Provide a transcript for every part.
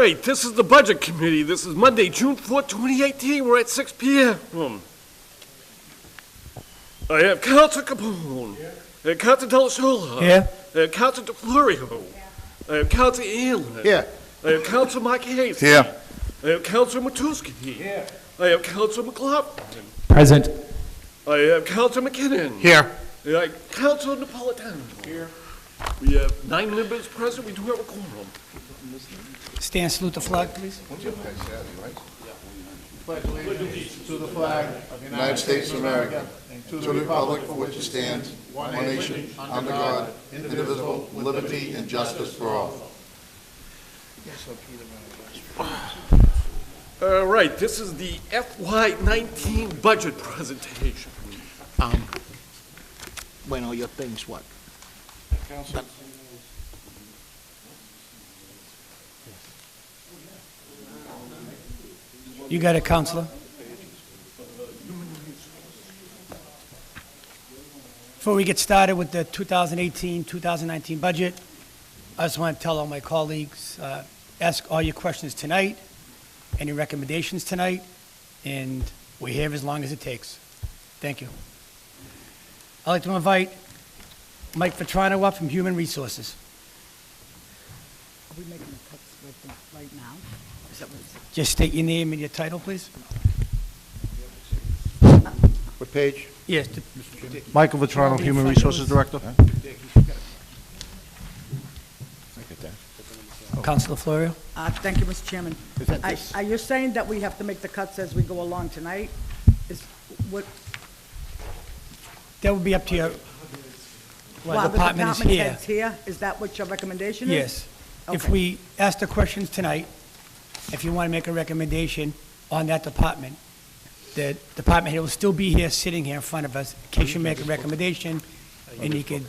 right, this is the Budget Committee. This is Monday, June 4th, 2018. We're at 6 p.m. I have Council Capone. I have Council Della Sola. Here. I have Council DeFlorio. I have Council Allen. Here. I have Council Marquez. Here. I have Council Matusky. Here. I have Council McLaughlin. Present. I have Council McKinnon. Here. I have Council Napolitano. Here. We have 9 members present. We do have a quorum. Stand, salute the flag, please. United States of America, to the republic for which it stands, one nation, under God, indivisible, with liberty and justice for all. All right, this is the FY19 budget presentation. Bueno, your thing's what? You got it, Counselor. Before we get started with the 2018-2019 budget, I just want to tell all my colleagues, ask all your questions tonight, any recommendations tonight, and we're here as long as it takes. Thank you. I'd like to invite Mike Vetrano up from Human Resources. Are we making the cuts right now? Is that what it's? Just state your name and your title, please. What page? Yes, Michael Vetrano, Human Resources Director. Councilor Florio. Thank you, Mr. Chairman. Is that this? Are you saying that we have to make the cuts as we go along tonight? Is what? That would be up to your, While the department is here. head's here, is that what your recommendation is? Yes. If Okay. we ask the questions tonight, if you want to make a recommendation on that department, the department head will still be here, sitting here in front of us, in case you make a recommendation, and he could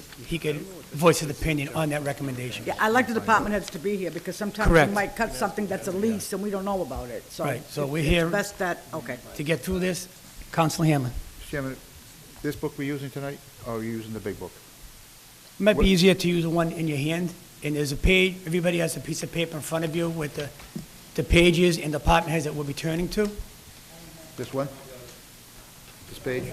voice his opinion on that recommendation. Yeah, I like the department heads to be here because sometimes Correct. we might cut something that's a lease and we don't know about it. So Right, so it's- we're here- It's best that, okay. To get through this, Councilor Hanlon. Mr. Chairman, this book we're using tonight, or are you using the big book? It might be easier to use the one in your hand, and there's a page, everybody has a piece of paper in front of you with the pages and department heads that we'll be turning to. This one? This page?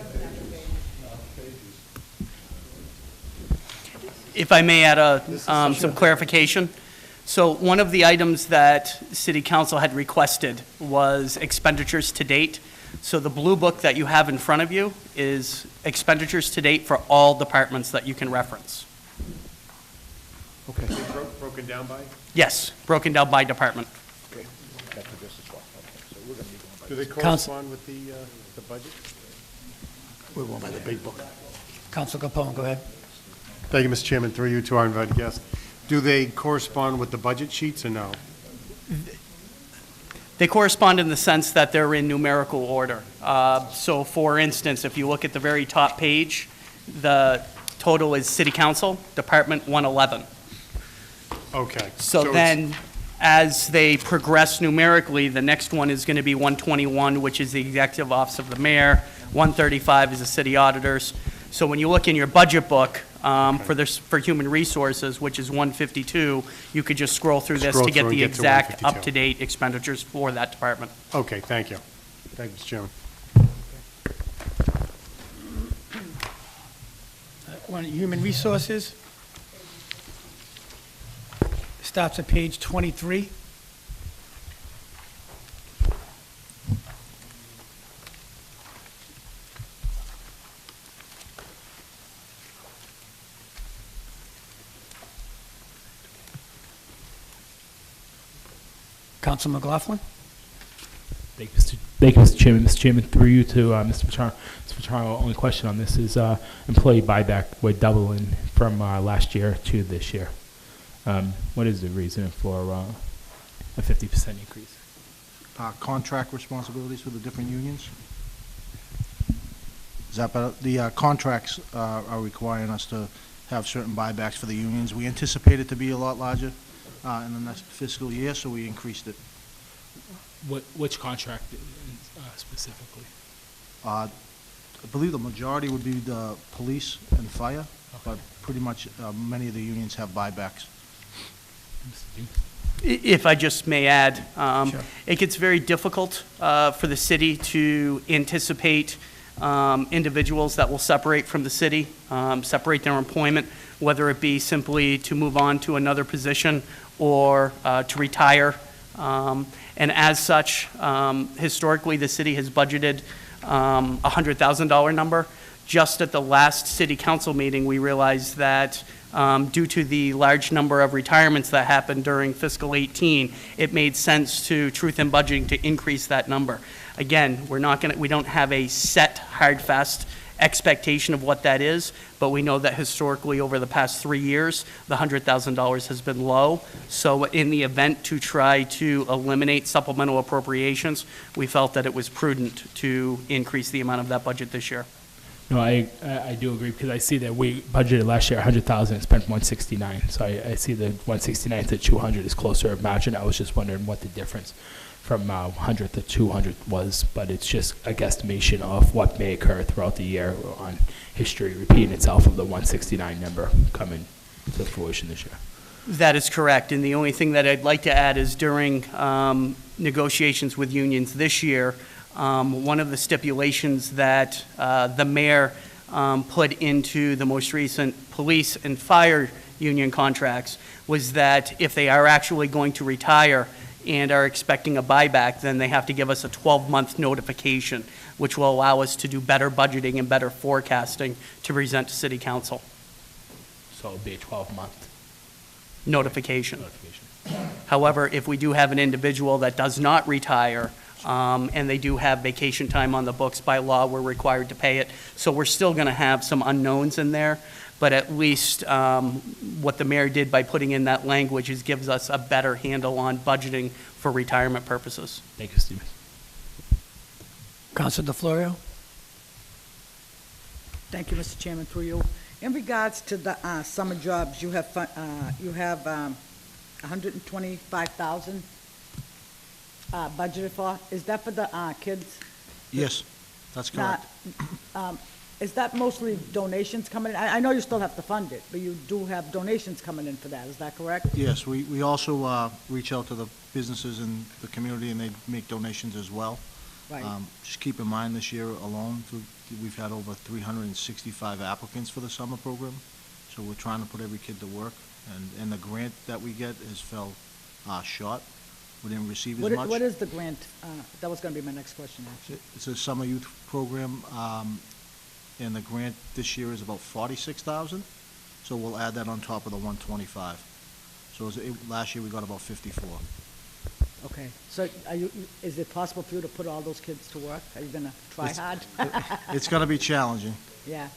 If I may add some clarification. So one of the items that City Council had requested was expenditures to date. So the blue book that you have in front of you is expenditures to date for all departments that you can reference. Okay. Broken down by? Yes, broken down by department. Do they Council- correspond with the budget? We're going by the big book. Councilor Capone, go ahead. Thank you, Mr. Chairman. Through you to our invited guests. Do they correspond with the budget sheets or no? They correspond in the sense that they're in numerical order. So for instance, if you look at the very top page, the total is City Council, Department 111. Okay. So it's- then, as they progress numerically, the next one is going to be 121, which is the Executive Office of the Mayor. 135 is the City Auditors. So when you look in your budget book for Human Resources, which is 152, you could just scroll through this Scroll to get through and the get to exact 152. up-to-date expenditures for that department. Okay, thank you. Thank you, Mr. Chairman. Human Resources. Starts at page 23. Council McLaughlin? Thank you, Mr. Chairman. Mr. Chairman, through you to Mr. Vetrano. Mr. Vetrano, only question on this is employee buyback. We're doubling from last year to this year. What is the reason for a 50% increase? Contract responsibilities for the different unions? Is that better? The contracts are requiring us to have certain buybacks for the unions. We anticipate it to be a lot larger in the next fiscal year, so we increased it. Which contract specifically? I believe the majority would be the police and fire, but pretty much many of the unions have buybacks. Mr. Dean? If I just may add, Sure. it gets very difficult for the city to anticipate individuals that will separate from the city, separate their employment, whether it be simply to move on to another position or to retire. And as such, historically, the city has budgeted a $100,000 number. Just at the last city council meeting, we realized that due to the large number of retirements that happened during fiscal 18, it made sense to Truth in Budgeting to increase that number. Again, we don't have a set, hard, fast expectation of what that is, but we know that historically over the past 3 years, the $100,000 has been low. So in the event to try to eliminate supplemental appropriations, we felt that it was prudent to increase the amount of that budget this year. No, I do agree, because I see that we budgeted last year 100,000 and spent 169. So I see the 169 to 200 is closer to margin. I was just wondering what the difference from 100 to 200 was, but it's just a guesstimation of what may occur throughout the year on history repeating itself of the 169 number coming to fruition this year. That is correct, and the only thing that I'd like to add is during negotiations with unions this year, one of the stipulations that the mayor put into the most recent police and fire union contracts was that if they are actually going to retire and are expecting a buyback, then they have to give us a 12-month notification, which will allow us to do better budgeting and better forecasting to present to city council. So it'll be a 12-month Notification. notification. However, if we do have an individual that does not retire, and they do have vacation time on the books by law, we're required to pay it. So we're still going to have some unknowns in there, but at least what the mayor did by putting in that language is gives us a better handle on budgeting for retirement purposes. Thank you, Steve. Council DeFlorio? Thank you, Mr. Chairman, through you. In regards to the summer jobs, you have 125,000 budgeted for. Is that for the kids? Yes, that's correct. Is that mostly donations coming in? I know you still have to fund it, but you do have donations coming in for that. Is that correct? Yes, we also reach out to the businesses in the community, and they make donations as well. Right. Just keep in mind, this year alone, we've had over 365 applicants for the summer program, so we're trying to put every kid to work, and the grant that we get has fell short. We didn't receive as much. What is the grant? That was going to be my next question, actually. It's a summer youth program, and the grant this year is about 46,000, so we'll add that on top of the 125. So last year we got about 54. Okay. So is it possible for you to put all those kids to work? Are you going to try hard? It's going to be challenging. Yeah.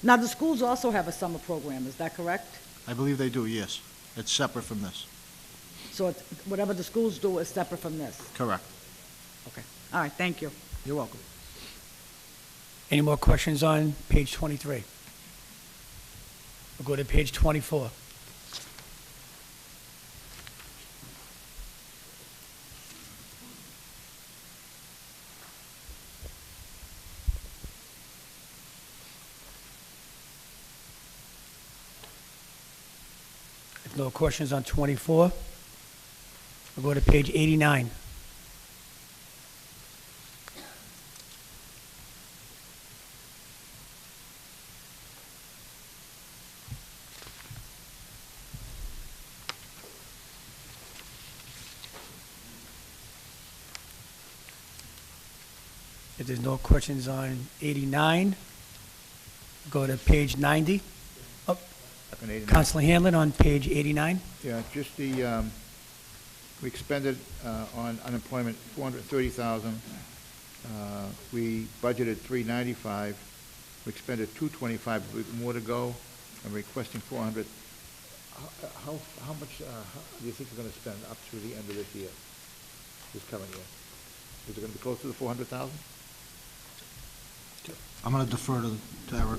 Now, the schools also have a summer program. Is that correct? I believe they do, yes. It's separate from this. So it's, whatever the schools do is separate from this? Correct. Okay. All right, thank you. You're welcome. Any more questions on page 23? We'll go to page 24. If no questions on 24, we'll go to page 89. If there's no questions on 89, go to page 90. Oh, Councilor Hanlon on page 89. Yeah, just the, we expended on unemployment 430,000. We budgeted 395. We expended 225, with more to go. I'm requesting 400. How much do you think you're going to spend up through the end of this year, this coming year? Is it going to be close to the 400,000? I'm going to defer to Eric.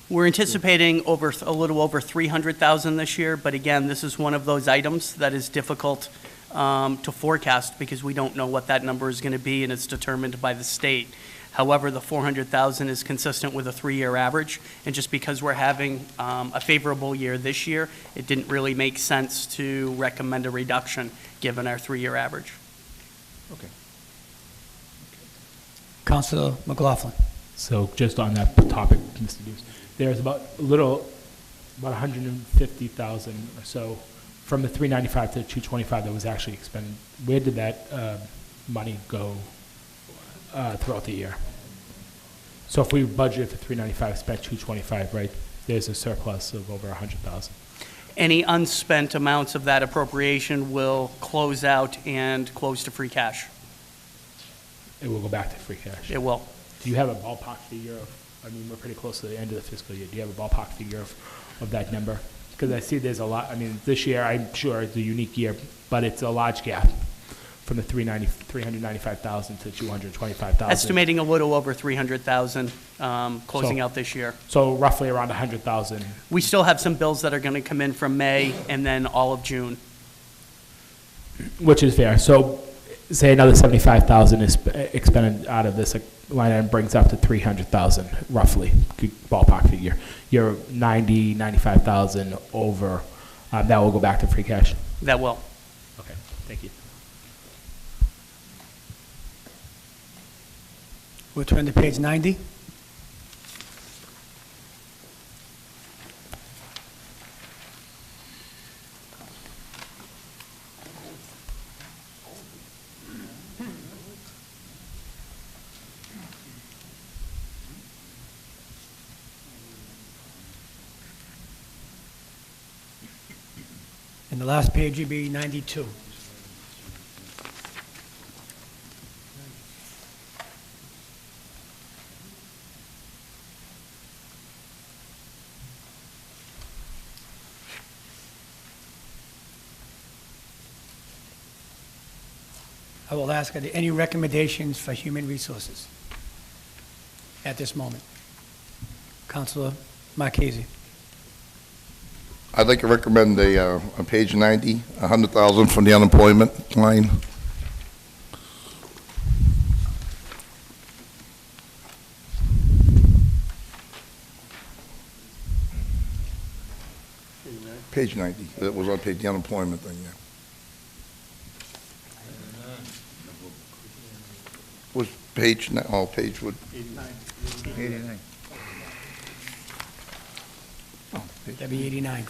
We're anticipating a little over 300,000 this year, but again, this is one of those items that is difficult to forecast because we don't know what that number is going to be, and it's determined by the state. However, the 400,000 is consistent with a 3-year average, and just because we're having a favorable year this year, it didn't really make sense to recommend a reduction given our 3-year average. Okay. Counselor McLaughlin. So just on that topic, Mr. Hughes, there's about 150,000 or so from the 395 to the 225 that was actually expended. Where did that money go throughout the year? So if we budgeted for 395, spent 225, right? There's a surplus of over 100,000. Any unspent amounts of that appropriation will close out and close to free cash. It will go back to free cash. It will. Do you have a ballpark figure of, I mean, we're pretty close to the end of the fiscal year. Do you have a ballpark figure of that number? Because I see there's a lot, I mean, this year, I'm sure it's a unique year, but it's a large gap from the 395,000 to 225,000. Estimating a little over 300,000 closing So- out this year. So roughly around 100,000. We still have some bills that are going to come in from May and then all of June. Which is fair. So say another 75,000 is expended out of this line item, brings up to 300,000 roughly, good ballpark figure. You're 95,000 over, that will go back to free cash. That will. Okay, thank you. We'll turn to page 90. And the last page would be 92. I will ask, are there any recommendations for human resources at this moment? Councilor Marchese. I'd like to recommend on page 90, 100,000 from the unemployment line. Page 90, that was on page, the unemployment thing, yeah. Was page, page would, 89. That'd be 89.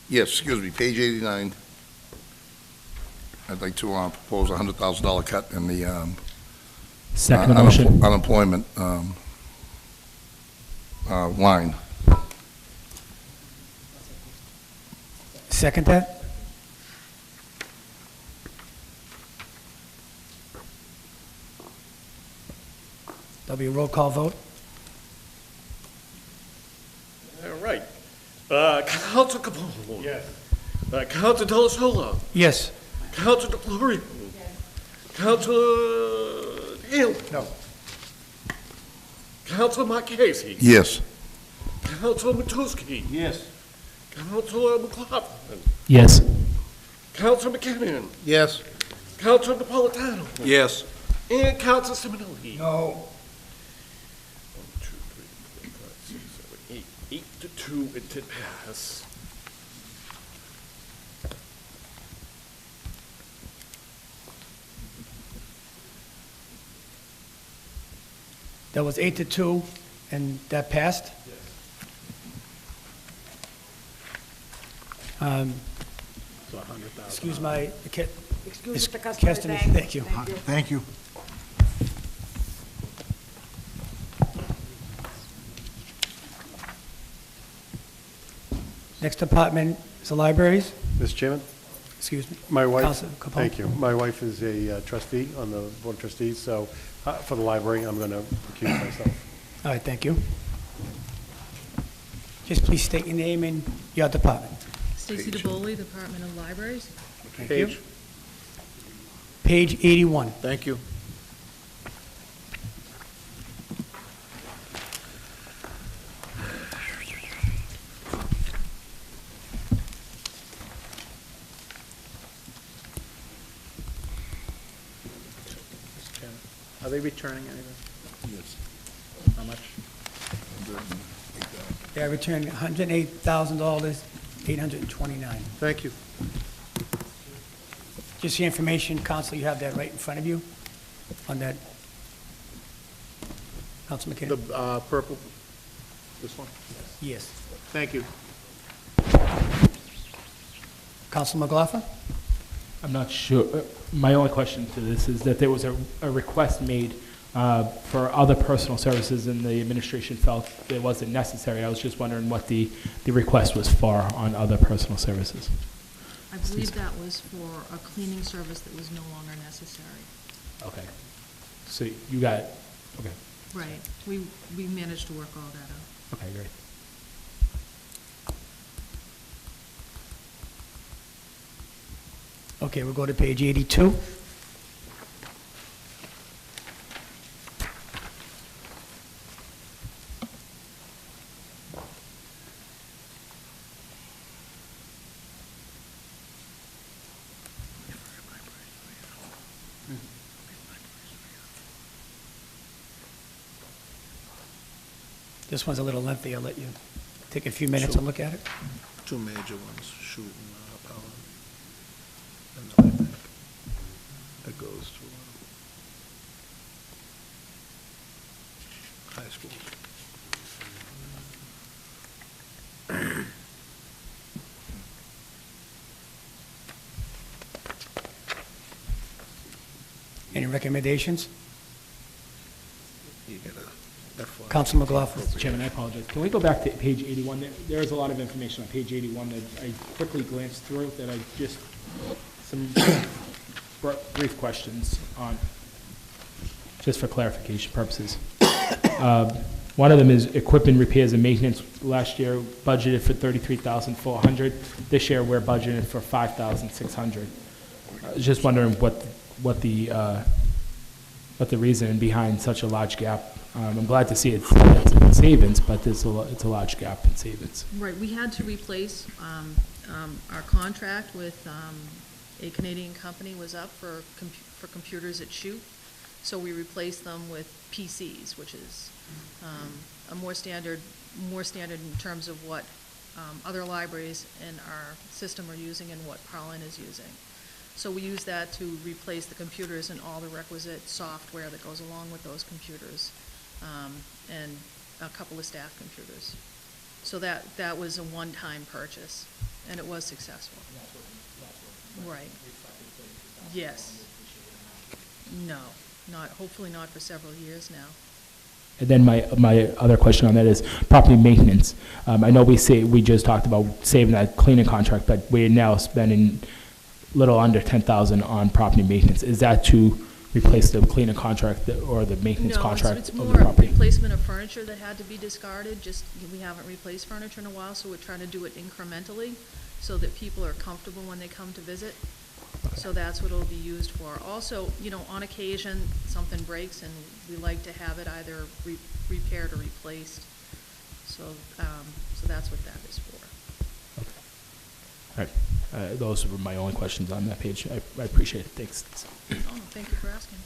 yes, excuse me, page 89. I'd like to propose a $100,000 cut in the Second motion. unemployment line. Second that? There'll be a roll call vote. All right. Council Capone. Yes. Council Delasola. Yes. Council DeFlorio. Council Hill. No. Council Marchese. Yes. Council Matusky. Yes. Council McLaughlin. Yes. Council McKinnon. Yes. Council Napolitano. Yes. And Council Simonelli. No. 1, 2, 3, 4, 5, 6, 7, 8. 8 to 2, it did pass. That was 8 to 2, and that passed? Excuse my, Excuse Ms. Mr. Customer, Kestner, thanks. thank you. Thank you. Next department is the libraries. Mr. Chairman, Excuse me. my wife, Counselor Capone. thank you. My wife is a trustee on the Board of Trustees, so for the library, I'm going to recuse myself. All right, thank you. Just please state your name and your department. Stacy DeBoli, Department of Libraries. Thank you. Page 81. Thank you. Are they returning anything? Yes. How much? They are returning $108,000, $829. Thank you. Just the information, Council, you have that right in front of you on that. Council The McKinnon? purple, this one? Yes. Thank you. Council McLaughlin? I'm not sure. My only question to this is that there was a request made for other personal services, and the administration felt it wasn't necessary. I was just wondering what the request was for on other personal services. I believe that was for a cleaning service that was no longer necessary. Okay. So you got, okay, Right. We managed to work all that out. okay, great. Okay, we'll go to page 82. This one's a little lengthy. I'll let you take a few minutes and look at it. Two major ones, shoot and power. And then I think it goes to high school. Any recommendations? You get a F1. Council McLaughlin? Mr. Chairman, I apologize. Can we go back to page 81? There is a lot of information on page 81 that I quickly glanced through that I just, some brief questions on, just for clarification purposes. One of them is equipment repairs and maintenance. Last year budgeted for $33,400. This year we're budgeted for $5,600. I was just wondering what the reason behind such a large gap. I'm glad to see it's in savings, but it's a large gap in savings. Right, we had to replace, our contract with a Canadian company was up for computers at Shoot. So we replaced them with PCs, which is a more standard in terms of what other libraries in our system are using and what Parlin is using. So we use that to replace the computers and all the requisite software that goes along with those computers, and a couple of staff computers. So that was a one-time purchase, and it was successful. Right. Yes. No, hopefully not for several years now. And then my other question on that is property maintenance. I know we just talked about saving that cleaning contract, but we're now spending little under $10,000 on property maintenance. Is that to replace the cleaning contract or the maintenance contract It's of the more property? replacement of furniture that had to be discarded. Just, we haven't replaced furniture in a while, so we're trying to do it incrementally so that people are comfortable when they come to visit. So that's what it'll be used for. Also, on occasion, something breaks and we like to have it either repaired or replaced. So that's what that is for. All right. Those were my only questions on that page. I appreciate it. Thanks. Oh, thank you for asking.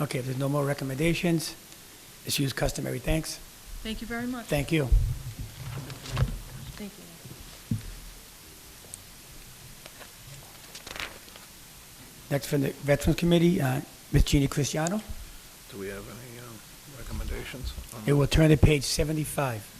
Okay, if there's no more recommendations, let's use customary thanks. Thank you very much. Thank you. Thank you. Next from the Veterans Committee, Ms. Jeannie Cristiano. Do we have any recommendations? It will turn to page 75.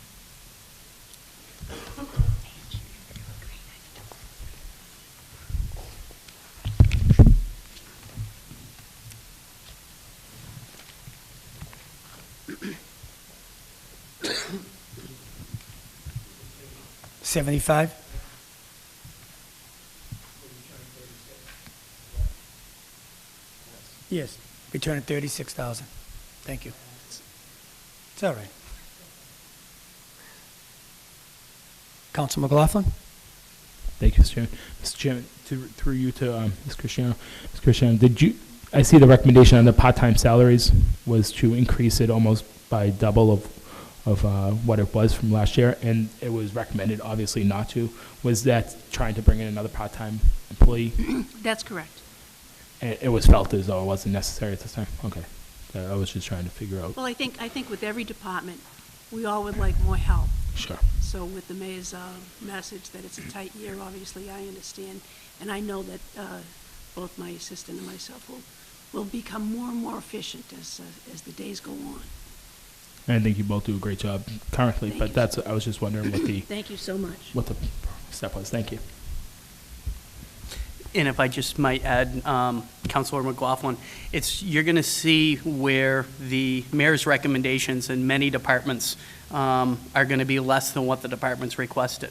$75? Yes, return of $36,000. Thank you. It's all right. Council McLaughlin? Thank you, Mr. Chairman. Mr. Chairman, through you to Ms. Cristiano. Ms. Cristiano, I see the recommendation on the part-time salaries was to increase it almost by double of what it was from last year, and it was recommended obviously not to. Was that trying to bring in another part-time employee? That's correct. it was felt as though it wasn't necessary at this time? Okay. I was just trying to figure out. Well, I think with every department, we all would like more help. Sure. So with the mayor's message that it's a tight year, obviously, I understand. And I know that both my assistant and myself will become more and more efficient as the days go on. And I think you both do a great job currently, Thank but you. that's, I was just wondering Thank you so much. what the step was. Thank you. And if I just might add, Councilor McLaughlin, you're going to see where the mayor's recommendations in many departments are going to be less than what the department's requested.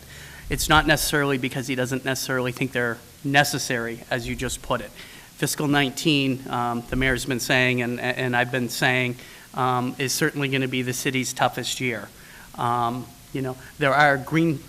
It's not necessarily because he doesn't necessarily think they're necessary, as you just put it. Fiscal 19, the mayor's been saying, and I've been saying, is certainly going to be the city's toughest year. There are green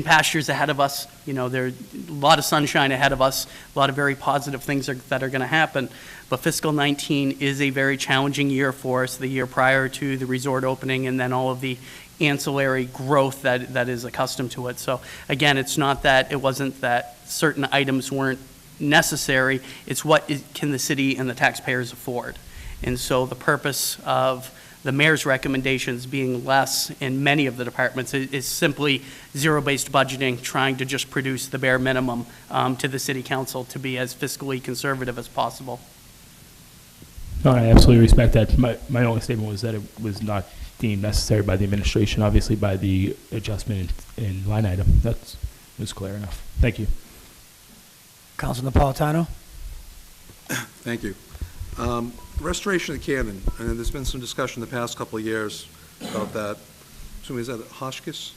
pastures ahead of us. There's a lot of sunshine ahead of us, a lot of very positive things that are going to happen. But fiscal 19 is a very challenging year for us, the year prior to the resort opening and then all of the ancillary growth that is accustomed to it. So again, it's not that it wasn't that certain items weren't necessary, it's what can the city and the taxpayers afford. And so the purpose of the mayor's recommendations being less in many of the departments is simply zero-based budgeting, trying to just produce the bare minimum to the city council to be as fiscally conservative as possible. No, I absolutely respect that. My only statement was that it was not deemed necessary by the administration, obviously by the adjustment in line item. That was clear enough. Thank you. Council Napolitano? Thank you. Restoration of the cannon, and there's been some discussion the past couple of years about that. So is that a Hotchkiss?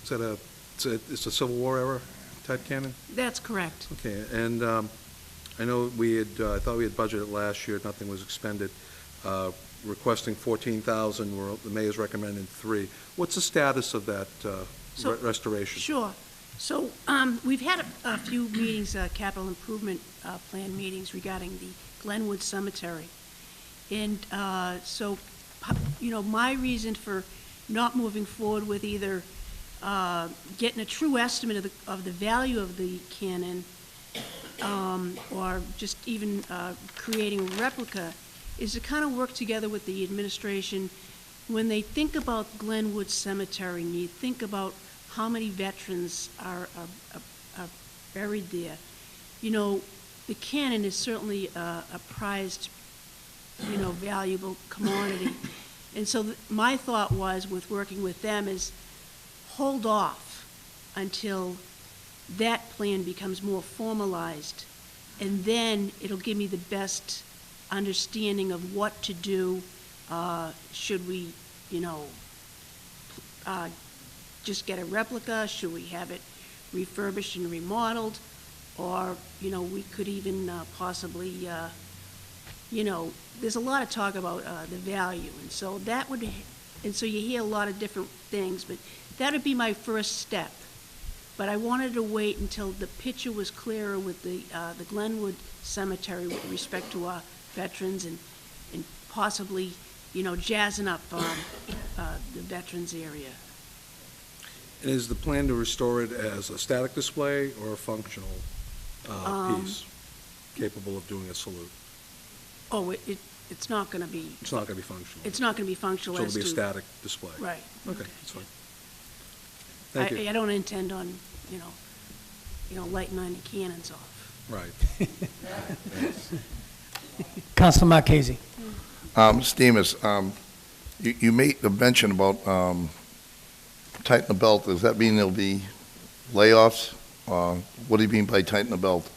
Is that it's a Civil War era type cannon? That's correct. Okay, and I know I thought we had budgeted last year, nothing was expended, requesting 14,000, where the mayor's recommending 3. What's the status of that restoration? Sure. So we've had a few meetings, capital improvement plan meetings regarding the Glenwood Cemetery. And so, my reason for not moving forward with either getting a true estimate of the value of the cannon or just even creating a replica is to kind of work together with the administration. When they think about Glenwood Cemetery and you think about how many veterans are buried there, the cannon is certainly a prized, valuable commodity. And so my thought was, with working with them, is hold off until that plan becomes more formalized, and then it'll give me the best understanding of what to do. Should we, just get a replica? Should we have it refurbished and remodeled? Or, we could even possibly, there's a lot of talk about the value. And so you hear a lot of different things, but that would be my first step. But I wanted to wait until the picture was clearer with the Glenwood Cemetery with respect to our veterans and possibly, jazzing up the veterans area. And is the plan to restore it as a static display or a functional piece capable of doing a salute? Oh, it's not going to be. It's not going to be functional? It's not going to be functional. So it'll be a static display? Right. Okay, that's fine. Thank you. I don't intend on, lighting on the cannons off. Right. Council Marchese? Demus, you made a mention about tighten the belt. Does that mean there'll be layoffs? What do you mean by tighten the belt?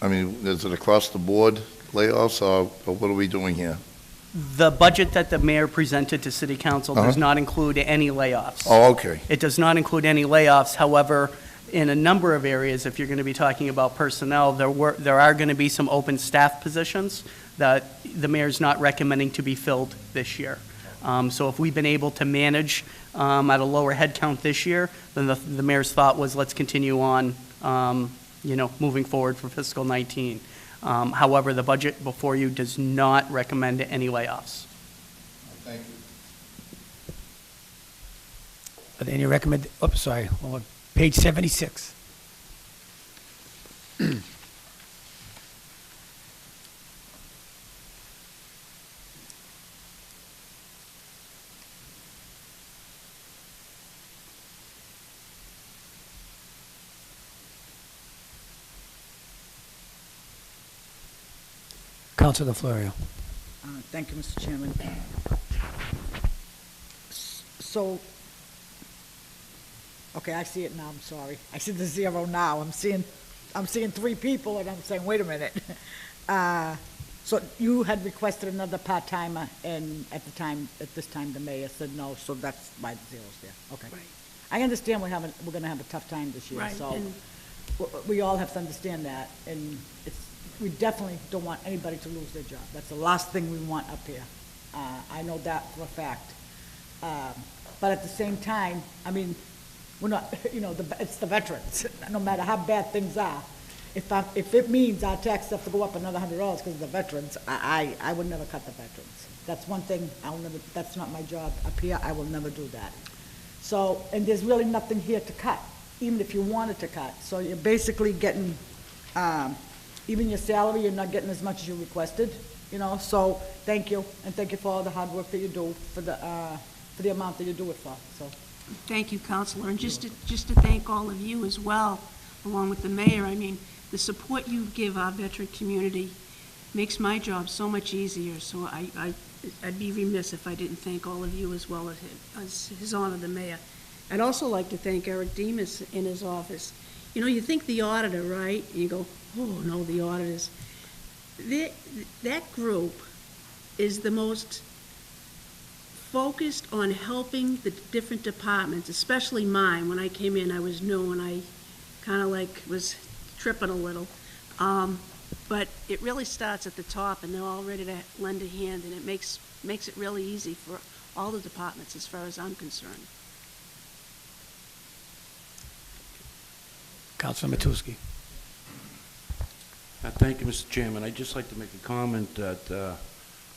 I mean, is it across the board layoffs, or what are we doing here? The budget that the mayor presented to city council does not include any layoffs. Oh, okay. It does not include any layoffs. However, in a number of areas, if you're going to be talking about personnel, there are going to be some open staff positions that the mayor's not recommending to be filled this year. So if we've been able to manage at a lower head count this year, then the mayor's thought was let's continue on, moving forward for fiscal 19. However, the budget before you does not recommend any layoffs. Thank you. Are there any page 76. Counselor Florio. Thank you, Mr. Chairman. So, okay, I see it now, I'm sorry. I see the zero now. I'm seeing 3 people, and I'm saying, wait a minute. So you had requested another part-timer, and at this time, the mayor said no, so that's why the zero's there. Okay. Right. I understand we're gonna have a tough time this year, Right, so and- we all have to understand that, and we definitely don't want anybody to lose their job. That's the last thing we want up here. I know that for a fact. But at the same time, I mean, we're not, it's the veterans. No matter how bad things are, if it means our taxes have to go up another $100 because of the veterans, I would never cut the veterans. That's one thing, that's not my job up here, I will never do that. So, and there's really nothing here to cut, even if you wanted to cut. So you're basically getting, even your salary, you're not getting as much as you requested, so thank you, and thank you for all the hard work that you do for the amount that you do it for, so. Thank you, Counselor, and just to thank all of you as well, along with the mayor. I mean, the support you give our veteran community makes my job so much easier, so I'd be remiss if I didn't thank all of you as well as His Honor the Mayor. I'd also like to thank Eric Demas in his office. You think the auditor, right? You go, oh, no, the auditors. That group is the most focused on helping the different departments, especially mine. When I came in, I was new and I kind of was tripping a little. But it really starts at the top, and they're all ready to lend a hand, and it makes it really easy for all the departments as far as I'm concerned. Counselor Matusky. Thank you, Mr. Chairman. I'd just like to make a comment that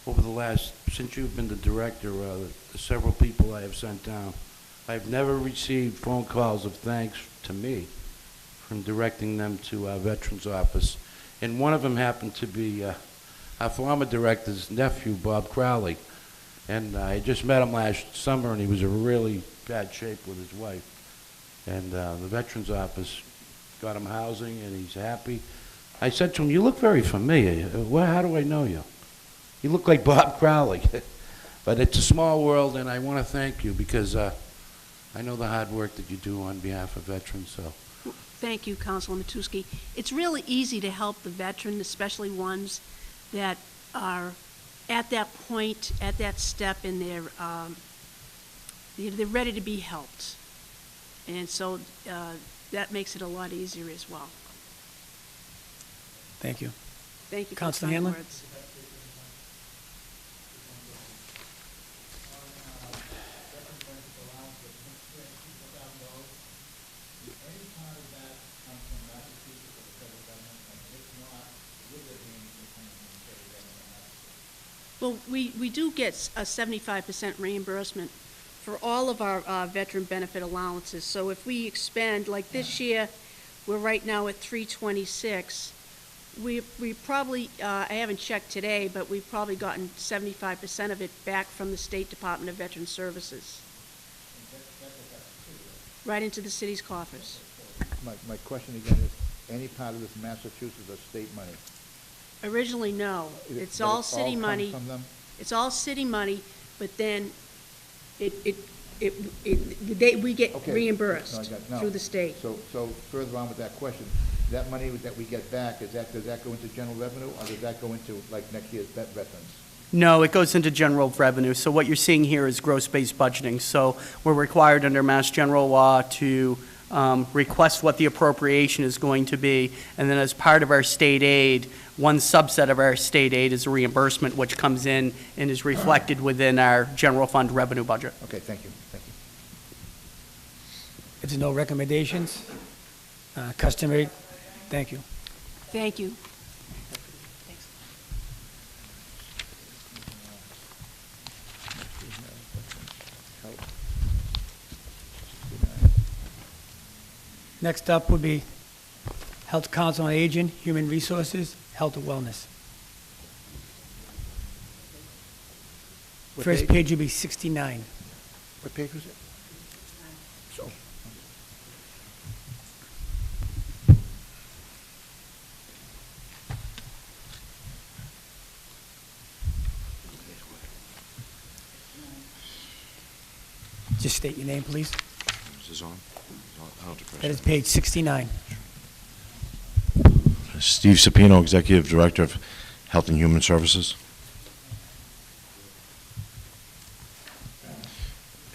over the last, since you've been the director, the several people I have sent down, I've never received phone calls of thanks to me from directing them to our Veterans Office. And one of them happened to be our former director's nephew, Bob Crowley. And I just met him last summer, and he was in really bad shape with his wife. And the Veterans Office got him housing, and he's happy. I said to him, "You look very familiar. How do I know you? You look like Bob Crowley." But it's a small world, and I want to thank you because I know the hard work that you do on behalf of veterans. So, Thank you, Councilor Matusky. It's really easy to help the veteran, especially ones that are at that point, at that step in their, they're ready to be helped. And so that makes it a lot easier as well. Thank you. Thank you for the Councilor kind Hanlon? words. Well, we do get a 75% reimbursement for all of our veteran benefit allowances. So if we expend, like this year, we're right now at 326. We probably, I haven't checked today, but we've probably gotten 75% of it back from the State Department of Veteran Services. Right into the city's coffers. My question again is, any part of this Massachusetts or state money? Originally, no. It's But all it city comes money. from them? It's all city money, but then we get Okay. reimbursed No. through the state. So further on with that question, that money that we get back, does that go into general revenue, or does that go into, like, next year's veterans? No, it goes into general revenue. So what you're seeing here is gross-based budgeting. So we're required under Mass General Law to request what the appropriation is going to be, and then as part of our state aid, one subset of our state aid is a reimbursement, which comes in and is reflected within our general fund revenue budget. Okay, thank you. If there's no recommendations, customary, thank you. Thank you. Next up would be Health Council on Aging, Human Resources, Health and Wellness. What First page? page would be 69. What page was it? So. Just state your name, please. Is this on? I don't have to press That is page 69. Steve Sapino, Executive Director of Health and Human Services.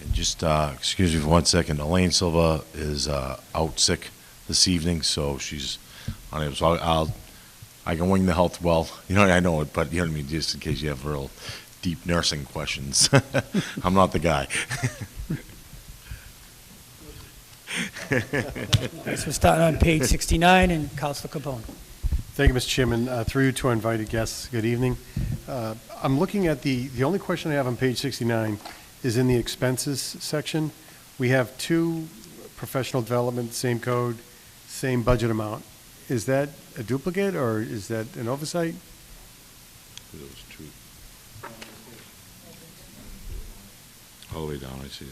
And just, excuse me for 1 second, Elaine Silva is out sick this evening, so she's unable, so I can wing the health well, you know, I know it, but you know what I mean, just in case you have real deep nursing questions. I'm not the guy. Okay, so we're starting on page 69, and Counselor Capone. Thank you, Mr. Chairman. Through you to our invited guests, good evening. I'm looking at the only question I have on page 69 is in the expenses section. We have two professional development, same code, same budget amount. Is that a duplicate, or is that an oversight? Those two. All the way down, I see it.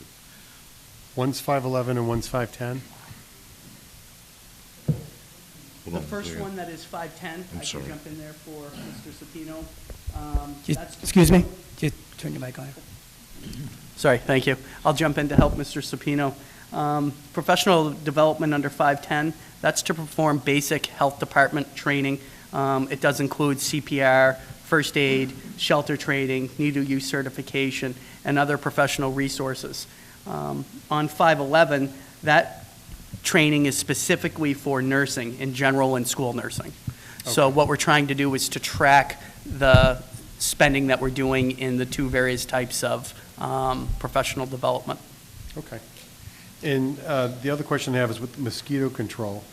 One's 511 and one's 510? The first one that is 510, I sorry. can jump in there for Mr. Sapino. Excuse me? Just turn your mic on. Sorry, thank you. I'll jump in to help Mr. Sapino. Professional development under 510, that's to perform basic health department training. It does include CPR, first aid, shelter training, needle use certification, and other professional resources. On 511, that training is specifically for nursing in general and school nursing. So what we're trying to do is to track the spending that we're doing in the two various types of professional development. Okay. And the other question I have is with mosquito control.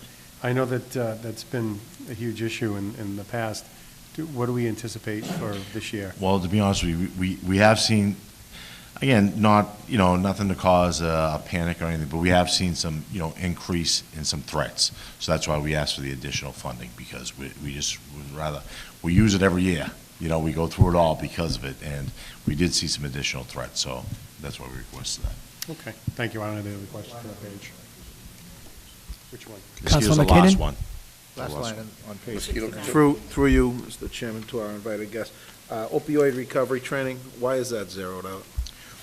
I know that that's been a huge issue in the past. What do we anticipate for this year? Well, to be honest with you, we have seen, again, not, you know, nothing to cause a panic or anything, but we have seen some, you know, increase in some threats. So that's why we asked for the additional funding, because we just would rather, we use it every year. You know, we go through it all because of it, and we did see some additional threats, so that's why we requested that. Okay, thank you. I don't have any other questions for that page. Which one? Mosquito's the Councilman last McKinnon? one. Last line on page Mosquito 69. Through you, Mr. Chairman, to our invited guest, opioid recovery training, why is that zeroed out?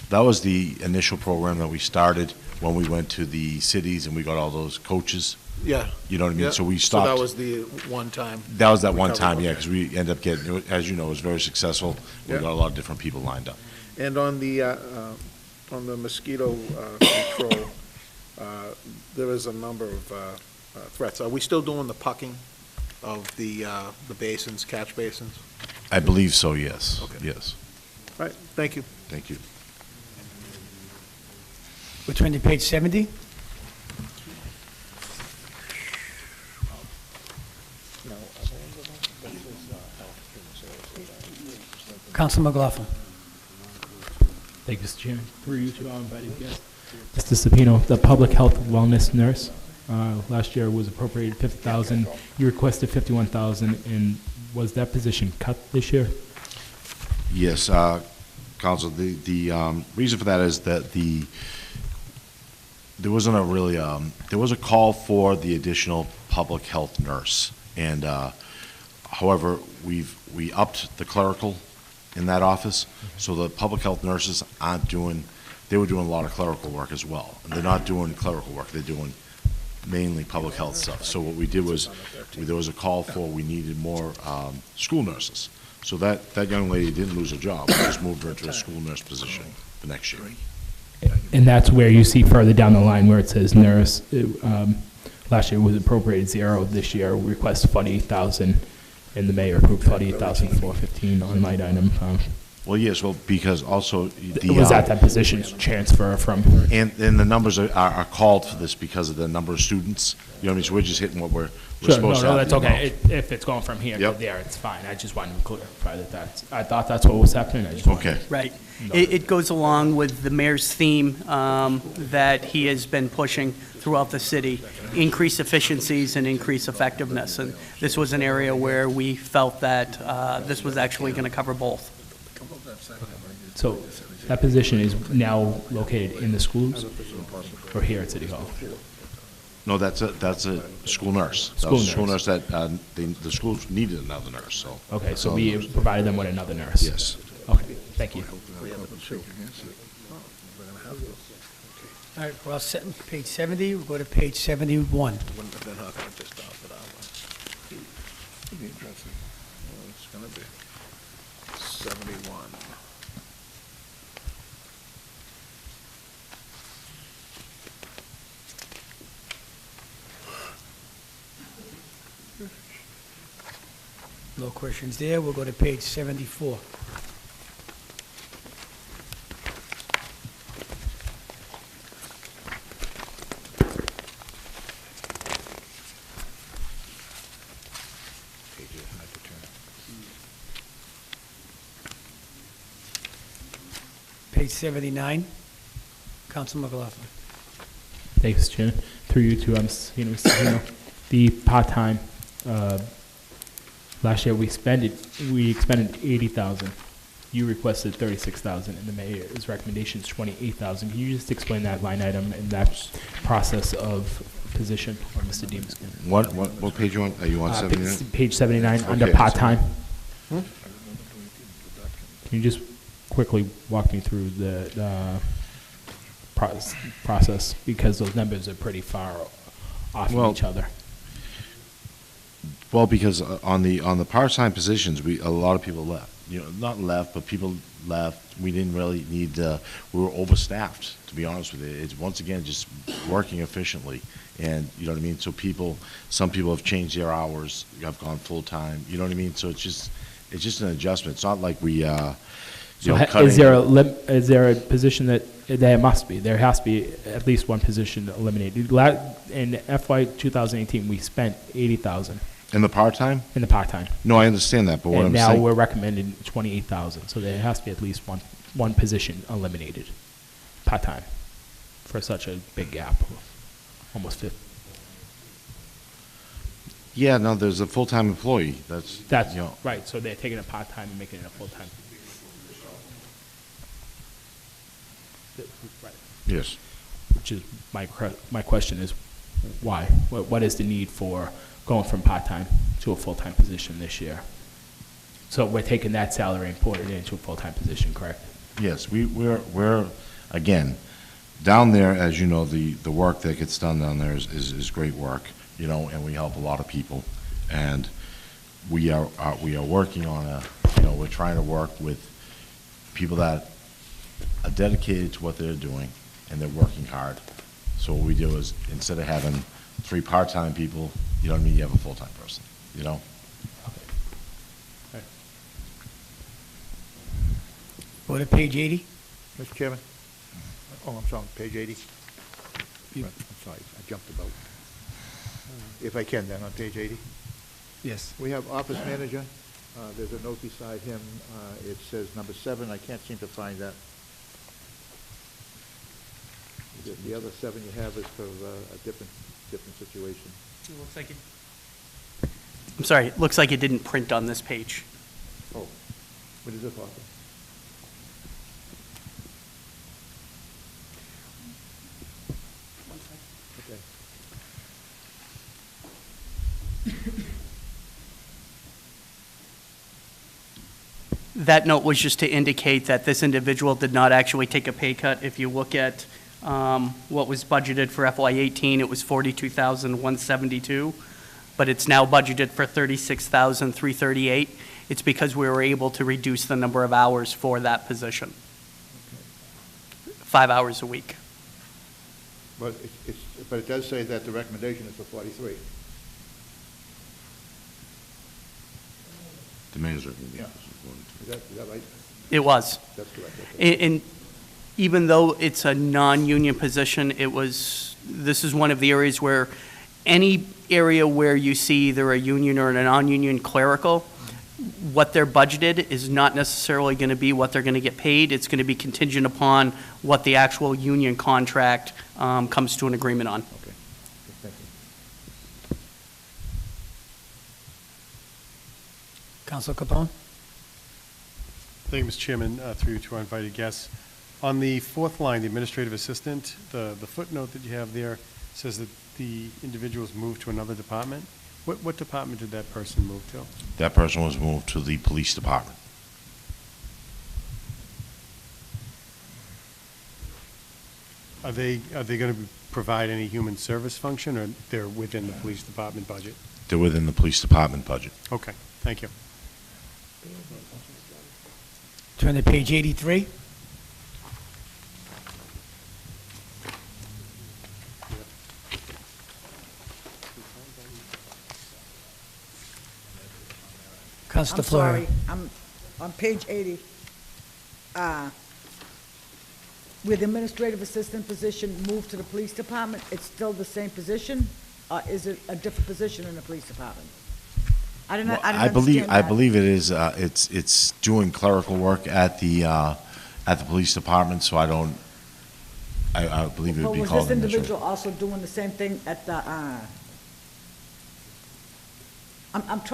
That was the initial program that we started when we went to the cities and we got all those coaches. Yeah. You know what I mean? Yeah. So we stopped. So that was the one time? That was that one recovery, time, yeah, okay. because we ended up getting, as you know, it was very successful. We Yeah. got a lot of different people lined up. And on the mosquito control, there is a number of threats. Are we still doing the pucking of the basins, catch basins? I believe so, yes. Okay. Yes. All right, thank you. Thank you. We're turning to page 70. Councilor McLaughlin. Thank you, Mr. Chairman. Through you to our invited guest. Mr. Sapino, the public health wellness nurse, last year was appropriated $50,000. You requested $51,000, and was that position cut this year? Yes, Council, the reason for that is that there wasn't a really, there was a call for the additional public health nurse. And however, we upped the clerical in that office, so the public health nurses aren't doing, they were doing a lot of clerical work as well. And they're not doing clerical work, they're doing mainly public health stuff. So what we did was, there was a call for, we needed more school nurses. So that young lady didn't lose her job, we just moved her into a school nurse position for next year. And that's where you see further down the line where it says nurse. Last year was appropriated $0. This year, request $48,000, and the mayor approved $48,415 on line item. Well, yes, well, because also the. Was that position's transfer from? And the numbers are called for this because of the number of students. You know what I mean? So we're just hitting what we're Sure, supposed to no, have. that's okay. If it's going from here to Yep. there, it's fine. I just wanted to clarify that I thought that's what was happening. I just wanted Okay. Right. It goes along with the mayor's theme that he has been pushing throughout the city, increase efficiencies and increase effectiveness. And this was an area where we felt that this was actually going to cover both. So that position is now located in the schools or here at City Hall? No, that's a school nurse. That School was a school nurse. nurse that, the schools needed another nurse, so. Okay, so we provided them with another nurse? Yes. Okay, thank you. All right, we're all set on page 70, we'll go to page 71. Wouldn't have been Huck, I just off it out. It's gonna be 71. No questions there, we'll go to page 74. Pages hard to turn. Page 79, Councilman McLaughlin. Thank you, Mr. Chairman. Through you to Mr. Zeno. The part-time, last year we expended 80,000. You requested 36,000, and the mayor's recommendation is 28,000. Can you just explain that line item and that process of position for Mr. Demus? What page you on? Are you on 79? Page 79, under Okay. part-time. Can you just quickly walk me through the process? Because those numbers are pretty far off Well, of each other. Well, because on the part-time positions, a lot of people left. You know, not left, but people left. We didn't really need, we were overstaffed, to be honest with you. It's, once again, just working efficiently. And, you know what I mean? So some people have changed their hours, have gone full-time, you know what I mean? So it's just an adjustment. It's not like we, cutting. Is there a position that, there must be, there has to be at least one position eliminated. In FY 2018, we spent 80,000 In the part-time? in the part-time. No, I understand that, but what And I'm now saying. we're recommending 28,000, so there has to be at least one position eliminated, part-time, for such a big gap, almost 50. Yeah, no, there's a full-time employee. That's, That's, you know. right, so they're taking a part-time and making it a full-time. Right. Yes. Which is, my question is, why? What is the need for going from part-time to a full-time position this year? So we're taking that salary and putting it into a full-time position, correct? Yes, we're, again, down there, as you know, the work that gets done down there is great work, you know, and we help a lot of people. And we are working on we're trying to work with people that are dedicated to what they're doing, and they're working hard. So what we do is, instead of having 3 part-time people, you know what I mean, you have a full-time person, you know? Go to page 80. Mr. Chairman? Oh, I'm sorry, page 80. I'm sorry, I jumped about. If I can, then, on page 80. Yes. We have office manager. There's a note beside him. It says number 7. I can't seem to find that. The other 7 you have is for a different situation. It looks like it. I'm sorry, it looks like it didn't print on this page. Oh, what is this office? Okay. That note was just to indicate that this individual did not actually take a pay cut. If you look at what was budgeted for FY18, it was $42,172, but it's now budgeted for $36,338. It's because we were able to reduce the number of hours for that position. 5 hours a week. But but it does say that the recommendation is for 43. The mayor's recommendation. Is that right? It was. That's correct. Okay. And even though it's a non-union position, this is one of the areas where any area where you see either a union or a non-union clerical, what they're budgeted is not necessarily going to be what they're going to get paid. It's going to be contingent upon what the actual union contract comes to an agreement on. Okay. Thank you. Councilor Capone? Thank you, Mr. Chairman. Through you to our invited guests. On the 4th line, the administrative assistant, the footnote that you have there says that the individual's moved to another department. What department did that person move to? That person was moved to the police department. Are they going to provide any human service function, or they're within the police department budget? They're within the police department budget. Okay, thank you. Turn to page 83. Councilor I'm Fleury. sorry, I'm on page 80. With administrative assistant position moved to the police department, it's still the same position? Or is it a different position in the police department? I didn't Well, understand I that. believe it is, it's doing clerical work at the police department, so I believe it would But be was called this administrative. individual also doing the same thing at the, I'm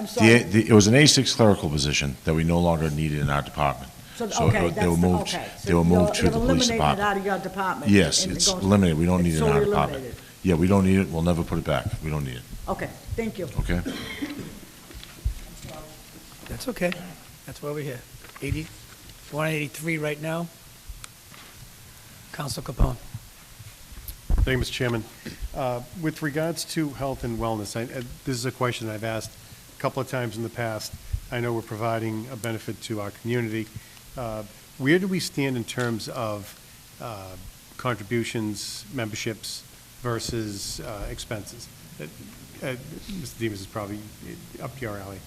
sorry. It was an A6 clerical position that we no longer needed in our department. So, they okay, that's were the- moved, okay. So they were moved to you're the police eliminating it department. out of your department? Yes, and it it's goes- eliminated. We don't need it's it in our solely department. eliminated. Yeah, we don't need it. We'll never put it back. We don't need it. Okay, thank you. Okay? That's okay. That's why we're here. 80, 183 right now. Councilor Capone. Thank you, Mr. Chairman. With regards to health and wellness, this is a question I've asked a couple of times in the past. I know we're providing a benefit to our community. Where do we stand in terms of contributions, memberships versus expenses? Mr. Demas is probably up your alley.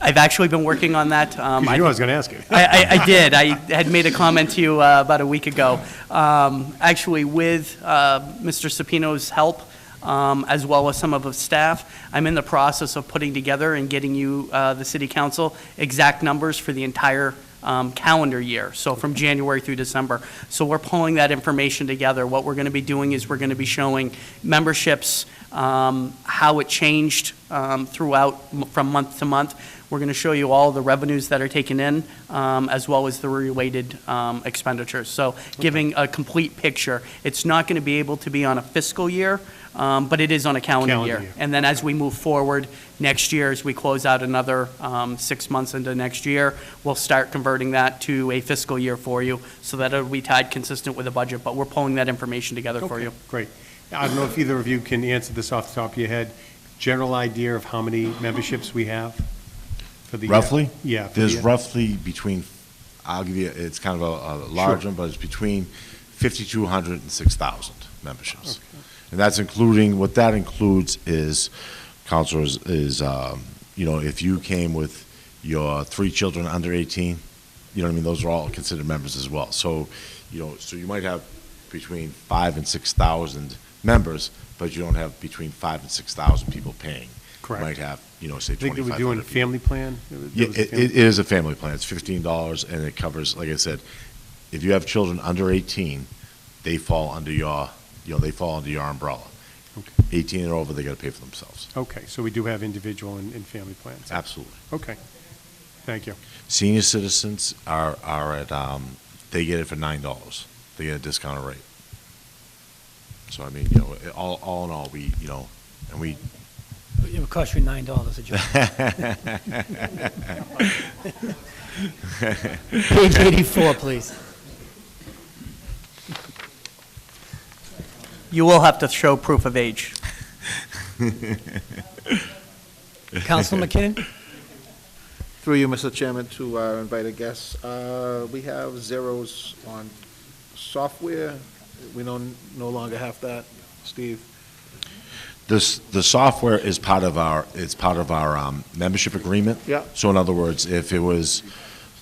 I've actually been working on that. 'Cause you knew I was going to ask you. I did. I had made a comment to you about a week ago. Actually, with Mr. Sapino's help, as well as some of the staff, I'm in the process of putting together and getting you, the city council, exact numbers for the entire calendar year, so from January through December. So we're pulling that information together. What we're going to be doing is we're going to be showing memberships, how it changed throughout from month to month. We're going to show you all the revenues that are taken in, as well as the related expenditures. So giving a complete picture. It's not going to be able to be on a fiscal year, but it is on a calendar year. And then as we move forward next year, as we close out another 6 months into next year, we'll start converting that to a fiscal year for you so that it'll be tied consistent with the budget. But we're pulling that information together for you. Great. I don't know if either of you can answer this off the top of your head. General idea of how many memberships we have for the Roughly? Yeah. for There's the- roughly between, I'll give you, it's kind of a large Sure. one, but it's between 5,200 and 6,000 memberships. And that's including, what that includes is, counselors, is, if you came with your 3 children under 18, you know what I mean, those are all considered members as well. So, so you might have between 5,000 and 6,000 members, but you don't have between 5,000 and 6,000 people paying. Correct. You might have, say, I think they were 2,500 doing people. family plan? Yeah, it is a family plan. It's $15, and it covers, like I said, if you have children under 18, they fall under your, they fall under your umbrella. Okay. 18 and over, they got to pay for themselves. Okay, so we do have individual and family plans. Absolutely. Okay, thank you. Senior citizens are at, they get it for $9. They get a discounted rate. So, I mean, all in all, we, and we. It would cost you $9 a job. Page 84, please. You will have to show proof of age. Councilor McKinnon? Through you, Mr. Chairman, to our invited guests. We have zeros on software. We don't no longer have that, Steve. The software is part of our, membership agreement. Yeah. So in other words, if it was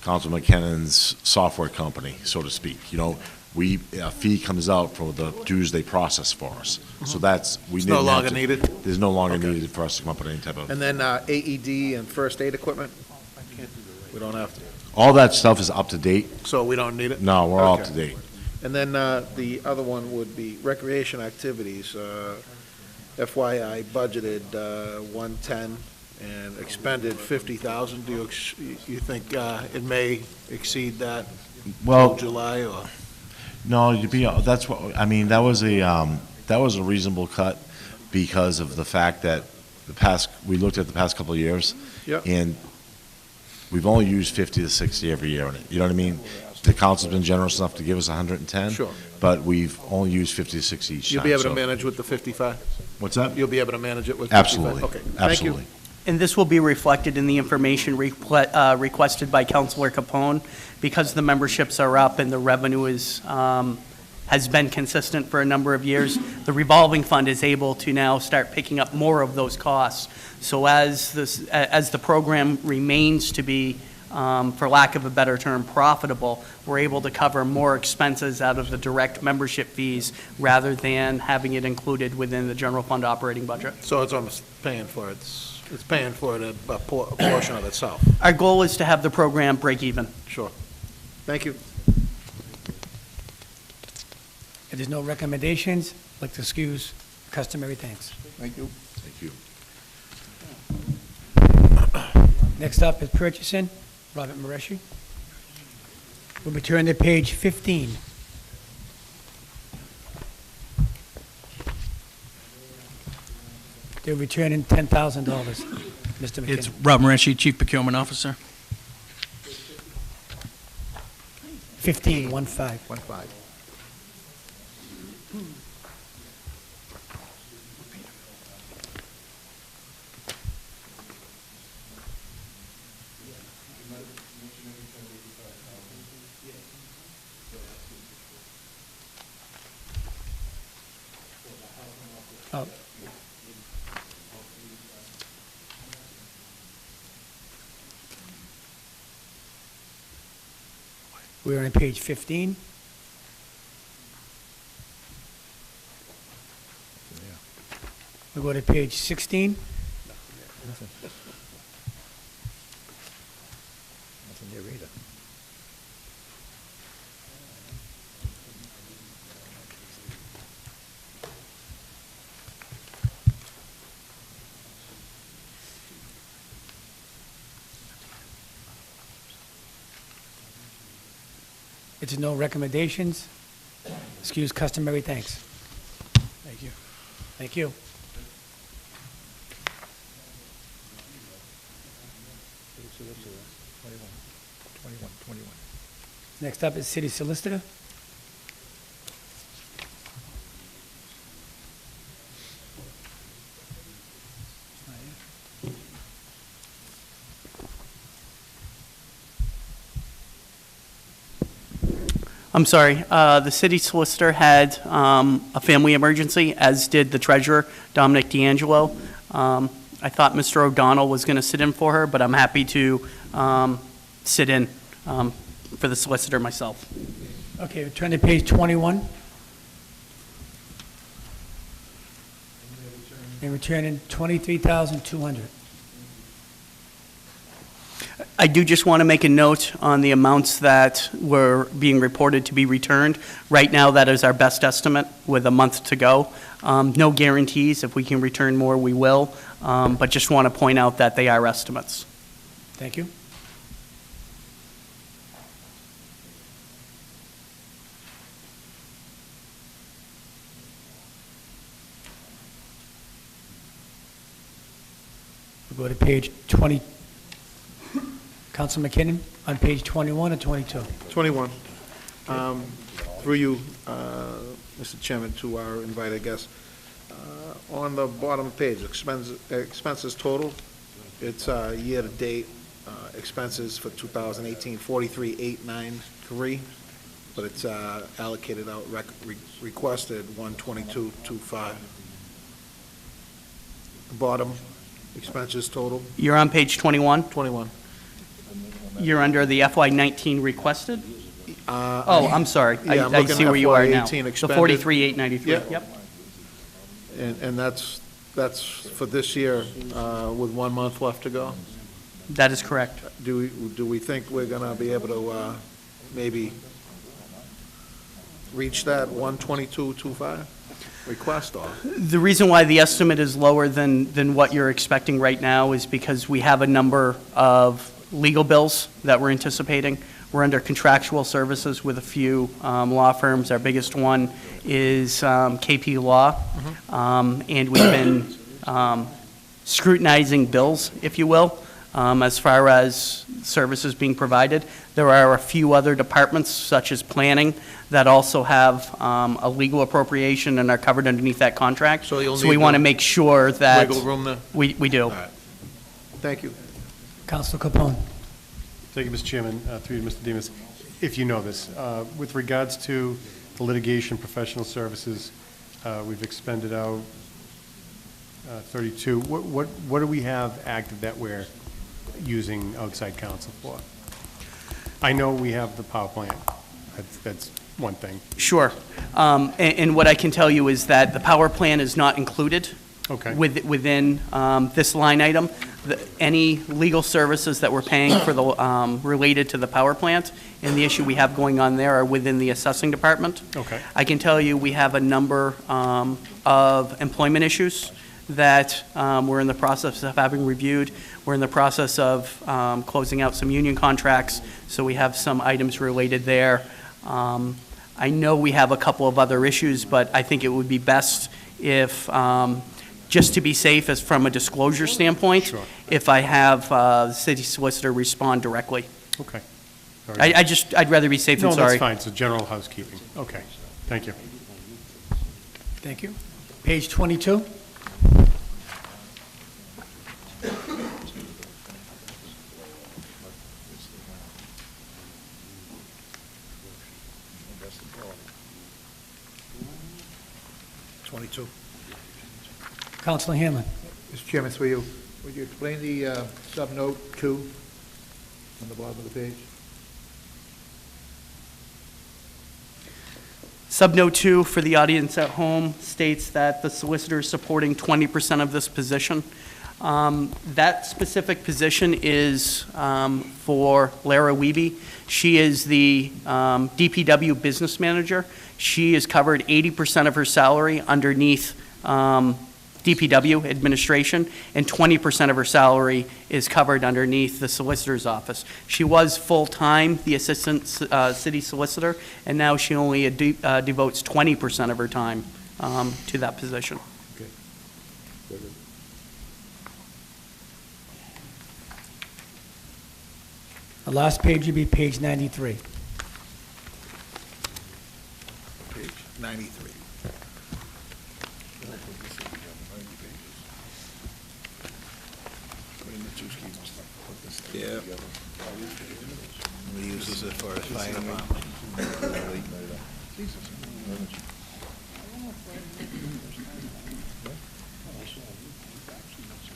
Councilman McKinnon's software company, so to speak, a fee comes out for the dues they process for us. So that's, we It's didn't no have longer to- needed? There's no longer Okay. needed for us to come up with any type of, And then AED and first aid equipment? We don't have to. all that stuff is up to date. So we don't need it? No, we're all up Okay. to date. And then the other one would be recreation activities. FYI budgeted 110 and expended 50,000. Do you think it may exceed that Well, till July or? no, that's what, I mean, that was a reasonable cut because of the fact that we looked at the past couple of years. Yeah. And we've only used 50 to 60 every year in it. You know what I mean? the council's been generous enough to give us 110. Sure. But we've only used 50 to 60 each You'll time. be able to so- manage with the 55? What's that? You'll be able to manage it with 55? Absolutely. Okay, thank you. Absolutely. And this will be reflected in the information requested by Councilor Capone. Because the memberships are up and the revenue is, has been consistent for a number of years, the revolving fund is able to now start picking up more of those costs. So as the program remains to be, for lack of a better term, profitable, we're able to cover more expenses out of the direct membership fees rather than having it included within the general fund operating budget. So it's almost paying for it, it's paying for it a portion of itself. Our goal is to have the program break even. Sure. Thank you. If there's no recommendations, I'd like to excuse customary thanks. Thank you. Thank you. Next up is purchasing, Robert Mareshi. We'll be turning to page 15. They're returning $10,000. Mr. McKinnon. It's Rob Morenci, Chief Procurement Officer. 15. 1-5. Oh. We're on page 15. We go to page 16. Nothing there either. It's no recommendations. Excuse customary thanks. Thank you. Thank you. Next up is city solicitor. I'm sorry, the city solicitor had a family emergency, as did the treasurer, Dominic D'Angelo. I thought Mr. O'Donnell was going to sit in for her, but I'm happy to sit in for the solicitor myself. Okay, we turn to page 21. And returning $23,200. I do just want to make a note on the amounts that were being reported to be returned. Right now, that is our best estimate with a month to go. No guarantees. If we can return more, we will. But just want to point out that they are estimates. Thank you. We'll go to page 20. Council McKinnon, on page 21 or 22? 21. Through you, Mr. Chairman, to our invited guests. On the bottom of the page, expenses total, it's year-to-date expenses for 2018, 43,893, but it's allocated out, requested 122,255. The bottom, expenses total, You're on page 21. 21. You're under the FY19 requested? Oh, I'm sorry. Yeah, I'm I looking see at where you are now. FY18 The expended. 43,893. Yeah. Yep. And that's for this year, with 1 month left to go? That is correct. Do we think we're gonna be able to, maybe reach that 122,255 request, or? The reason why the estimate is lower than what you're expecting right now is because we have a number of legal bills that we're anticipating. We're under contractual services with a few law firms. Our biggest one is KP Law. And we've been scrutinizing bills, if you will, as far as services being provided. There are a few other departments, such as planning, that also have a legal appropriation and are covered underneath that contract. So you'll we need want to the make sure that. Wiggle room there? We do. All right. Thank you. Counselor Capone. Thank you, Mr. Chairman. Through you, Mr. Demus. If you know this, with regards to the litigation professional services, we've expended out 32. What do we have active that we're using outside counsel for? I know we have the power plant. That's one thing. Sure. And what I can tell you is that the power plan is not included Okay. within this line item. Any legal services that we're paying for the, related to the power plant and the issue we have going on there are within the assessing department. Okay. I can tell you we have a number of employment issues that we're in the process of having reviewed. We're in the process of closing out some union contracts, so we have some items related there. I know we have a couple of other issues, but I think it would be best if, just to be safe as from a disclosure standpoint, Sure. if I have the city solicitor respond directly. Okay. All right. I'd rather be safe than No, sorry. that's fine. So general housekeeping. Okay. Thank you. Thank you. Page 22. Counselor Hanlon. Mr. Chairman, through you, would you explain the sub-note 2 on the bottom of the page? Subnote 2 for the audience at home states that the solicitor is supporting 20% of this position. That specific position is for Lara Wiebe. She is the DPW business manager. She is covered 80% of her salary underneath DPW administration, and 20% of her salary is covered underneath the solicitor's office. She was full-time the assistant city solicitor, and now she only devotes 20% of her time to that position. Okay. The last page would be page 93. Page 93. Yeah. We use this for a fire department.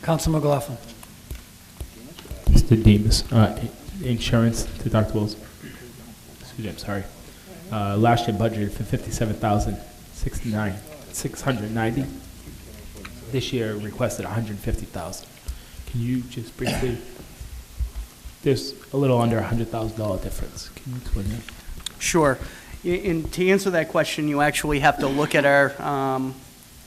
Counselor McLaughlin. Mr. Demus, insurance deductibles. Excuse me, I'm sorry. Last year budgeted for $57,690. This year requested $150,000. Can you just briefly? There's a little under $100,000 difference. Can you explain that? Sure. And to answer that question, you actually have to look at our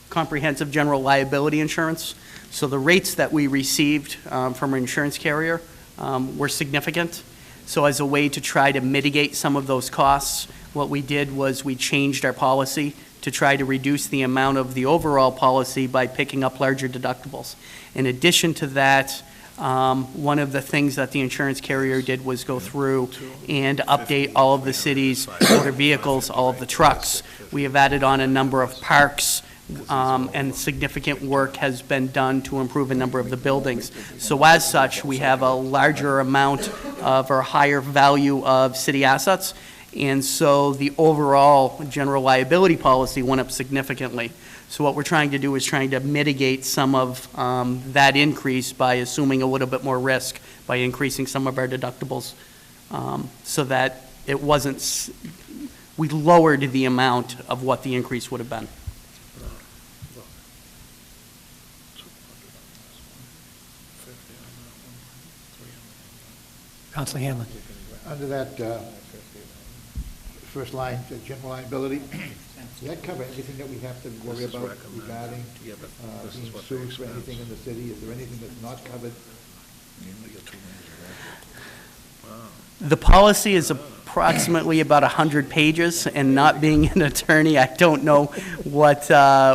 comprehensive general liability insurance. So the rates that we received from our insurance carrier were significant. So as a way to try to mitigate some of those costs, what we did was we changed our policy to try to reduce the amount of the overall policy by picking up larger deductibles. In addition to that, one of the things that the insurance carrier did was go through and update all of the city's motor vehicles, all of the trucks. We have added on a number of parks, and significant work has been done to improve a number of the buildings. So as such, we have a larger amount of or higher value of city assets, and so the overall general liability policy went up significantly. So what we're trying to do is trying to mitigate some of that increase by assuming a little bit more risk, by increasing some of our deductibles, so that it wasn't, we lowered the amount of what the increase would have been. Counselor Hanlon. Under that first line, the general liability, does that cover everything that we have to worry about regarding being sued for anything in the city? Is there anything that's not covered? The policy is a approximately about 100 pages, and not being an attorney, I don't know what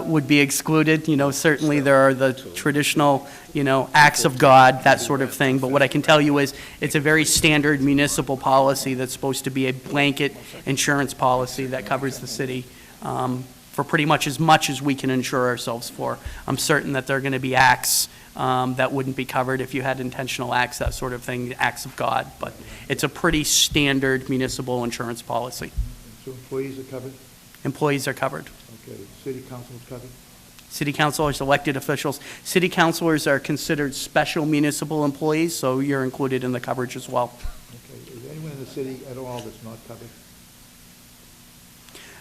would be excluded. You know, certainly there are the traditional, you know, acts of God, that sort of thing, but what I can tell you is it's a very standard municipal policy that's supposed to be a blanket insurance policy that covers the city for pretty much as we can insure ourselves for. I'm certain that there are going to be acts that wouldn't be covered if you had intentional acts, that sort of thing, acts of God, but it's a pretty standard municipal insurance policy. So employees are covered? Employees are covered. Okay, city council is covered? City councilors, elected officials. City councilors are considered special municipal employees, so you're included in the coverage as well. Okay, is anyone in the city at all that's not covered?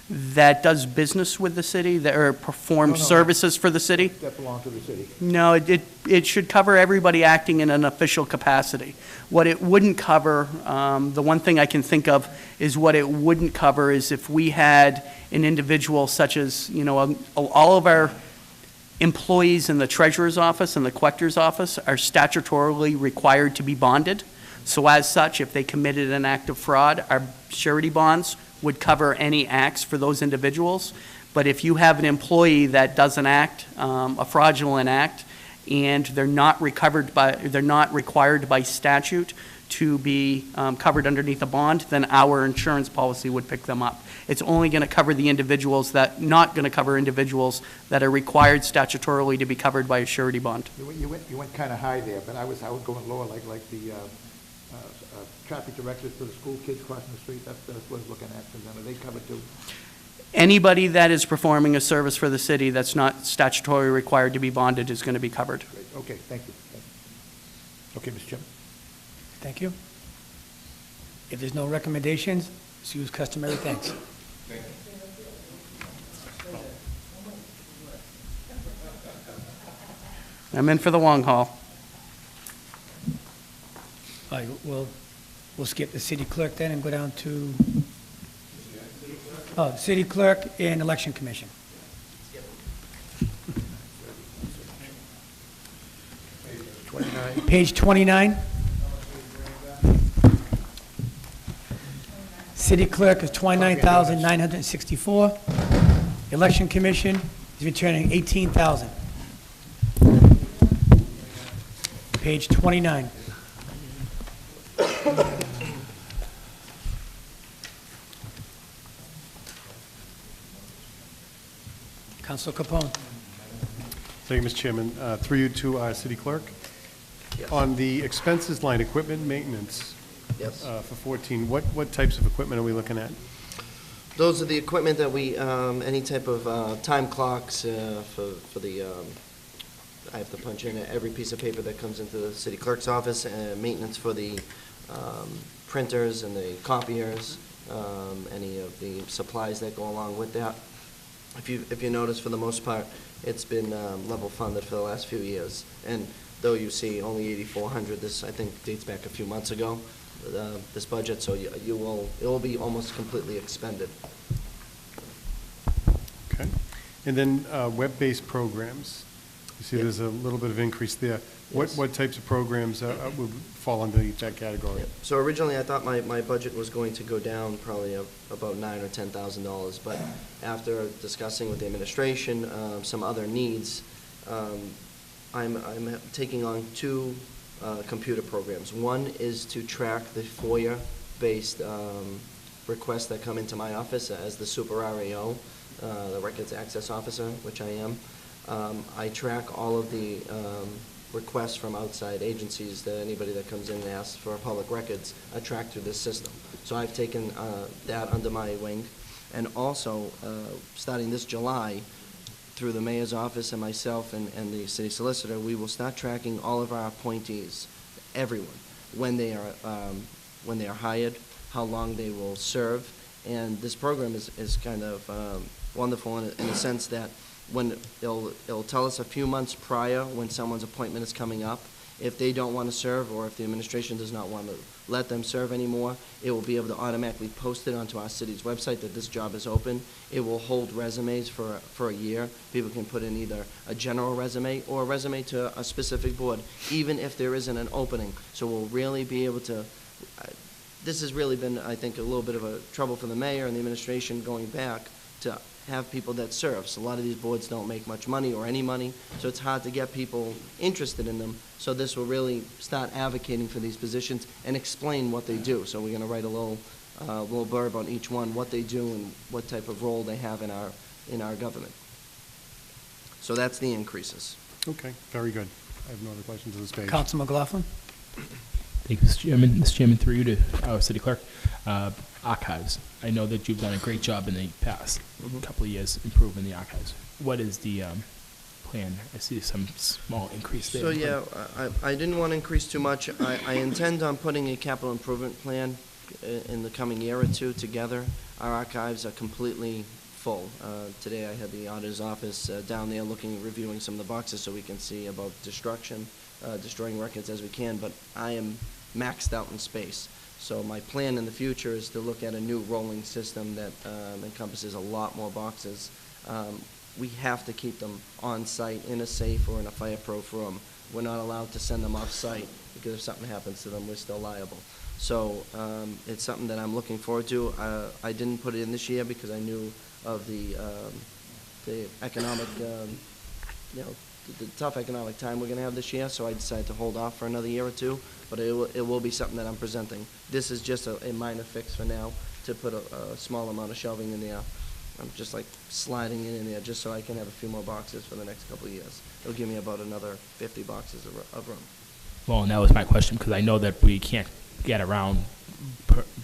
That does business with the city, that or performs No, no. services for the city? That belong to the city? No, it should cover everybody acting in an official capacity. What it wouldn't cover, the one thing I can think of is what it wouldn't cover is if we had an individual such as, you know, all of our employees in the treasurer's office and the collector's office are statutorily required to be bonded. So as such, if they committed an act of fraud, our surety bonds would cover any acts for those individuals. But if you have an employee that does an act, a fraudulent act, and they're not required by statute to be covered underneath a bond, then our insurance policy would pick them up. It's only going to cover the individuals not going to cover individuals that are required statutorily to be covered by a surety bond. You went kind of high there, but I was going lower, like the traffic directors for the school kids crossing the street. That's what I was looking at. For them. Are they covered too? Anybody that is performing a service for the city that's not statutorily required to be bonded is going to be covered. Great. Okay, thank you. Okay, Mr. Chairman. Thank you. If there's no recommendations, let's use customary thanks. I'm in for the long haul. All right, we'll skip the city clerk then and go down to, city clerk and election commission. Page 29. City clerk is 29,964. Election commission is returning 18,000. Page 29. Councilor Capone. Thank you, Mr. Chairman. Through you to our city clerk. On the expenses line, equipment maintenance. Yes. For 14, what types of equipment are we looking at? Those are the equipment that we, any type of time clocks for the, I have to punch in every piece of paper that comes into the city clerk's office, and maintenance for the printers and the copiers, any of the supplies that go along with that. If you notice, for the most part, it's been level funded for the last few years. And though you see only 8,400, this I think dates back a few months ago, this budget, so it will be almost completely expended. Okay. And then web-based programs. You see there's a little bit of increase there. Yes. What types of programs would fall underneath that category? So originally, I thought my budget was going to go down probably about $9,000 or $10,000, but after discussing with the administration some other needs, I'm taking on two computer programs. One is to track the FOIA-based requests that come into my office as the super RAO, the Records Access Officer, which I am. I track all of the requests from outside agencies that anybody that comes in and asks for public records are tracked through this system. So I've taken that under my wing. And also, starting this July, through the mayor's office and myself and the city solicitor, we will start tracking all of our appointees, everyone, when they are hired, how long they will serve. And this program is kind of wonderful in the sense that when it'll tell us a few months prior when someone's appointment is coming up. If they don't want to serve, or if the administration does not want to let them serve anymore, it will be able to automatically post it onto our city's website that this job is open. It will hold resumes for a year. People can put in either a general resume or a resume to a specific board, even if there isn't an opening. So we'll really be able to this has really been, I think, a little bit of a trouble for the mayor and the administration going back to have people that serve. So a lot of these boards don't make much money or any money, so it's hard to get people interested in them. So this will really start advocating for these positions and explain what they do. So we're going to write a little blurb on each one, what they do and what type of role they have in our government. So that's the increases. Okay, very good. I have no other questions on this page. Council McLaughlin? Thank you, Mr. Chairman. Mr. Chairman, through you to our city clerk. Archives. I know that you've done a great job in the past couple of years improving the archives. What is the plan? I see some small increase there. So, yeah, I didn't want to increase too much. I intend on putting a capital improvement plan in the coming year or two together. Our archives are completely full. Today I had the auditor's office down there reviewing some of the boxes so we can see about destroying records as we can, but I am maxed out in space. So my plan in the future is to look at a new rolling system that encompasses a lot more boxes. We have to keep them on site in a safe or in a fireproof room. We're not allowed to send them off site because if something happens to them, we're still liable. So it's something that I'm looking forward to. I didn't put it in this year because I knew of the economic, the tough economic time we're going to have this year, so I decided to hold off for another year or two, but it will be something that I'm presenting. This is just a minor fix for now to put a small amount of shelving in there. I'm just like sliding it in there just so I can have a few more boxes for the next couple of years. It'll give me about another 50 boxes of room. Well, and that was my question, because I know that we can't get around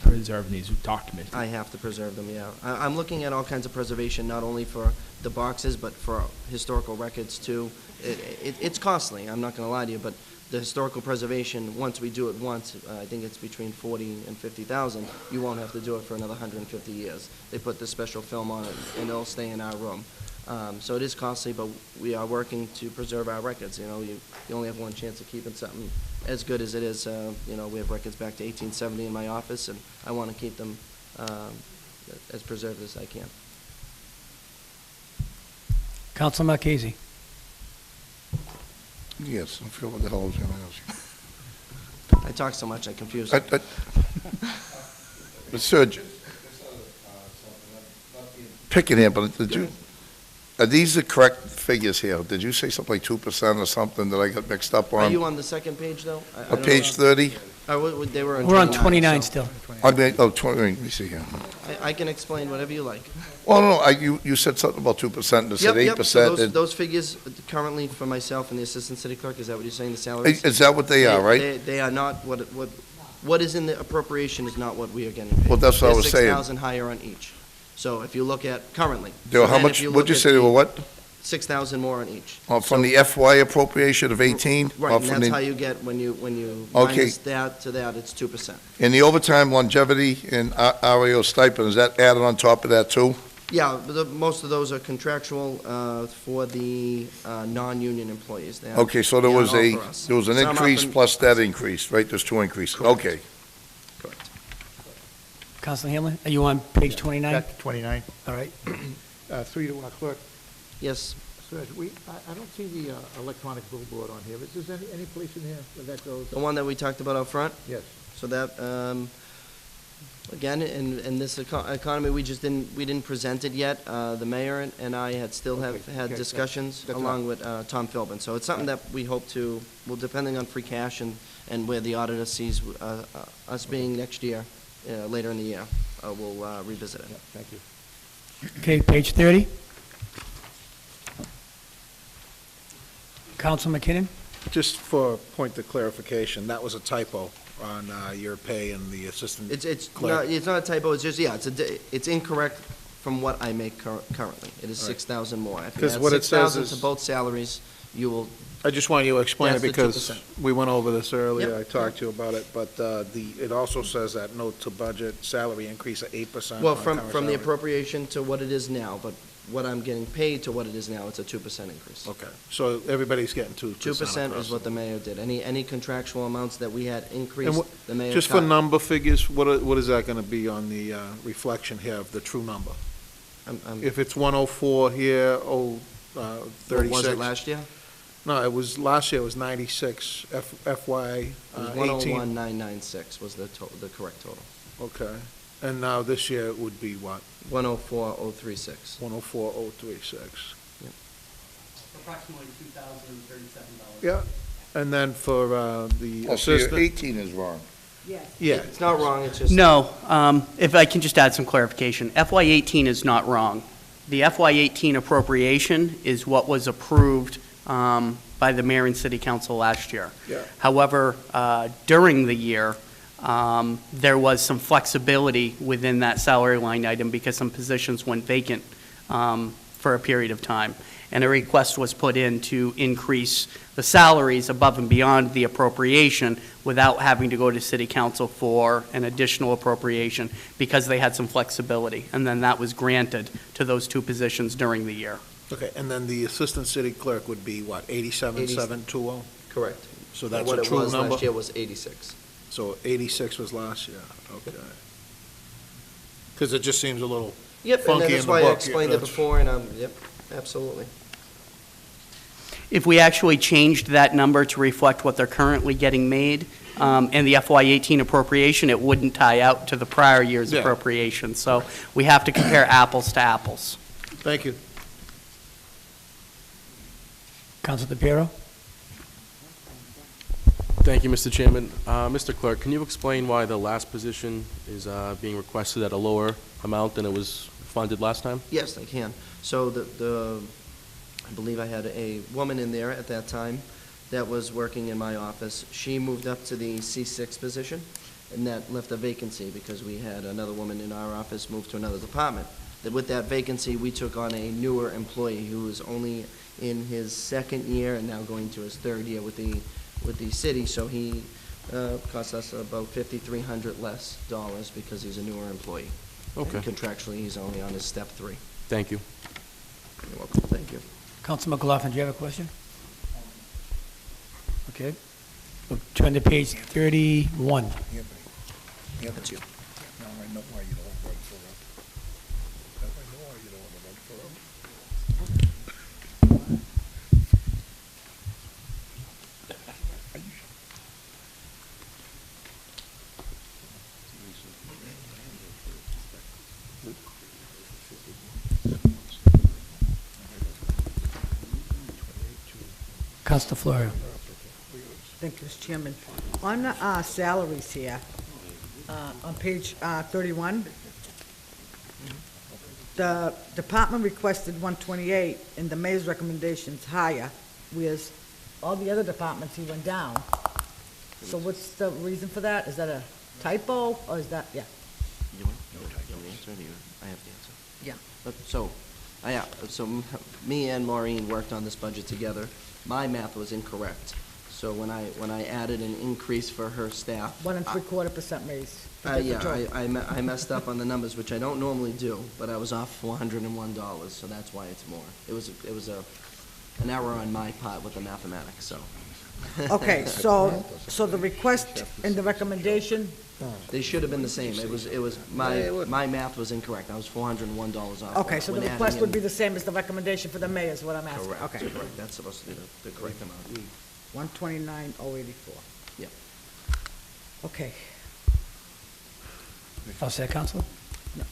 preserving these documents. I have to preserve them, yeah. I'm looking at all kinds of preservation, not only for the boxes, but for historical records, too. It's costly, I'm not going to lie to you, but the historical preservation, once we do it once, I think it's between 40 and 50,000, you won't have to do it for another 150 years. They put this special film on it, and it'll stay in our room. So it is costly, but we are working to preserve our records. You know, you only have one chance of keeping something as good as it is. You know, we have records back to 1870 in my office, and I want to keep them as preserved as I can. Council Marchese? Yes, I forgot what the hell I was going to ask you. I talk so much, I confuse. Sir, picking here, but are these the correct figures here? Did you say something like 2% or something that I got mixed up on? Are you on the second page, though? I don't Page 30? They were on 29. We're on 29 still. I mean, 20, let me see here. I can explain whatever you like. Well, no, you said something about 2%, and said 8%. Yep, so those figures currently for myself and the assistant city clerk, is that what you're saying, the salaries? Is that what they are, right? They are not, what is in the appropriation is not what we are getting paid. Well, that's what I was saying. They're 6,000 higher on each. So if you look at currently. They were how much, what'd you say they were what? 6,000 more on each. From the FY appropriation of 18? Right, and that's how you get, when you minus that to that, it's 2%. And the overtime longevity and RAO stipend, is that added on top of that too? Yeah, most of those are contractual for the non-union employees. They are- Okay, so there they are was all for us. an Some increase up in- plus that increase, right? There's two increases. Correct. Okay. Correct. Council Hamlin, are you on page 29? Back to 29. All right. Through you, clerk. Yes. Sir, I don't see the electronic billboard on here. Is there any place in here where that goes? The one that we talked about out front? Yes. So that, again, in this economy, we didn't present it yet. The mayor and I had had discussions that's along with Tom Philbin. So it's something that we hope to, well, depending on free cash and where the auditor sees us being next year, later in the year, we'll revisit it. Yeah, thank you. Okay, page 30. Council McKinnon? Just for a point of clarification, that was a typo on your pay and the assistant It's clerk. not a typo, it's just, yeah, it's incorrect from what I make currently. It is Right. 6,000 more. If you Because add what it says 6,000 to is- both salaries, you will, I just want you to explain it That's the because 2%. we went over this earlier. Yep. I talked to you about it, but it also says that note to budget salary increase of 8%. well, on from current the salary. appropriation to what it is now, but what I'm getting paid to what it is now, it's a 2% increase. Okay, so everybody's getting 2%. 2% across is what the mayor did. Any contractual amounts that we had increased, And the mayor Just for cut. number figures, what is that going to be on the reflection here of the true number? I'm- If it's 104 here, 36. What was it last year? No, it was, last year it was 96, FY It was 18. 101,996 was the correct total. Okay. And now this year it would be what? 104,036. 104,036. Approximately $2,037. Yeah. And then for the Oh, so your assistant? 18 is wrong. Yes. Yeah. It's not wrong, it's just. No, if I can just add some clarification, FY18 is not wrong. The FY18 appropriation is what was approved by the mayor and city council last year. Yeah. However, during the year, there was some flexibility within that salary line item because some positions went vacant for a period of time. And a request was put in to increase the salaries above and beyond the appropriation without having to go to city council for an additional appropriation because they had some flexibility. And then that was granted to those two positions during the year. Okay, and then the assistant city clerk would be what, 87,720? Correct. So that's What a it true was number? last year was 86. So 86 was last year, okay. Because it just seems a little Yep, and funky in that's the why I book. explained it That's- before, and yep, absolutely. If we actually changed that number to reflect what they're currently getting made, and the FY18 appropriation, it wouldn't tie out to the prior year's Yeah. appropriation. So we have to compare apples to apples. Thank you. Counsel DePiero? Thank you, Mr. Chairman. Mr. Clerk, can you explain why the last position is being requested at a lower amount than it was funded last time? Yes, I can. So I believe I had a woman in there at that time that was working in my office. She moved up to the C6 position, and that left a vacancy because we had another woman in our office move to another department. With that vacancy, we took on a newer employee who was only in his second year and now going to his third year with the city, so he cost us about $5,300 less because he's a newer employee. Okay. And contractually, he's only on his step 3. Thank you. You're welcome, thank you. Counsel McLaughlin, do you have a question? Okay. We'll turn to page 31. That's you. Now I know why you don't run for rep. Now I know why you don't want to run for rep. Counsel Florio. Thank you, Mr. Chairman. On salaries here, on page 31, the department requested 128, and the mayor's recommendation's higher, whereas all the other departments, he went down. So what's the reason for that? Is that a typo, or is that, yeah? You want the answer, or do you? I have the answer. Yeah. So me and Maureen worked on this budget together. My math was incorrect. So when I added an increase for her staff. 1 3/4% raise. Yeah, I messed up on the numbers, which I don't normally do, but I was off $401, so that's why it's more. It was an error on my part with the mathematics, so. Okay, so the request and the recommendation, They should have been the same. My math was incorrect. I was $401 off. okay, so the when request adding would in- be the same as the recommendation for the mayor, is what I'm asking. Correct, Okay. correct. That's supposed to be the correct amount. 129,084. Yep. Okay. All set, Counsel?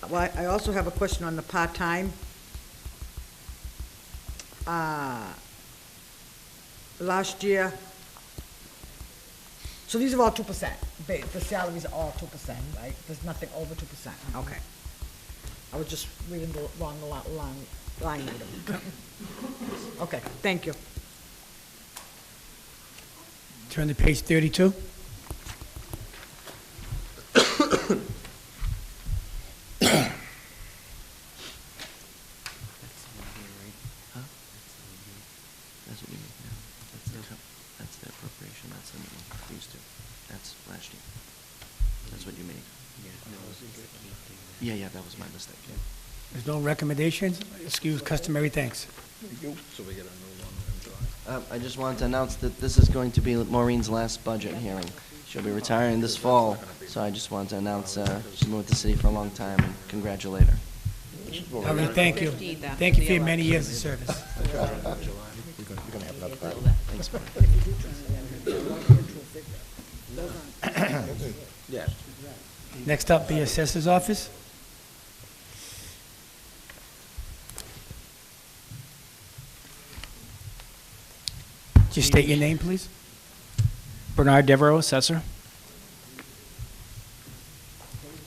Well, I also have a question on the part-time. Last year, so these are all 2%. The salaries are all 2%, right? There's nothing over 2%. Okay. I was just reading the wrong line item. Okay, thank you. Turn to page 32. That's what you make now. That's the appropriation, that's the minimum, these two. That's last year. That's what you made. Yeah, that was my mistake. There's no recommendations? Excuse customary thanks. So we get a new one in July. I just wanted to announce that this is going to be Maureen's last budget hearing. She'll be retiring this fall, so I just wanted to announce, she's been with the city for a long time, and congratulate her. All right, thank you. Thank you for your many years of service. You're gonna have enough time. Yes. Next up, the assessor's office. Just state your name, please. Bernard Devereaux, assessor.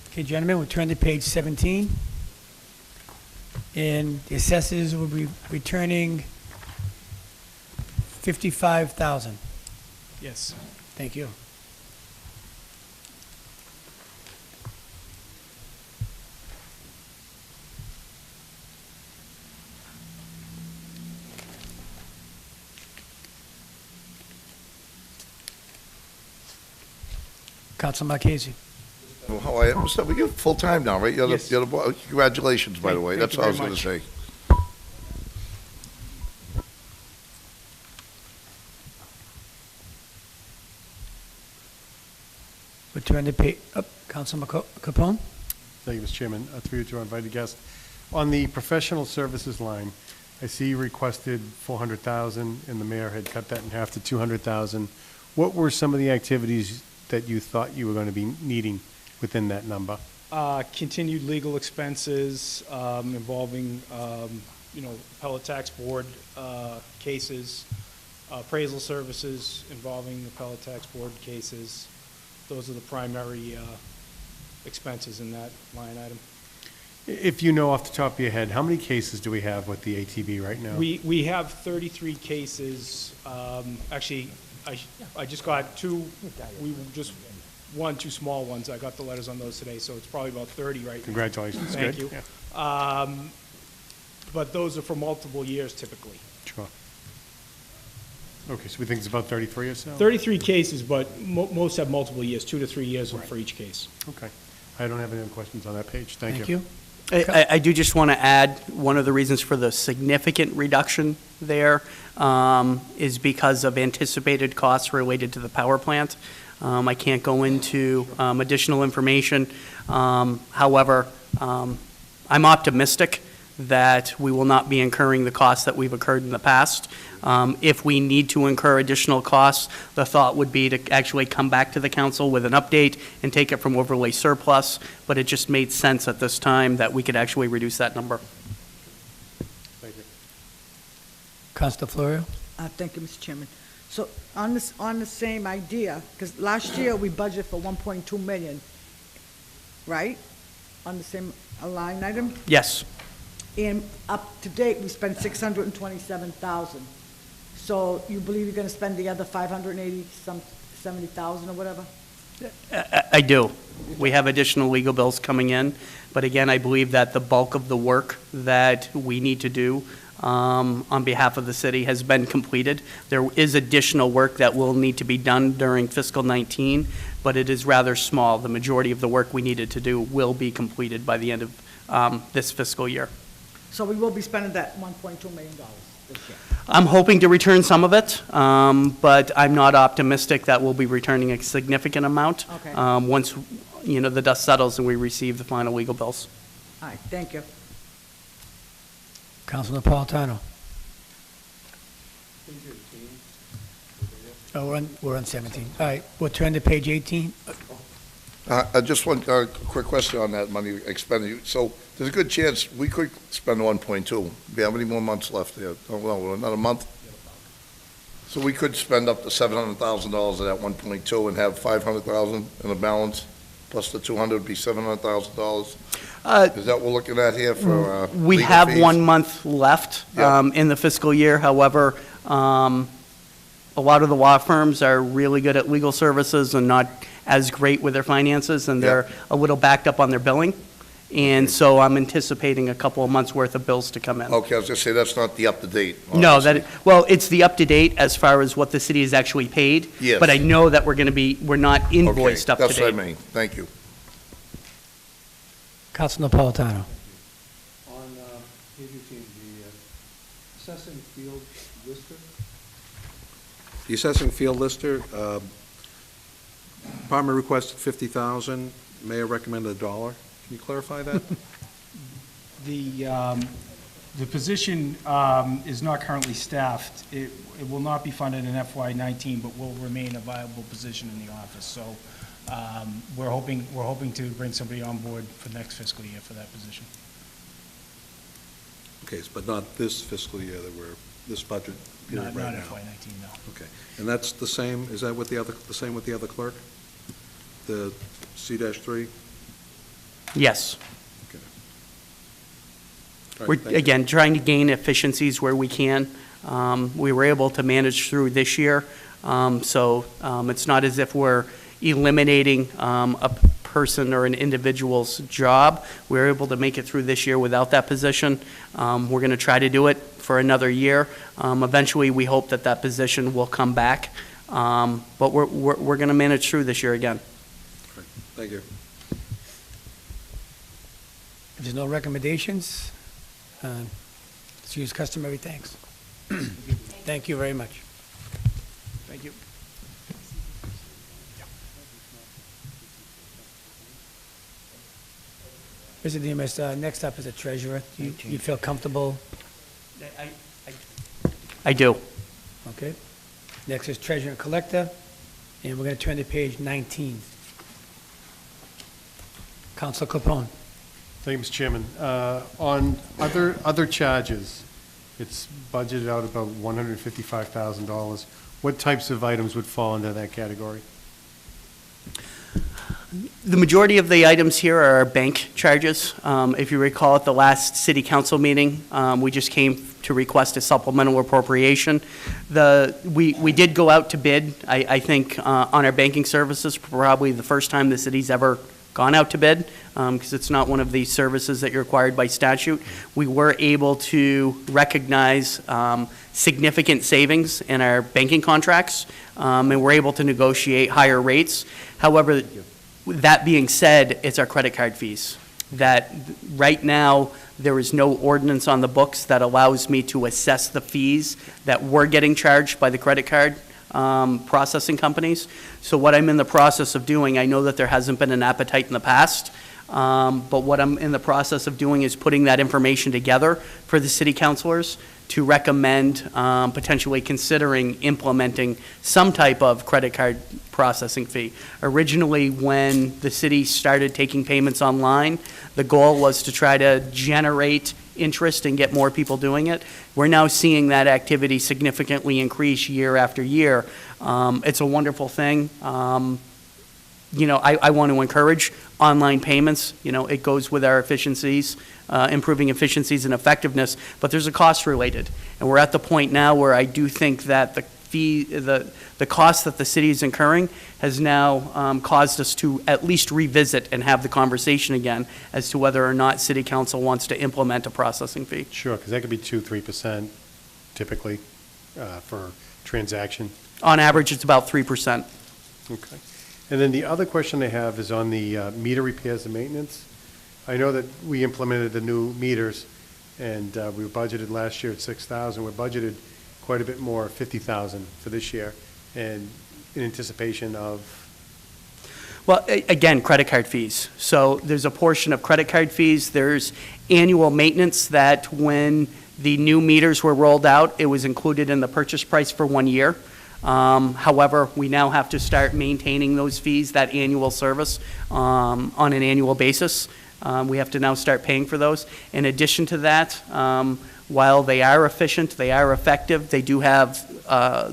Okay, gentlemen, we'll turn to page 17. And the assessors will be returning $55,000. Yes. Thank you. Council Marchese. Well, how are you? So you're full-time now, right? You're the, Yes. you're the, congratulations, by the way. Thank That's you all I was very gonna much. say. We'll turn to page, Councilman Capone? Thank you, Mr. Chairman. Through you to our invited guest. On the professional services line, I see you requested 400,000, and the mayor had cut that in half to 200,000. What were some of the activities that you thought you were going to be needing within that number? Continued legal expenses involving, appellate tax board cases, appraisal services involving appellate tax board cases. Those are the primary expenses in that line item. If you know off the top of your head, how many cases do we have with the ATB right now? We have 33 cases. Actually, I just got two, we just won two small ones. I got the letters on those today, so it's probably about 30 right now. Congratulations. Thank Good. you. Yeah. But those are for multiple years typically. Sure. Okay, so we think it's about 33 or so? 33 cases, but most have multiple years, 2 to 3 years for each case. Okay. I don't have any other questions on that page. Thank you. I do just want to add, one of the reasons for the significant reduction there is because of anticipated costs related to the power plant. I can't go into additional information. However, I'm optimistic that we will not be incurring the costs that we've incurred in the past. If we need to incur additional costs, the thought would be to actually come back to the council with an update and take it from overlay surplus, but it just made sense at this time that we could actually reduce that number. Thank you. Councilor Florio? Thank you, Mr. Chairman. So on the same idea, because last year we budgeted for 1.2 million, right? On the same line item? Yes. And up to date, we spent 627,000. So you believe you're gonna spend the other 70,000 or whatever? I do. We have additional legal bills coming in, but again, I believe that the bulk of the work that we need to do on behalf of the city has been completed. There is additional work that will need to be done during fiscal 19, but it is rather small. The majority of the work we needed to do will be completed by the end of this fiscal year. So we will be spending that $1.2 million this year. I'm hoping to return some of it, but I'm not optimistic that we'll be returning a significant amount Okay. once, the dust settles and we receive the final legal bills. All right, thank you. Councilor Napolitano? Oh, we're on 17. All right, we'll turn to page 18. Just one quick question on that money expended. So there's a good chance we could spend 1.2. We have any more months left there? Oh, well, another month? So we could spend up to $700,000 of that 1.2 and have 500,000 in the balance, plus the 200 would be $700,000. Is that what we're looking at here for We legal have fees? 1 month left Yeah. in the fiscal year. However, a lot of the law firms are really good at legal services and not as great with their finances, and they're a little backed up on their billing. And so I'm anticipating a couple of months' worth of bills to come in. Okay, I was gonna say, that's not the up-to-date. No, obviously. well, it's the up-to-date as far as what the city has actually paid. Yes. But I know that we're not invoiced up to That's what I date. mean. Thank you. Councilor Napolitano? On page 18, the assessing field lister. The assessing field lister, department requested 50,000, mayor recommended $1. Can you clarify that? The position is not currently staffed. It will not be funded in FY19, but will remain a viable position in the office. So we're hoping to bring somebody on board for next fiscal year for that position. Okay, but not this fiscal year this budget period right now? Not FY19, no. Okay, and that's the same, is that with the same with the other clerk? The C-3? Yes. Okay. All right, We're, thank you. again, trying to gain efficiencies where we can. We were able to manage through this year, so it's not as if we're eliminating a person or an individual's job. We were able to make it through this year without that position. We're going to try to do it for another year. Eventually, we hope that that position will come back, but we're going to manage through this year again. All right, thank you. If there's no recommendations, let's use customary thanks. Thank you very much. Thank you. Mr. Demas, next up is the treasurer. You feel comfortable? I do. Okay. Next is treasurer and collector, and we're going to turn to page 19. Council Capone. Thank you, Mr. Chairman. On other charges, it's budgeted out about $155,000. What types of items would fall into that category? The majority of the items here are bank charges. If you recall, at the last city council meeting, we just came to request a supplemental appropriation. We did go out to bid, I think, on our banking services, probably the first time the city's ever gone out to bid, because it's not one of the services that you're required by statute. We were able to recognize significant savings in our banking contracts, and we're able to negotiate higher rates. However, that being said, it's our credit card fees. That right now, there is no ordinance on the books that allows me to assess the fees that we're getting charged by the credit card processing companies. So what I'm in the process of doing, I know that there hasn't been an appetite in the past, but what I'm in the process of doing is putting that information together for the city councilors to recommend potentially considering implementing some type of credit card processing fee. Originally, when the city started taking payments online, the goal was to try to generate interest and get more people doing it. We're now seeing that activity significantly increase year after year. It's a wonderful thing. You know, I want to encourage online payments. You know, it goes with our efficiencies, improving efficiencies and effectiveness, but there's a cost related. And we're at the point now where I do think that the cost that the city is incurring has now caused us to at least revisit and have the conversation again as to whether or not city council wants to implement a processing fee. Sure, because that could be 2-3% typically for transaction. On average, it's about 3%. Okay. And then the other question I have is on the meter repairs and maintenance. I know that we implemented the new meters, and we were budgeted last year at $6,000. We're budgeted quite a bit more, $50,000 for this year, and in anticipation of? Well, again, credit card fees. So there's a portion of credit card fees. There's annual maintenance that when the new meters were rolled out, it was included in the purchase price for 1 year. However, we now have to start maintaining those fees, that annual service, on an annual basis. We have to now start paying for those. In addition to that, while they are efficient, they are effective, they do have a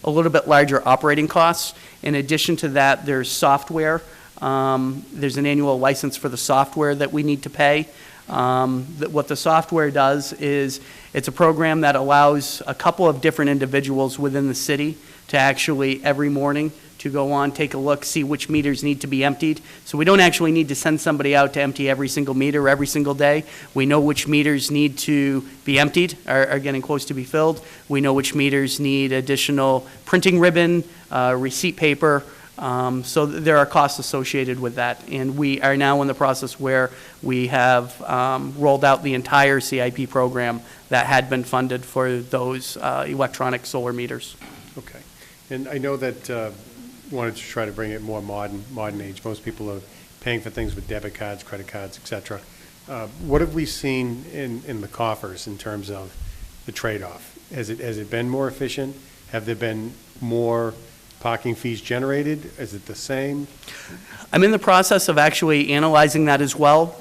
little bit larger operating costs. In addition to that, there's software. There's an annual license for the software that we need to pay. What the software does is it's a program that allows a couple of different individuals within the city to actually every morning to go on, take a look, see which meters need to be emptied. So we don't actually need to send somebody out to empty every single meter every single day. We know which meters need to be emptied, are getting close to be filled. We know which meters need additional printing ribbon, receipt paper. So there are costs associated with that. And we are now in the process where we have rolled out the entire CIP program that had been funded for those electronic solar meters. Okay. And I know that wanted to try to bring it more modern age. Most people are paying for things with debit cards, credit cards, et cetera. What have we seen in the coffers in terms of the trade-off? Has it been more efficient? Have there been more parking fees generated? Is it the same? I'm in the process of actually analyzing that as well.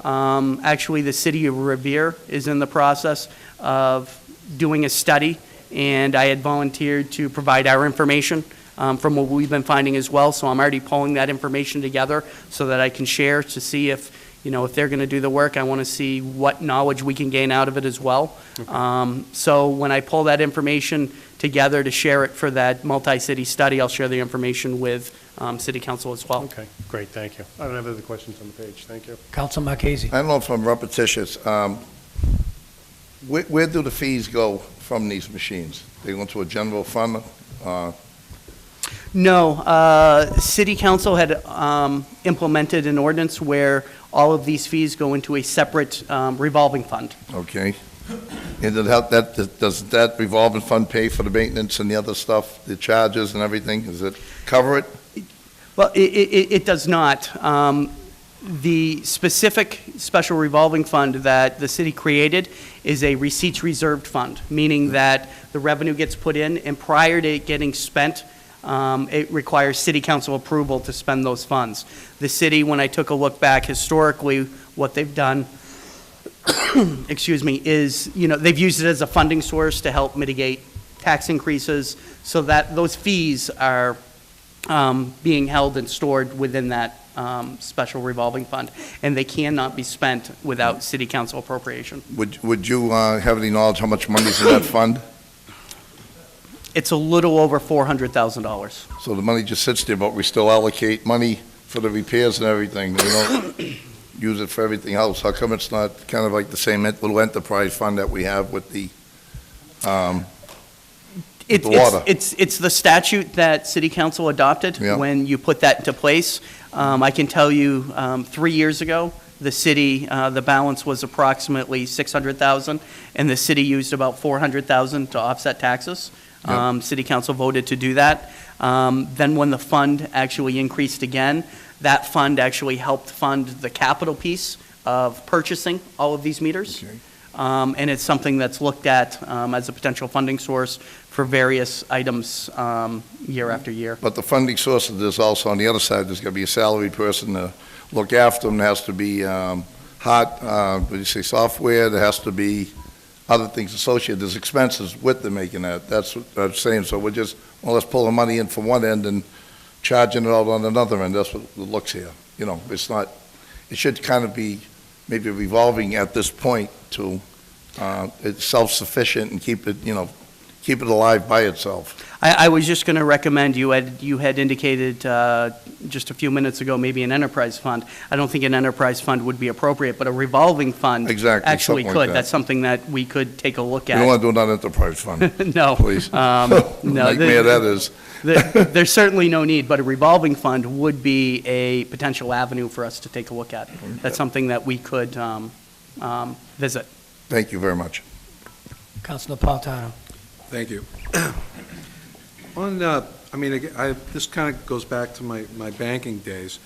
Actually, the city of Revere is in the process of doing a study, and I had volunteered to provide our information from what we've been finding as well. So I'm already pulling that information together so that I can share to see if, if they're going to do the work, I want to see what knowledge we can gain out of it as well. So when I pull that information together to share it for that multi-city study, I'll share the information with City Council as well. Okay, great, thank you. I don't have other questions on the page, thank you. Council Marchese. I don't know if I'm repetitious. Where do the fees go from these machines? They go into a general fund? No, City Council had implemented an ordinance where all of these fees go into a separate revolving fund. Okay. And does that revolving fund pay for the maintenance and the other stuff, the charges and everything? Does it cover it? Well, it does not. The specific special revolving fund that the city created is a receipts reserved fund, meaning that the revenue gets put in, and prior to it getting spent, it requires city council approval to spend those funds. The city, when I took a look back historically, what they've done, excuse me, is, they've used it as a funding source to help mitigate tax increases, so that those fees are being held and stored within that special revolving fund, and they cannot be spent without city council appropriation. Would you have any knowledge how much money's in that fund? It's a little over $400,000. So the money just sits there, but we still allocate money for the repairs and everything. We don't use it for everything else. How come it's not kind of like the same little enterprise fund that we have with the water? It's the statute that city council adopted when you put that into place. I can tell you, 3 years ago, the city, the balance was approximately $600,000, and the city used about $400,000 to offset taxes. City council voted to do that. Then when the fund actually increased again, that fund actually helped fund the capital piece of purchasing all of these meters. And it's something that's looked at as a potential funding source for various items year after year. But the funding source of this also, on the other side, there's going to be a salaried person to look after them. There has to be software. There has to be other things associated. There's expenses with them making that. That's what I'm saying. So we're just, let's pull the money in from one end and charging it out on another end. That's what it looks here. It's not, it should kind of be maybe revolving at this point to, it's self-sufficient and keep it alive by itself. I was just going to recommend, you had indicated just a few minutes ago, maybe an enterprise fund. I don't think an enterprise fund would be appropriate, but a revolving fund actually could. Like that. That's something that we could take a look at. You don't want to do an enterprise fund. No. Please. No. Nightmare that is. There's certainly no need, but a revolving fund would be a potential avenue for us to take a look at. That's something that we could visit. Thank you very much. Councilor Napolitano. Thank you. This kind of goes back to my banking days.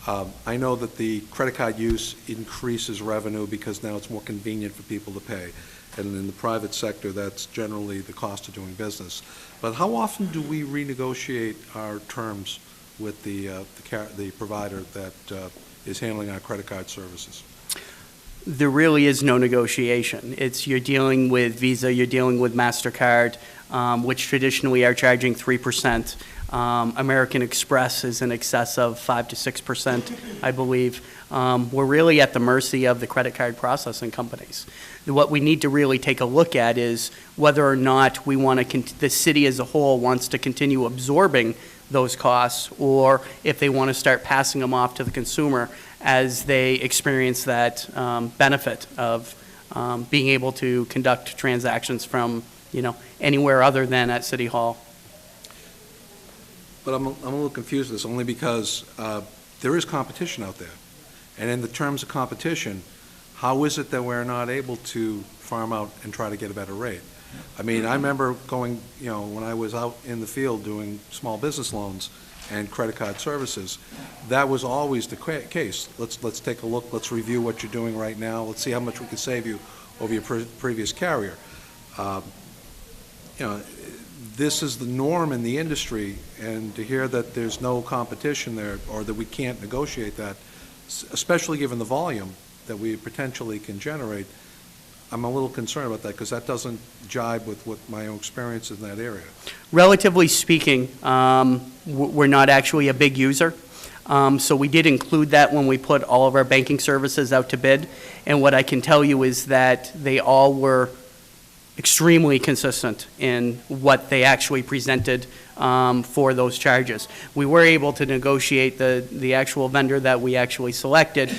I know that the credit card use increases revenue because now it's more convenient for people to pay. And in the private sector, that's generally the cost of doing business. But how often do we renegotiate our terms with the provider that is handling our credit card services? There really is no negotiation. You're dealing with Visa, you're dealing with MasterCard, which traditionally are charging 3%. American Express is in excess of 5 to 6%, I believe. We're really at the mercy of the credit card processing companies. What we need to really take a look at is whether or not we want to, the city as a whole wants to continue absorbing those costs, or if they want to start passing them off to the consumer as they experience that benefit of being able to conduct transactions from anywhere other than at City Hall. But I'm a little confused with this, only because there is competition out there. And in the terms of competition, how is it that we're not able to farm out and try to get a better rate? I remember going, when I was out in the field doing small business loans, and credit card services. That was always the case. Let's take a look, let's review what you're doing right now, let's see how much we can save you over your previous carrier. This is the norm in the industry, and to hear that there's no competition there, or that we can't negotiate that, especially given the volume that we potentially can generate, I'm a little concerned about that, because that doesn't jibe with what my own experience in that area. Relatively speaking, we're not actually a big user. So we did include that when we put all of our banking services out to bid. And what I can tell you is that they all were extremely consistent in what they actually presented for those charges. We were able to negotiate, the actual vendor that we actually selected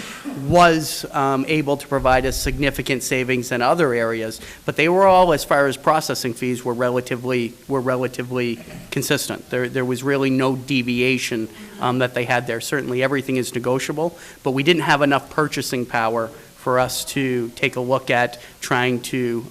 was able to provide us significant savings in other areas, but they were all, as far as processing fees, were relatively consistent. There was really no deviation that they had there. Certainly everything is negotiable, but we didn't have enough purchasing power for us to take a look at trying to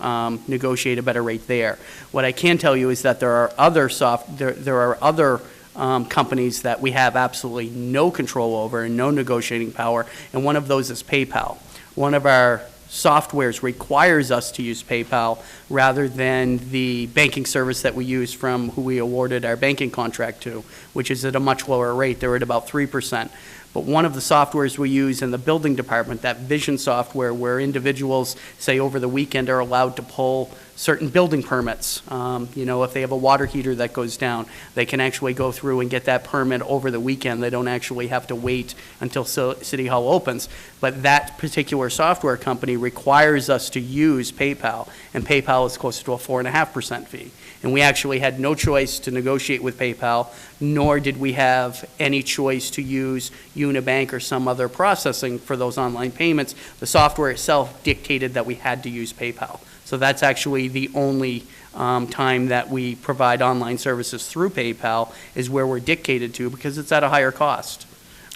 negotiate a better rate there. What I can tell you is that there are other companies that we have absolutely no control over and no negotiating power, and one of those is PayPal. One of our softwares requires us to use PayPal rather than the banking service that we use from who we awarded our banking contract to, which is at a much lower rate. They're at about 3%. But one of the softwares we use in the building department, that Vision software, where individuals, say over the weekend, are allowed to pull certain building permits. If they have a water heater that goes down, they can actually go through and get that permit over the weekend. They don't actually have to wait until City Hall opens. But that particular software company requires us to use PayPal, and PayPal is close to a 4.5% fee. And we actually had no choice to negotiate with PayPal, nor did we have any choice to use Unibank or some other processing for those online payments. The software itself dictated that we had to use PayPal. So that's actually the only time that we provide online services through PayPal, is where we're dictated to, because it's at a higher cost.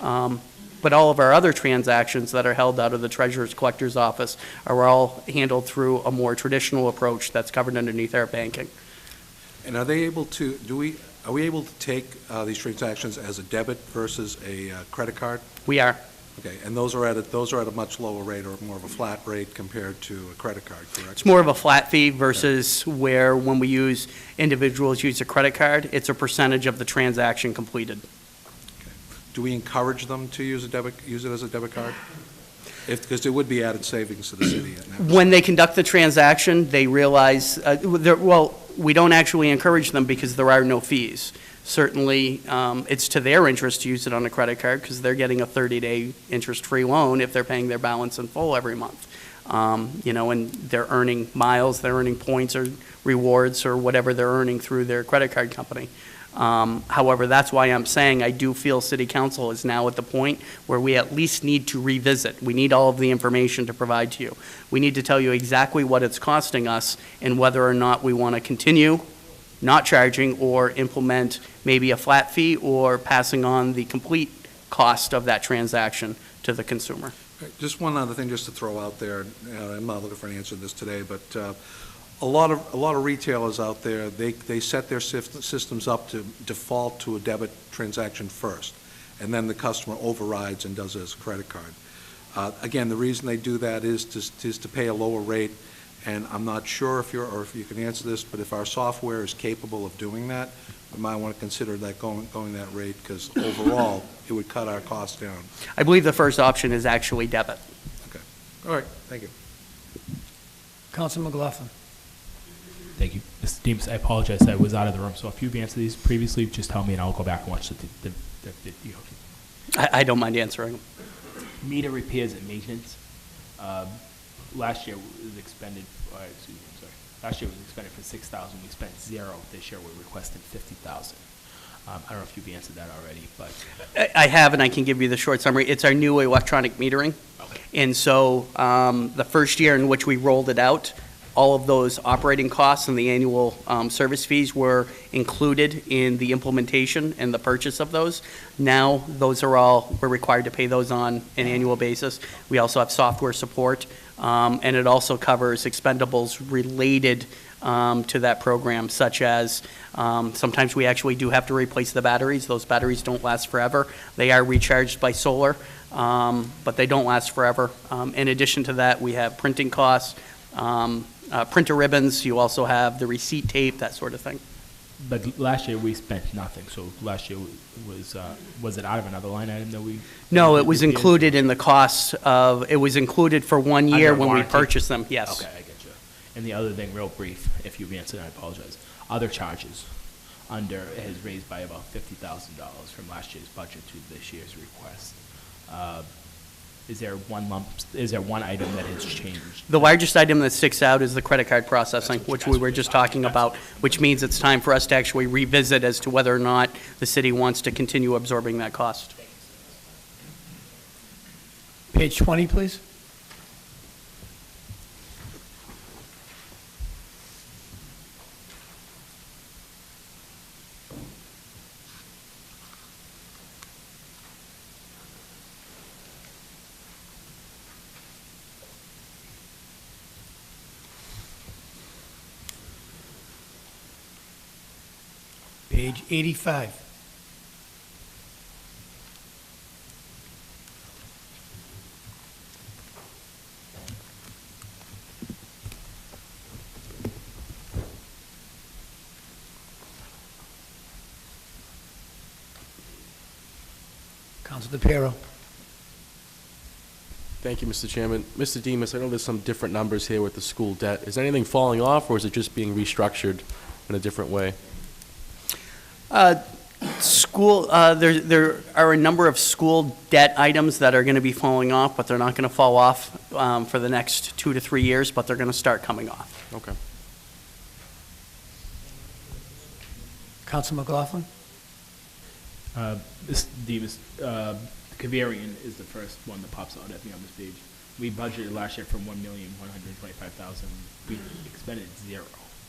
But all of our other transactions that are held out of the Treasurer's Collector's Office are all handled through a more traditional approach that's covered underneath our banking. And are they able to, are we able to take these transactions as a debit versus a credit card? We are. Okay, and those are at a much lower rate, or more of a flat rate compared to a credit card, correct? It's more of a flat fee versus where, when we use, individuals use a credit card, it's a percentage of the transaction completed. Okay. Do we encourage them to use it as a debit card? Because there would be added savings to the city. When they conduct the transaction, they realize, we don't actually encourage them because there are no fees. Certainly, it's to their interest to use it on a credit card, because they're getting a 30-day interest-free loan if they're paying their balance in full every month. And they're earning miles, they're earning points or rewards or whatever they're earning through their credit card company. However, that's why I'm saying I do feel City Council is now at the point where we at least need to revisit. We need all of the information to provide to you. We need to tell you exactly what it's costing us and whether or not we want to continue not charging or implement maybe a flat fee or passing on the complete cost of that transaction to the consumer. Just one other thing just to throw out there, I'm not looking for an answer to this today, but a lot of retailers out there, they set their systems up to default to a debit transaction first, and then the customer overrides and does it as a credit card. Again, the reason they do that is to pay a lower rate, and I'm not sure if you can answer this, but if our software is capable of doing that, we might want to consider that going that rate, because overall, it would cut our costs down. I believe the first option is actually debit. Okay. All right. Thank you. Councilman McLaughlin. Thank you. Mr. Deems, I apologize, I was out of the room, so if you've answered these previously, just tell me and I'll go back and watch the video. I don't mind answering. Meter repairs and maintenance. Last year was expended, last year was expended for $6,000. We spent $0. This year we're requesting $50,000. I don't know if you've answered that already, but. I have, and I can give you the short summary. It's our new electronic metering. Okay. And so the first year in which we rolled it out, all of those operating costs and the annual service fees were included in the implementation and the purchase of those. Now, those are all, we're required to pay those on an annual basis. We also have software support, and it also covers expendables related to that program, such as sometimes we actually do have to replace the batteries. Those batteries don't last forever. They are recharged by solar, but they don't last forever. In addition to that, we have printing costs, printer ribbons. You also have the receipt tape, that sort of thing. But last year, we spent nothing, so last year was it out of another line item that we? No, it was included in the cost of, it was included for 1 year Under when we warranty? purchased them, yes. Okay, I get you. And the other thing, real brief, if you've answered, I apologize. Other charges it has raised by about $50,000 from last year's budget to this year's request. Is there one item that has changed? The largest item that sticks out is the credit card processing, which we were just talking about, which means it's time for us to actually revisit as to whether or not the city wants to continue absorbing that cost. Page 20, please. Page 85. Council DePiero. Thank you, Mr. Chairman. Mr. Demas, I know there's some different numbers here with the school debt. Is anything falling off, or is it just being restructured in a different way? There are a number of school debt items that are going to be falling off, but they're not going to fall off for the next 2 to 3 years, but they're going to start coming off. Okay. Council McLaughlin. This Demas, Kavarian is the first one that pops out at me on this page. We budgeted last year for $1,125,000. We expended $0.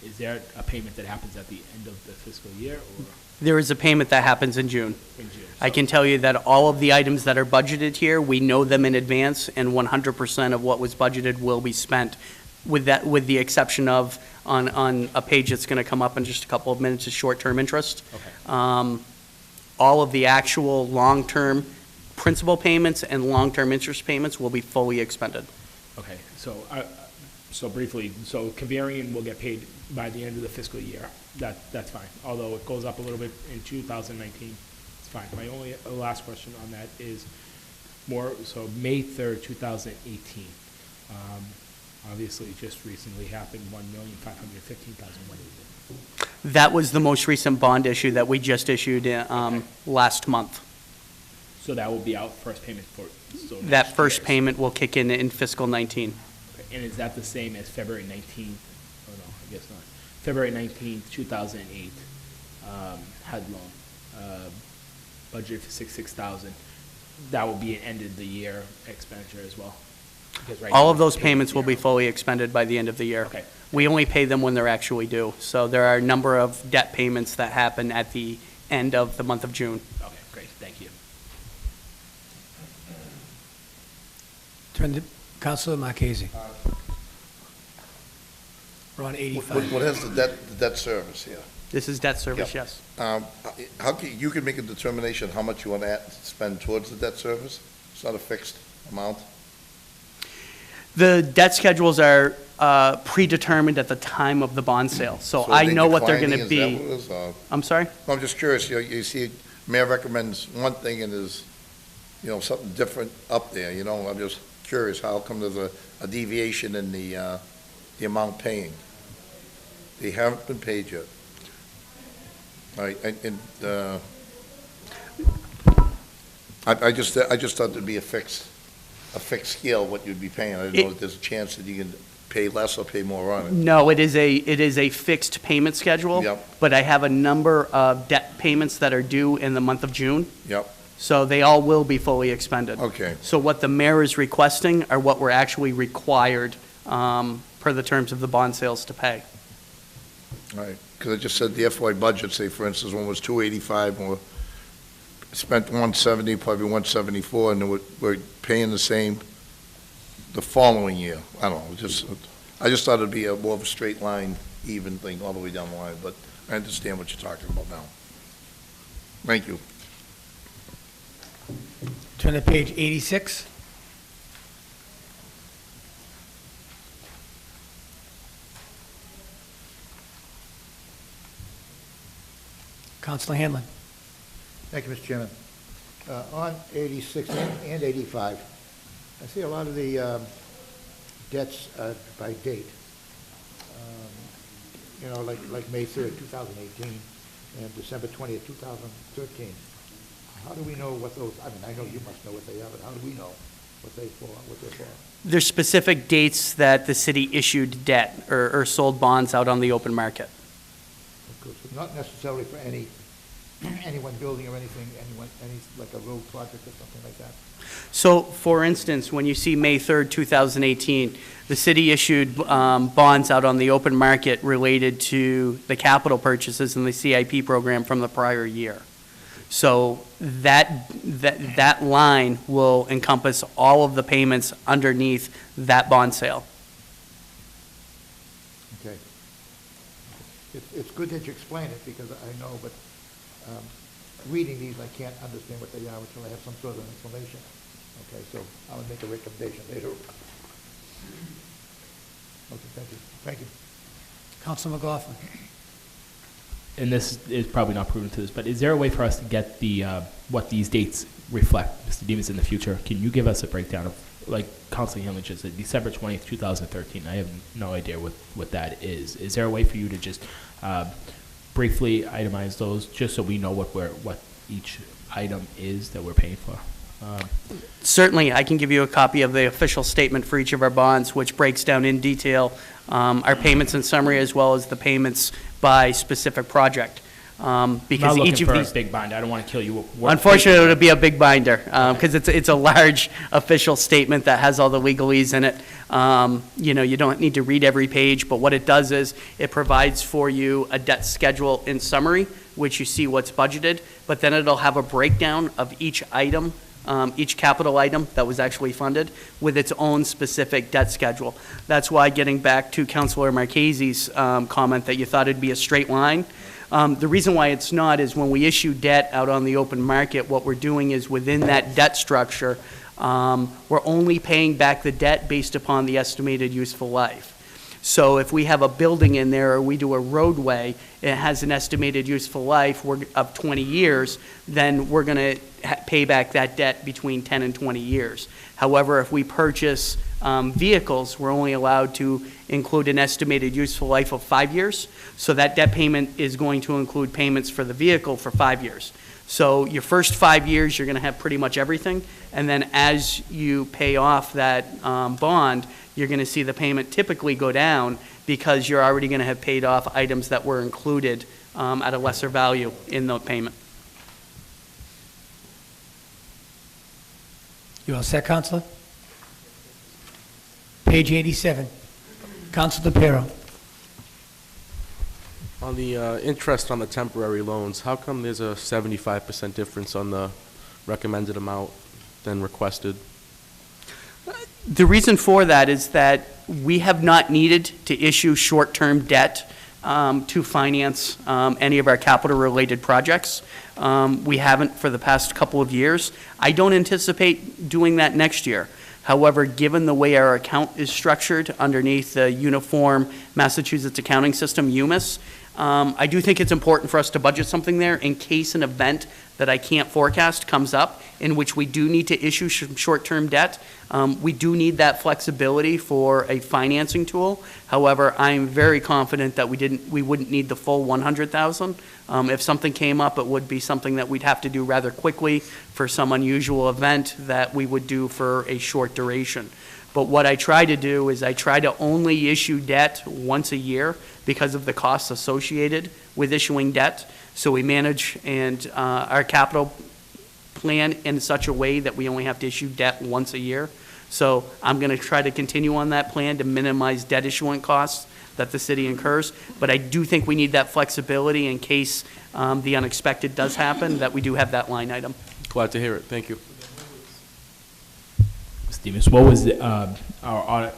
Is there a payment that happens at the end of the fiscal year, or? There is a payment that happens in June. In June. I can tell you that all of the items that are budgeted here, we know them in advance, and 100% of what was budgeted will be spent, with the exception of, on a page that's going to come up in just a couple of minutes, is short-term interest. Okay. All of the actual long-term principal payments and long-term interest payments will be fully expended. Okay, so briefly, so Kavarian will get paid by the end of the fiscal year. That's fine, although it goes up a little bit in 2019, it's fine. My only last question on that is so May 3rd, 2018, obviously just recently happened, $1,515,000. What is it? That was the most recent bond issue that we just issued last month. So that will be out first payment for, so next That first year's. payment will kick in fiscal 19. Okay, and is that the same as February 19th? Oh, no, I guess not. February 19th, 2008, HUD loan, budgeted for $66,000. That will be an end of the year expenditure as well? Because right All now of those it's payments will be zero. fully expended by the end of the year. Okay. We only pay them when they're actually due. So there are a number of debt payments that happen at the end of the month of June. Okay, great, thank you. Turn to Councilor Marchese. We're on 85. What has the debt service here? This is debt service, Yep. yes. How can, you can make a determination how much you want to spend towards the debt service? It's not a fixed amount? The debt schedules are predetermined at the time of the bond sale. So So I are they know what they're going to declining? be. Is that what it is, or- I'm sorry? I'm just curious, you see, mayor recommends one thing and there's, something different up there, I'm just curious, how come there's a deviation in the amount paying? They haven't been paid yet. All right, I just thought there'd be a fixed scale, what you'd be paying. I didn't know that there's a chance that you can pay less or pay more on it. No, it is a fixed payment schedule. Yep. But I have a number of debt payments that are due in the month of June. Yep, So they all will be fully expended. okay. So what the mayor is requesting are what we're actually required, per the terms of the bond sales, to pay. All right, because I just said the FY budget, say, for instance, one was 285, and we spent 170, probably 174, and then we're paying the same the following year. I don't know, just, I just thought it'd be a more of a straight line, even thing all the way down the line, but I understand what you're talking about now. Thank you. Turn to page 86. Counselor Hanlon. Thank you, Mr. Chairman. On 86 and 85, I see a lot of the debts by date. You know, like May 3rd, 2018, and December 20th, 2013. How do we know what those, I mean, I know you must know what they are, but how do we know what they're for? There's specific dates that the city issued debt or sold bonds out on the open market. So not necessarily for any one building or anything, like a road project or something like that? So, for instance, when you see May 3rd, 2018, the city issued bonds out on the open market related to the capital purchases in the CIP program from the prior year. So that line will encompass all of the payments underneath that bond sale. Okay. It's good that you explain it, because I know, but reading these, I can't understand what they are until I have some sort of information. Okay, so I will make a recommendation later. Okay, thank you. Thank you. Councilor McLaughlin. And this is probably not proven to this, but is there a way for us to get the what these dates reflect, Mr. Demas, in the future? Can you give us a breakdown of, like Councilor Hanlon just said, December 20th, 2013? I have no idea what that is. Is there a way for you to just briefly itemize those, just so we know what each item is that we're paying for? Certainly, I can give you a copy of the official statement for each of our bonds, which breaks down in detail our payments in summary, as well as the payments by specific project. Because I'm not looking each of for these, a big bind. I don't want to kill you. unfortunately, it would be a big binder, because it's a large official statement that has all the legalese in it. You know, you don't need to read every page, but what it does is it provides for you a debt schedule in summary, which you see what's budgeted, but then it'll have a breakdown of each item, each capital item that was actually funded, with its own specific debt schedule. That's why, getting back to Councilor Marchese's comment that you thought it'd be a straight line, the reason why it's not is when we issue debt out on the open market, what we're doing is within that debt structure, we're only paying back the debt based upon the estimated useful life. So if we have a building in there or we do a roadway, it has an estimated useful life of 20 years, then we're going to pay back that debt between 10 and 20 years. However, if we purchase vehicles, we're only allowed to include an estimated useful life of 5 years. So that debt payment is going to include payments for the vehicle for 5 years. So your first 5 years, you're going to have pretty much everything. And then as you pay off that bond, you're going to see the payment typically go down, because you're already going to have paid off items that were included at a lesser value in the payment. You all set, Counselor? Page 87. Counselor DePiero. On the interest on the temporary loans, how come there's a 75% difference on the recommended amount than requested? The reason for that is that we have not needed to issue short-term debt to finance any of our capital-related projects. We haven't for the past couple of years. I don't anticipate doing that next year. However, given the way our account is structured underneath the Uniform Massachusetts Accounting System, UMAS, I do think it's important for us to budget something there in case an event that I can't forecast comes up in which we do need to issue short-term debt. We do need that flexibility for a financing tool. However, I'm very confident that we wouldn't need the full 100,000. If something came up, it would be something that we'd have to do rather quickly for some unusual event that we would do for a short duration. But what I try to do is I try to only issue debt once a year because of the costs associated with issuing debt. So we manage our capital plan in such a way that we only have to issue debt once a year. So I'm going to try to continue on that plan to minimize debt issuance costs that the city incurs. But I do think we need that flexibility in case the unexpected does happen, that we do have that line item. Glad to hear it. Thank you. Mr. Demas, what was our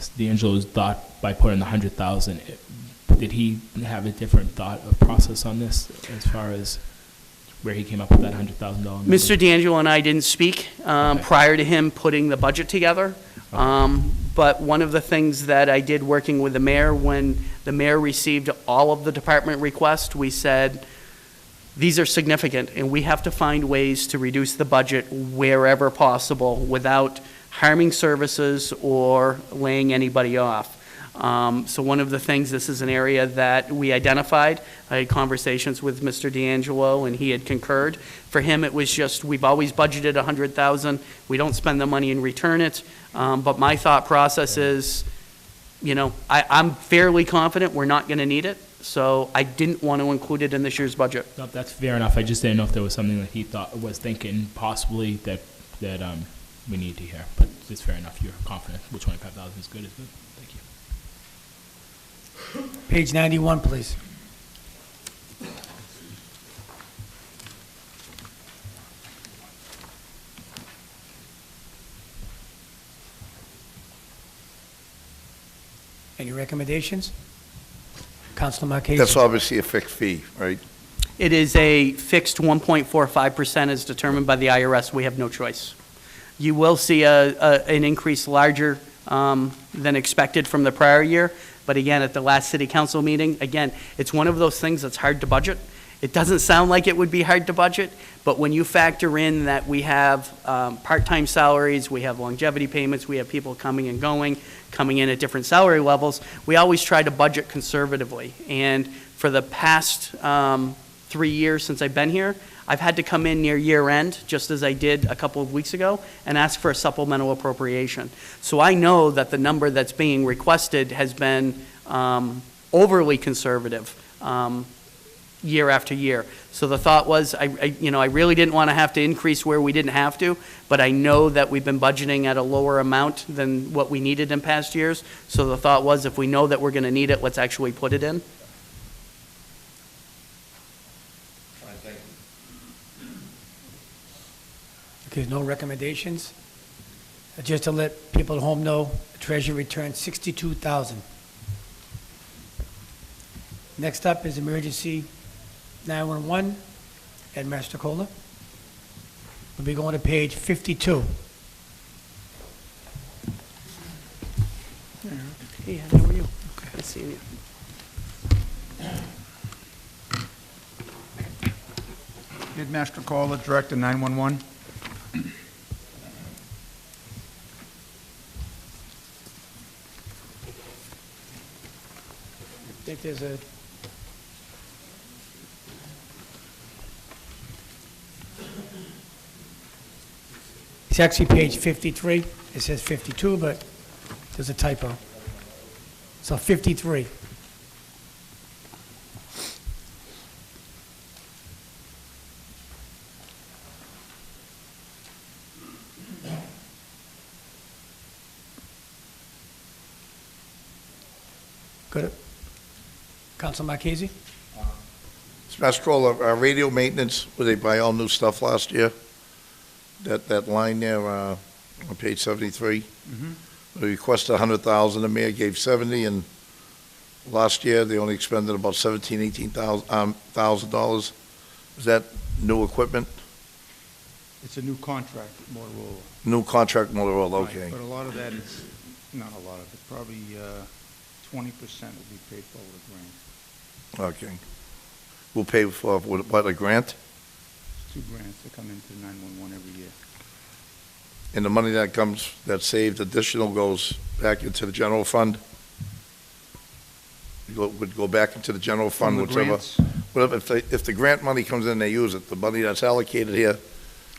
Mr. D'Angelo's thought by putting the 100,000. Did he have a different thought of process on this as far as where he came up with that $100,000 number? Mr. D'Angelo and I didn't speak prior to him putting the budget together. But one of the things that I did working with the mayor, when the mayor received all of the department requests, we said, these are significant, and we have to find ways to reduce the budget wherever possible without harming services or laying anybody off. So one of the things, this is an area that we identified. I had conversations with Mr. D'Angelo, and he had concurred. For him, it was just, we've always budgeted $100,000. We don't spend the money and return it. But my thought process is, you know, I'm fairly confident we're not going to need it, so I didn't want to include it in this year's budget. No, that's fair enough. I just didn't know if there was something that he was thinking possibly that we need to hear. But it's fair enough. You're confident. Which 25,000 is good, is good. Thank you. Page 91, please. Any recommendations? Councilor Marquez? That's obviously a fixed fee, right? It is a fixed 1.45% as determined by the IRS. We have no choice. You will see an increase larger than expected from the prior year. But again, at the last city council meeting, again, it's one of those things that's hard to budget. It doesn't sound like it would be hard to budget, but when you factor in that we have part-time salaries, we have longevity payments, we have people coming and going, coming in at different salary levels, we always try to budget conservatively. And for the past 3 years since I've been here, I've had to come in near year end, just as I did a couple of weeks ago, and ask for a supplemental appropriation. So I know that the number that's being requested has been overly conservative year after year. So the thought was, I really didn't want to have to increase where we didn't have to, but I know that we've been budgeting at a lower amount than what we needed in past years. So the thought was, if we know that we're going to need it, let's actually put it in. Okay, no recommendations? Just to let people at home know, the treasurer returned $62,000. Next up is emergency 911 at Mastacola. We'll be going to page 52. Hey, how are you? Good seeing you. Ed Mastrocola, Director 911. I think there's a... It's actually page 53. It says 52, but there's a typo. So 53. Good. Council Marchese? Mastrola, radio maintenance, where they buy all new stuff last year? That line there on page 73? They requested 100,000, the mayor gave 70, and last year they only expended about $18,000. Is that new equipment? It's a new contract with Motorola. New contract Motorola, Right, okay. but a lot of that is, not a lot of it, probably 20% will be paid for with a grant. Okay. We'll pay for, what, a grant? It's 2 grants that come into 911 every year. And the money that's saved additional goes back into the general fund? Would go back into the general fund, From the whichever. grants? Whatever, if the grant money comes in, they use it. The money that's allocated here,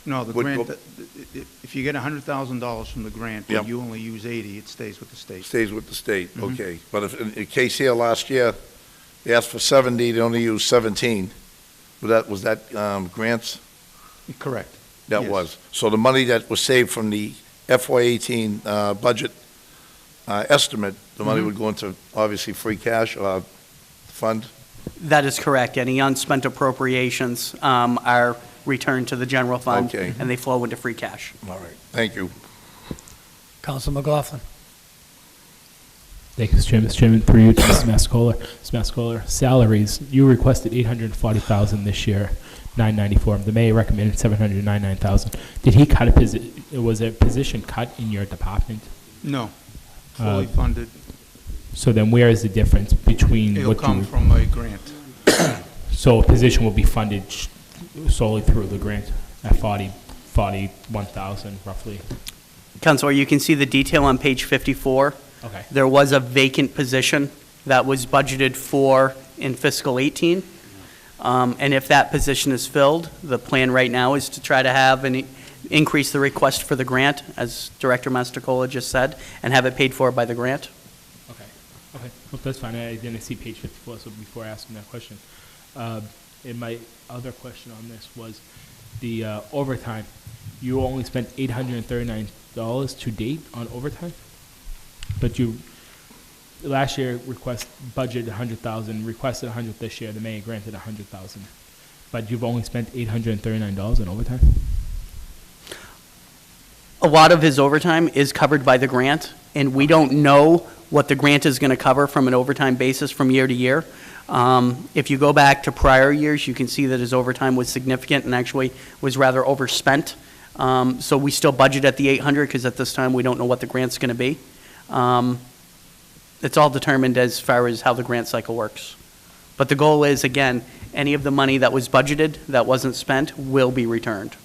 No, the would grant, go- if you get $100,000 from the grant, Yep. but you only use 80, it stays with the state. stays with the state, Mhm. okay. But if, in case here last year, they asked for 70, they only used 17. Was that grants? Correct. That Yes. was. So the money that was saved from the FY18 budget estimate, the money Mhm. would go into, obviously, free cash fund? That is correct. Any unspent appropriations are returned to the general fund, Okay. and they flow into free cash. All right, thank you. Council McLaughlin? Thank you, Mr. Chairman. Mr. Chairman, through you to Mr. Mascola. Mr. Mascola, salaries, you requested $840,000 this year, $994. The mayor recommended $799,000. Did he cut was a position cut in your department? No, fully funded. So then where is the difference between It'll what you... come from a grant. So a position will be funded solely through the grant at 41,000 roughly? Counselor, you can see the detail on page 54. Okay. There was a vacant position that was budgeted for in fiscal 18. And if that position is filled, the plan right now is to try to have increase the request for the grant, as Director Mastercola just said, and have it paid for by the grant. Okay, well, that's fine. I didn't see page 54, so before asking that question. And my other question on this was the overtime. You only spent $839 to date on overtime, but you last year budgeted $100,000, requested $100,000 this year. The mayor granted $100,000, but you've only spent $839 on overtime. A lot of his overtime is covered by the grant, and we don't know what the grant is going to cover from an overtime basis from year to year. If you go back to prior years, you can see that his overtime was significant and actually was rather overspent. So we still budget at the 800 because at this time we don't know what the grant's going to be. It's all determined as far as how the grant cycle works. But the goal is, again, any of the money that was budgeted that wasn't spent will be returned.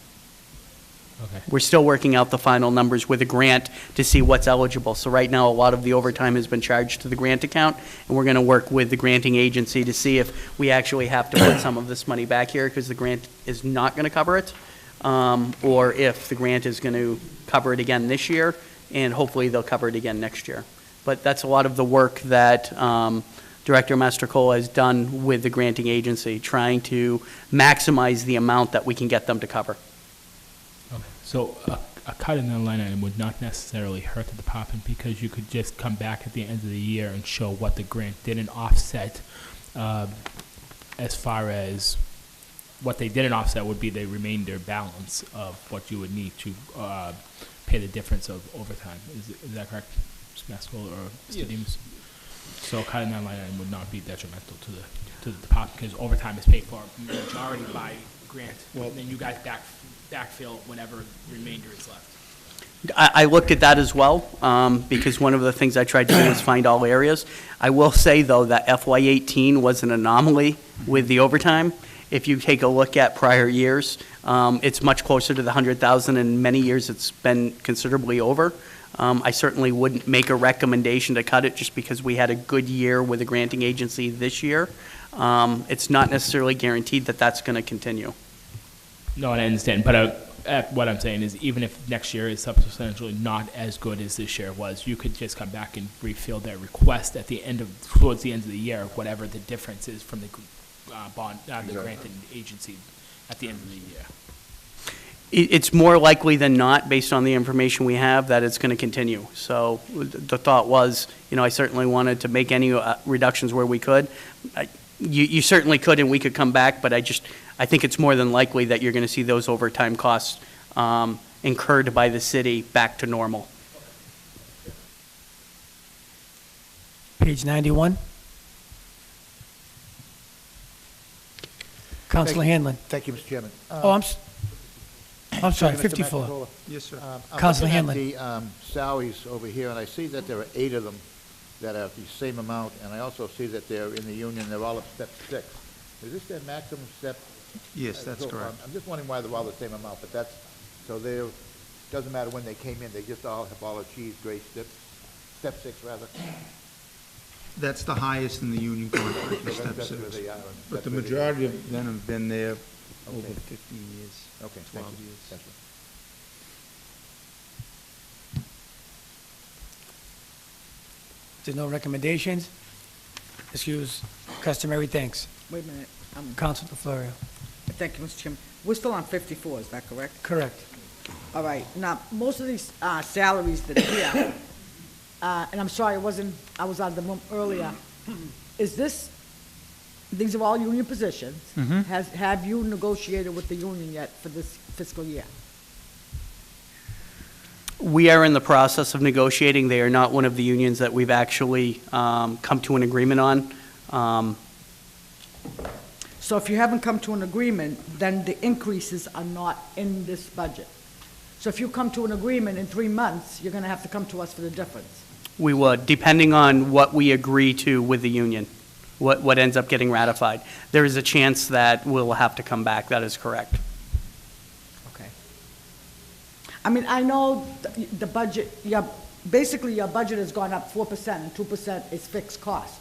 Okay. We're still working out the final numbers with the grant to see what's eligible. So right now, a lot of the overtime has been charged to the grant account, and we're going to work with the granting agency to see if we actually have to put some of this money back here because the grant is not going to cover it, or if the grant is going to cover it again this year, and hopefully they'll cover it again next year. But that's a lot of the work that Director Mastrocola has done with the granting agency, trying to maximize the amount that we can get them to cover. Okay. So a cut in that line item would not necessarily hurt the department because you could just come back at the end of the year and show what the grant didn't offset. As far as what they didn't offset would be the remainder balance of what you would need to pay the difference of overtime. Is that correct, Mr. Maskell or Mr. Demus? So a cut in that line item would not be detrimental to the department because overtime is paid for majority by grant. Well, then you guys backfill whatever remainder is left. I looked at that as well, because one of the things I tried to do was find all areas. I will say, though, that FY18 was an anomaly with the overtime. If you take a look at prior years, it's much closer to the 100,000. In many years, it's been considerably over. I certainly wouldn't make a recommendation to cut it just because we had a good year with the granting agency this year. It's not necessarily guaranteed that that's going to continue. No, and I understand, but what I'm saying is even if next year is substantially not as good as this year was, you could just come back and refill that request at the end towards the end of the year, whatever the difference is from the the granting agency at the end of the year. It's more likely than not, based on the information we have, that it's going to continue. So the thought was, I certainly wanted to make any reductions where we could. You certainly could, and we could come back, but I think it's more than likely that you're going to see those overtime costs incurred by the city back to normal. Page 91. Councilor Hanlon. Thank you, Mr. Chairman. I'm sorry, Mr. 54. Mastrocola. Yes, sir. Councilor I'm Hanlon. looking at the salaries over here, and I see that there are 8 of them that are the same amount, and I also see that they're in the union, they're all at step 6. Is this their maximum step? Yes, that's So, correct. I'm just wondering why they're all the same amount, but so doesn't matter when they came in, they just have all achieved grade step 6 rather? That's the highest in the union contract, is step That's 6. where they are. But the That's where they majority are. of them have been there over Okay. 15 years, Okay, 12 thank you. years. Thank you. There's no recommendations. Excuse customary thanks. Wait a minute. Councilor DeFlorio. Thank you, Mr. Chairman. We're still on 54, is that correct? Correct. All right. Now, most of these salaries that are here, and I'm sorry, I was out of the room earlier. These are all union positions. Mhm. Have you negotiated with the union yet for this fiscal year? We are in the process of negotiating. They are not one of the unions that we've actually come to an agreement on. So if you haven't come to an agreement, then the increases are not in this budget. So if you come to an agreement in 3 months, you're gonna have to come to us for the difference. We would, depending on what we agree to with the union, what ends up getting ratified. There is a chance that we'll have to come back. That is correct. Okay. I mean, I know the budget, basically your budget has gone up 4% and 2% is fixed cost.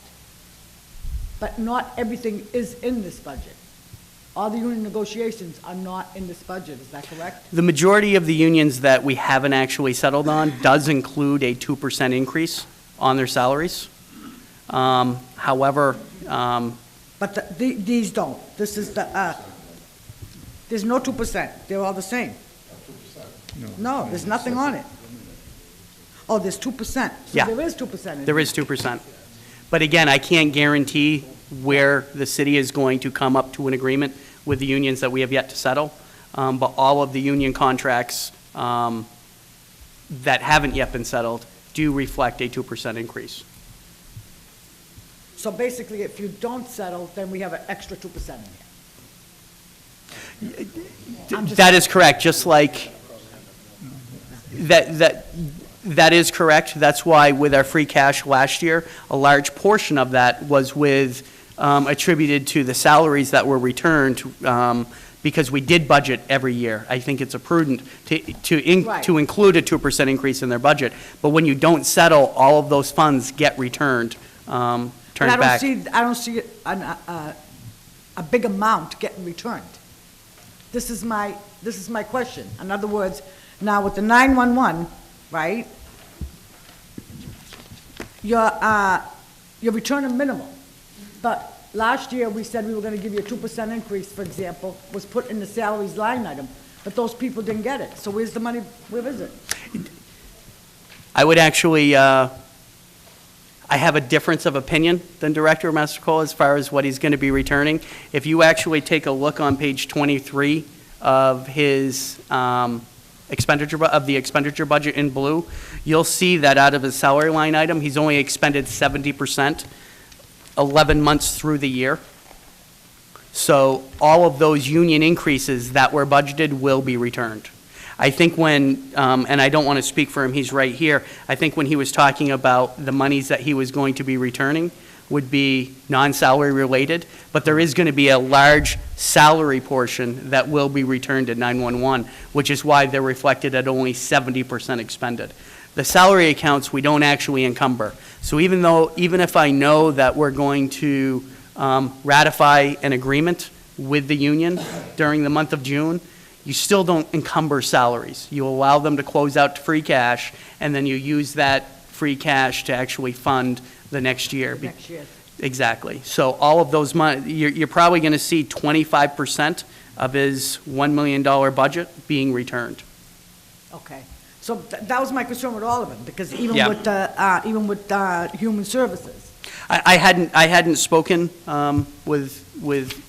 But not everything is in this budget. All the union negotiations are not in this budget, is that correct? The majority of the unions that we haven't actually settled on does include a 2% increase on their salaries. However, But these don't. This is there's no 2%. They're all the same. No, there's nothing on it. Oh, there's 2%. Yeah. So there is 2%. there is 2%. But again, I can't guarantee where the city is going to come up to an agreement with the unions that we have yet to settle. But all of the union contracts that haven't yet been settled do reflect a 2% increase. So basically, if you don't settle, then we have an extra 2% in here. That is correct, just like, that is correct. That's why with our free cash last year, a large portion of that was attributed to the salaries that were returned, because we did budget every year. I think it's prudent to include a 2% increase in their budget. But when you don't settle, all of those funds get returned, turned back. I don't see a big amount getting returned. This is my question. In other words, now with the 911, right? You're returning minimal. But last year, we said we were gonna give you a 2% increase, for example, was put in the salaries line item, but those people didn't get it. So where's the money, where is it? I would actually, I have a difference of opinion than Director Mastrocola as far as what he's going to be returning. If you actually take a look on page 23 of his expenditure budget in blue, you'll see that out of his salary line item, he's only expended 70%, 11 months through the year. So all of those union increases that were budgeted will be returned. I think when, and I don't want to speak for him, he's right here, I think when he was talking about the monies that he was going to be returning would be non-salary related, but there is going to be a large salary portion that will be returned at 911, which is why they're reflected at only 70% expended. The salary accounts we don't actually encumber. So even if I know that we're going to ratify an agreement with the union during the month of June, you still don't encumber salaries. You allow them to close out to free cash, and then you use that free cash to actually fund the next year. Next year. Exactly. So all of those money, you're probably going to see 25% of his $1 million budget being returned. Okay. So that was my concern with all of them, because even Yeah. with Human Services. I hadn't spoken with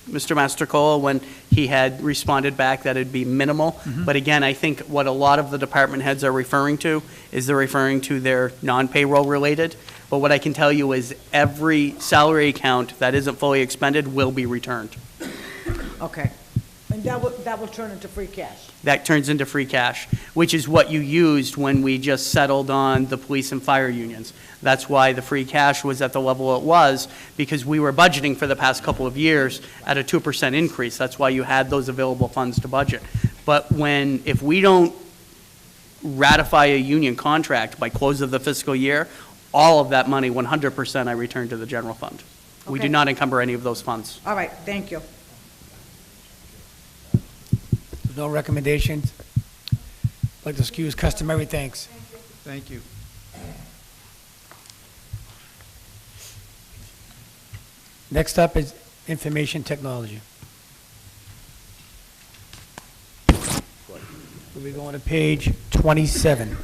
Mr. Mastrocola when he had responded back that it'd be minimal. But again, I think what a lot of the department heads are referring to is they're referring to their non-payroll related. But what I can tell you is every salary account that isn't fully expended will be returned. Okay. And that will turn into free cash. That turns into free cash, which is what you used when we just settled on the police and fire unions. That's why the free cash was at the level it was, because we were budgeting for the past couple of years at a 2% increase. That's why you had those available funds to budget. But if we don't ratify a union contract by close of the fiscal year, all of that money, 100%, I return to the general fund. We do Okay. not encumber any of those funds. All right, thank you. No recommendations? I'd like to excuse customary thanks. Thank you. Next up is information technology. We'll be going to page 27.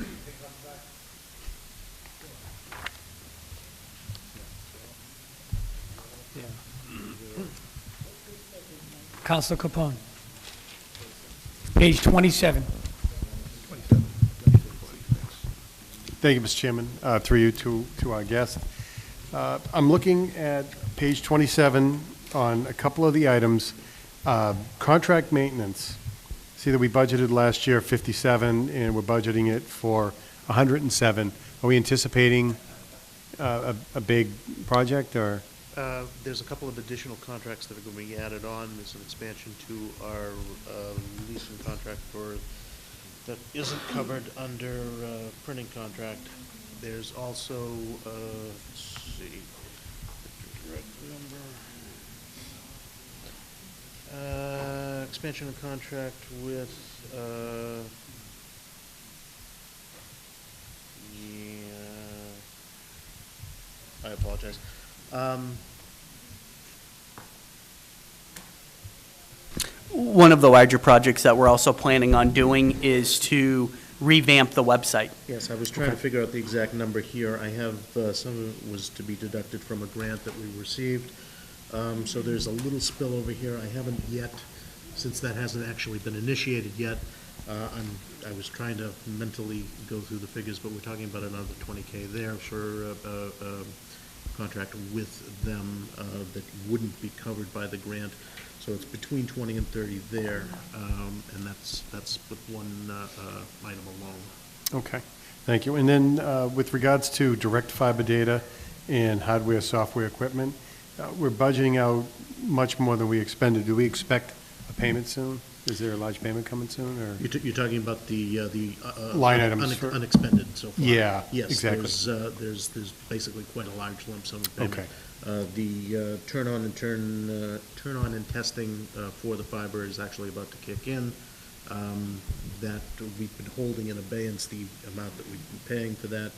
Counselor Capone. Page 27. Thank you, Mr. Chairman. Through you to our guest. I'm looking at page 27 on a couple of the items. Contract maintenance. See that we budgeted last year 57, and we're budgeting it for 107. Are we anticipating a big project, or? There's a couple of additional contracts that are going to be added on. There's an expansion to our leasing contract that isn't covered under printing contract. There's also, let's see, direct number. Expansion of contract with, I apologize. One of the larger projects that we're also planning on doing is to revamp the website. Yes, I was trying to figure out the exact number here. I have, some of it was to be deducted from a grant that we received. So there's a little spill over here. I haven't yet, since that hasn't actually been initiated yet, I was trying to mentally go through the figures, but we're talking about another 20K there for a contract with them that wouldn't be covered by the grant. So it's between 20 and 30 there, and that's with one item alone. Okay, thank you. And then with regards to direct fiber data and hardware, software equipment, we're budgeting out much more than we expended. Do we expect a payment soon? Is there a large payment coming soon, or? You're talking about the line items for unexpended so far? Yeah, yes, exactly. There's basically quite a large lump sum of payment. Okay. The turn on and testing for the fiber is actually about to kick in. That we've been holding in abeyance the amount that we've been paying for that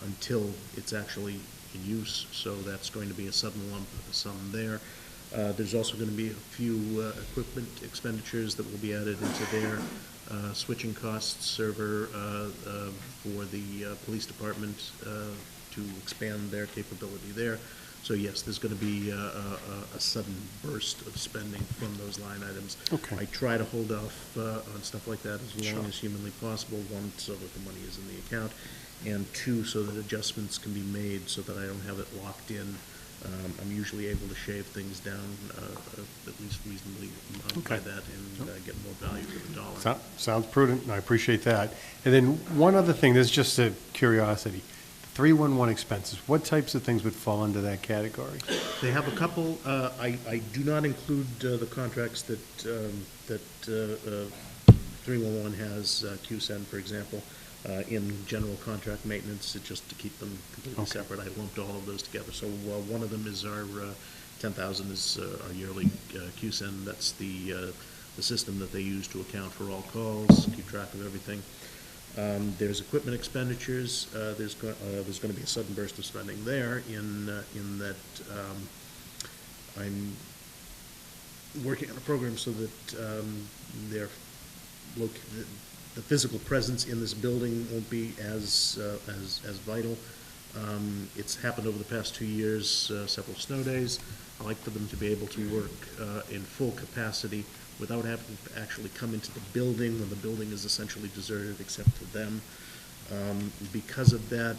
until it's actually in use. So that's going to be a sudden lump sum there. There's also going to be a few equipment expenditures that will be added into there. Switching costs, server for the police department to expand their capability there. So yes, there's going to be a sudden burst of spending from those line items. Okay. I try to hold off on stuff like that as long Sure. as humanly possible. One, so that the money is in the account, and two, so that adjustments can be made so that I don't have it locked in. I'm usually able to shave things down at least reasonably by Okay. that and get more value for the dollar. Sounds prudent, and I appreciate that. And then one other thing, this is just a curiosity. 311 expenses, what types of things would fall under that category? They have a couple, I do not include the contracts that 311 has, QSEN, for example, in general contract maintenance, just to keep them completely Okay. separate. I lumped all of those together. So one of them is our 10,000 is our yearly QSEN. That's the system that they use to account for all calls, keep track of everything. There's equipment expenditures. There's going to be a sudden burst of spending there in that I'm working on a program so that the physical presence in this building won't be as vital. It's happened over the past 2 years, several snow days. I like for them to be able to work in full capacity without having to actually come into the building when the building is essentially deserted except for them. Because of that,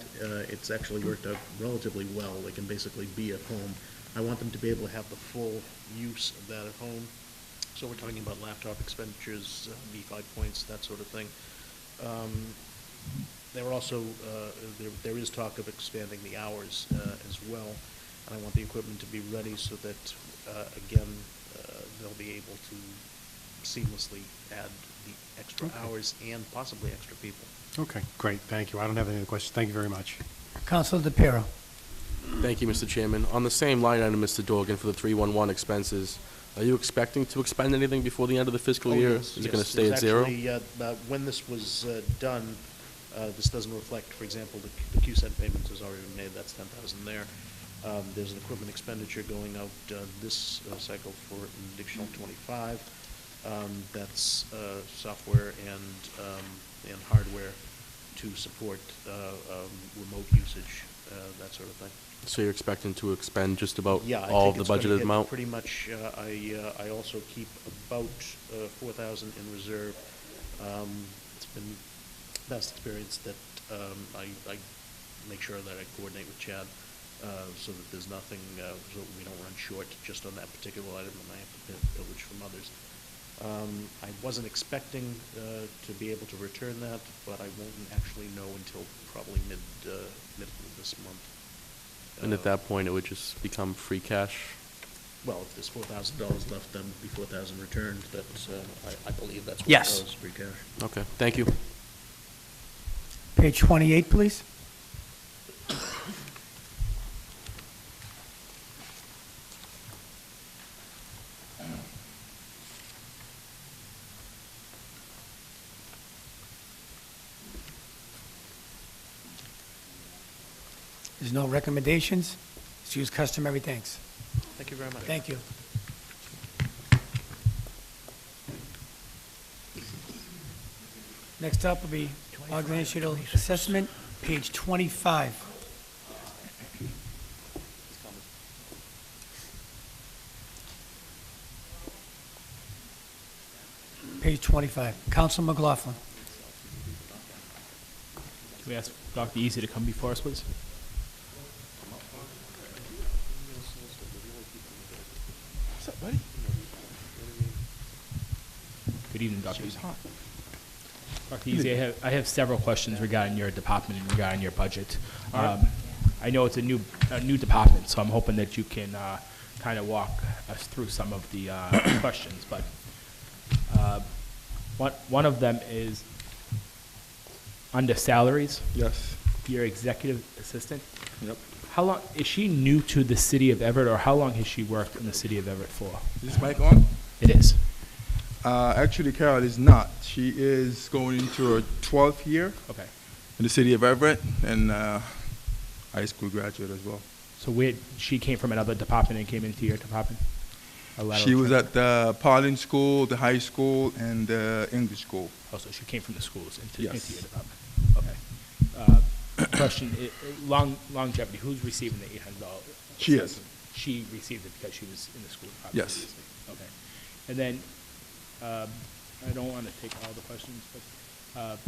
it's actually worked out relatively well. They can basically be at home. I want them to be able to have the full use of that at home. So we're talking about laptop expenditures, V5 points, that sort of thing. There are also, there is talk of expanding the hours as well, and I want the equipment to be ready so that, again, they'll be able to seamlessly add the extra Okay. hours and possibly extra people. Okay, great, thank you. I don't have any other questions. Thank you very much. Councilor DePiero. Thank you, Mr. Chairman. On the same line item, Mr. Dorgan, for the 311 expenses, are you expecting to expend anything before the end of the fiscal year? Yes, Is it going yes. to stay at zero? There's actually, when this was done, this doesn't reflect, for example, the QSEN payment has already been made, that's 10,000 there. There's an equipment expenditure going out this cycle for an additional 25. That's software and hardware to support remote usage, that sort of thing. So you're expecting to expend just about Yeah, I all think of the it's gonna budgeted hit amount? pretty much. I also keep about 4,000 in reserve. It's been best experience that I make sure that I coordinate with Chad, so that there's nothing, so that we don't run short just on that particular item, and I have to pillage from others. I wasn't expecting to be able to return that, but I won't actually know until probably mid of this month. And at that point, it would just become free cash? Well, if there's $4,000 left, then it'd be 4,000 returned. That's, I believe that's what it Yes. goes, free cash. Okay, thank you. Page 28, please. There's no recommendations. Let's use customary thanks. Thank you very much. Thank you. Next up will be organizational assessment, page 25. Page 25. Counsel McLaughlin. Can we ask Dr. Easy to come before us, please? What's up, buddy? Good evening, Dr. Easy. Dr. Easy, I have several questions regarding your department and regarding your budget. I know it's a new department, so I'm hoping that you can kind of walk us through some of the questions. But one of them is under salaries. Yes. Your executive assistant. Yep. How long is she new to the city of Everett, or how long has she worked in the city of Everett for? Is this mic on? It is. Actually, Carol is not. She is going into her 12th year. Okay. In the city of Everett, and high school graduate as well. So she came from another department and came into your department? She was at the Pauling School, the high school, and the English school. Oh, so she came from the schools into your department. Okay. Question, longevity, who's receiving the $800? She is. She received it because she was in the school department? Yes. Previously. Okay. And then, I don't want to take all the questions, but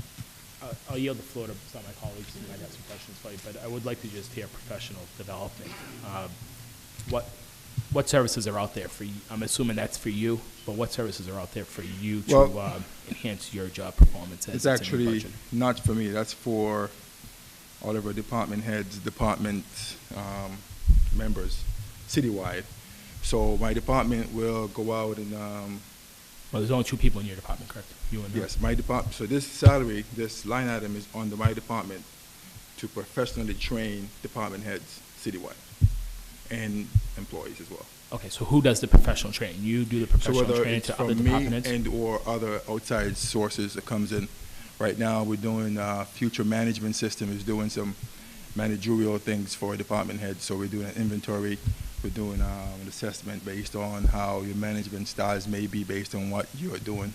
I'll yield the floor to some of my colleagues who might have some questions for you, but I would like to just hear professional development. What services are out there for you? I'm assuming that's for you, but what services are out there for you to enhance your job performance? It's actually not for me. That's for all of our department heads, department members, citywide. So my department will go out and... well, there's only 2 people in your department, correct? You and her? Yes, my department. So this salary, this line item is under my department to professionally train department heads citywide and employees as well. Okay, so who does the professional training? You do the professional so training it's to from other me department heads? and or other outside sources that comes in. Right now, we're doing future management system is doing some managerial things for department heads. So we're doing an inventory. We're doing an assessment based on how your management styles may be based on what you're doing.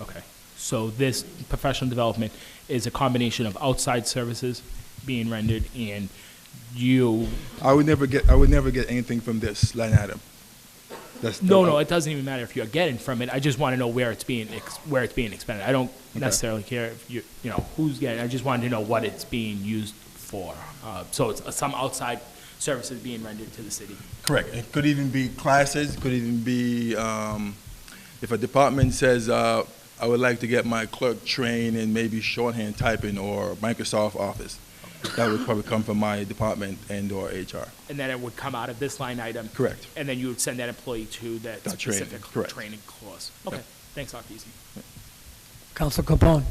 Okay, so this professional development is a combination of outside services being rendered and you... I would never get anything from this line item. No, it doesn't even matter if you're getting from it. I just want to know where it's being expended. I don't necessarily care if you know who's getting. I just wanted to know what it's being used for. So it's some outside services being rendered to the city. Correct. It could even be classes. Could even be if a department says I would like to get my clerk trained in maybe shorthand typing or Microsoft Office. That would probably come from my department and or HR. And then it would come out of this line item? Correct. And then you would send that employee to that specific training course? Okay. Yep. Thanks, Dr. Easy. Counsel Capone.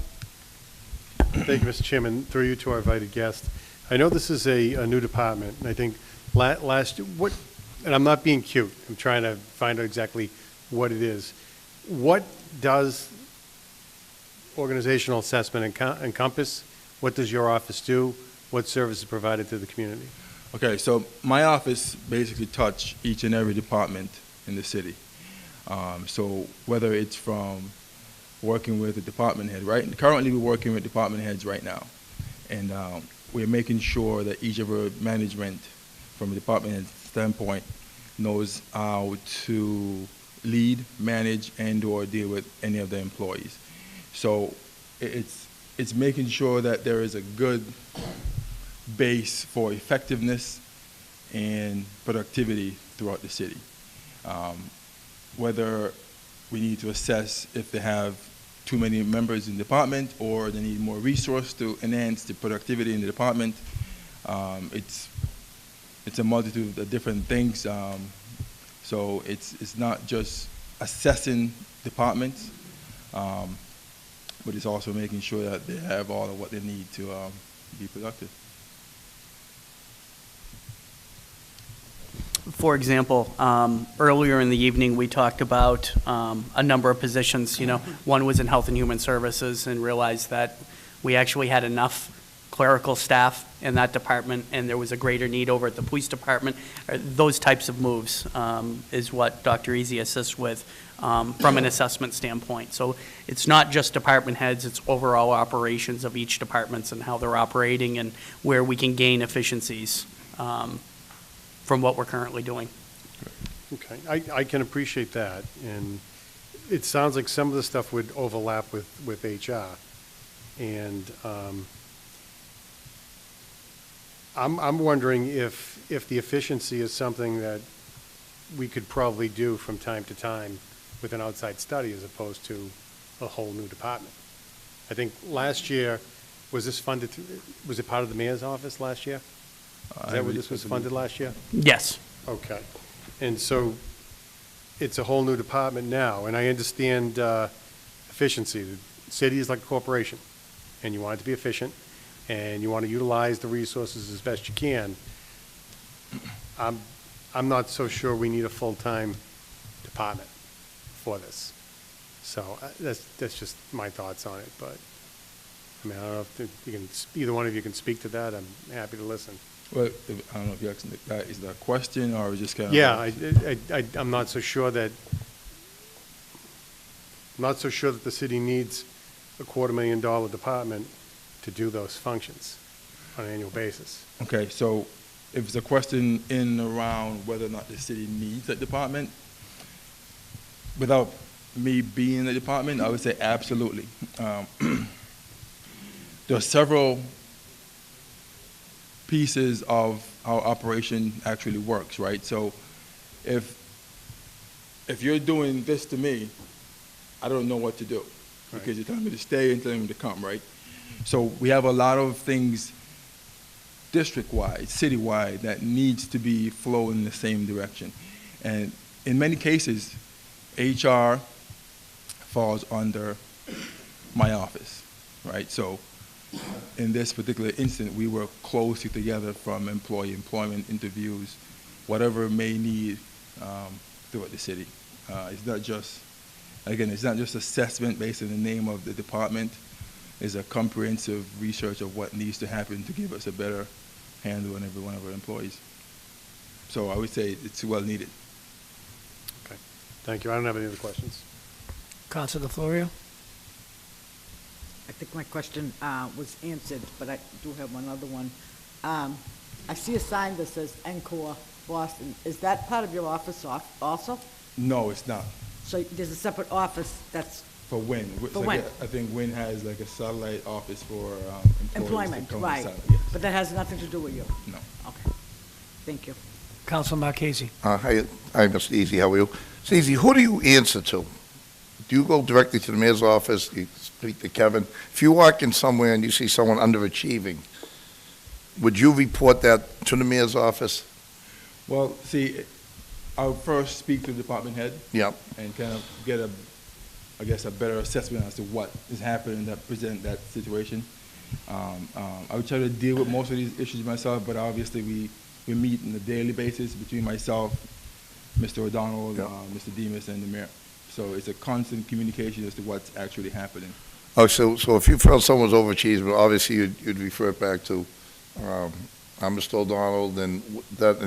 Thank you, Mr. Chairman. Through you to our invited guest. I know this is a new department, and I think and I'm not being cute, I'm trying to find out exactly what it is. What does organizational assessment encompass? What does your office do? What service is provided to the community? Okay, so my office basically touch each and every department in the city. So whether it's from working with a department head, right? Currently we're working with department heads right now. And we're making sure that each of our management from a department head standpoint knows how to lead, manage, and or deal with any of the employees. So it's it's making sure that there is a good base for effectiveness and productivity throughout the city. Whether we need to assess if they have too many members in the department or they need more resource to enhance the productivity in the department. It's a multitude of different things. So it's not just assessing departments, but it's also making sure that they have all of what they need to be productive. For example, earlier in the evening, we talked about a number of positions. You know, one was in Health and Human Services, and realized that we actually had enough clerical staff in that department, and there was a greater need over at the police department. Those types of moves is what Dr. Easy assists with from an assessment standpoint. So it's not just department heads, it's overall operations of each department and how they're operating and where we can gain efficiencies from what we're currently doing. Okay, I can appreciate that, and it sounds like some of the stuff would overlap with HR. And I'm wondering if the efficiency is something that we could probably do from time to time with an outside study as opposed to a whole new department. I think last year, was this funded, was it part of the mayor's office last year? Is that where this was funded last year? Yes. Okay. And so it's a whole new department now, and I understand efficiency. The city is like a corporation, and you want it to be efficient, and you want to utilize the resources as best you can. I'm not so sure we need a full-time department for this. So that's just my thoughts on it, but, I mean, I don't know if you can, either one of you can speak to that. I'm happy to listen. Well, I don't know if you're asking, is that a question or just kind of? Yeah, I'm not so sure that, the city needs a $250,000 department to do those functions on an annual basis. Okay, so if it's a question in and around whether or not the city needs that department, without me being in the department, I would say absolutely. There are several pieces of how operation actually works, right? So if you're doing this to me, I don't know what to do, because you're telling me to stay and telling me to come, right? So we have a lot of things district-wide, city-wide, that needs to be flowing in the same direction. And in many cases, HR falls under my office, right? So in this particular instance, we work closely together from employment interviews, whatever may need throughout the city. It's not just, again, it's not just assessment based on the name of the department. It's a comprehensive research of what needs to happen to give us a better handle on every one of our employees. So I would say it's well needed. Okay, thank you. I don't have any other questions. Councilor DeFlorio? I think my question was answered, but I do have one other one. I see a sign that says Encore Boston. Is that part of your office also? No, it's not. So there's a separate office that's For WIN. For WIN. I think WIN has like a satellite office for employees. employment, that come right? inside, yes. But that has nothing to do with you? No. Okay. Thank you. Councilor Marchese? Hi, Mr. Easy, how are you? Mr. Easy, who do you answer to? Do you go directly to the mayor's office? Do you speak to Kevin? If you walk in somewhere and you see someone underachieving, would you report that to the mayor's office? Well, see, I would first speak to the department head. Yep. And kind of get a better assessment as to what is happening that present that situation. I would try to deal with most of these issues myself, but obviously we meet on a daily basis between myself, Mr. O'Donnell, Mr. Demas, and the mayor. So it's a constant communication as to what's actually happening. Oh, so if you felt someone's overachieving, obviously you'd refer it back to Mr. O'Donnell, and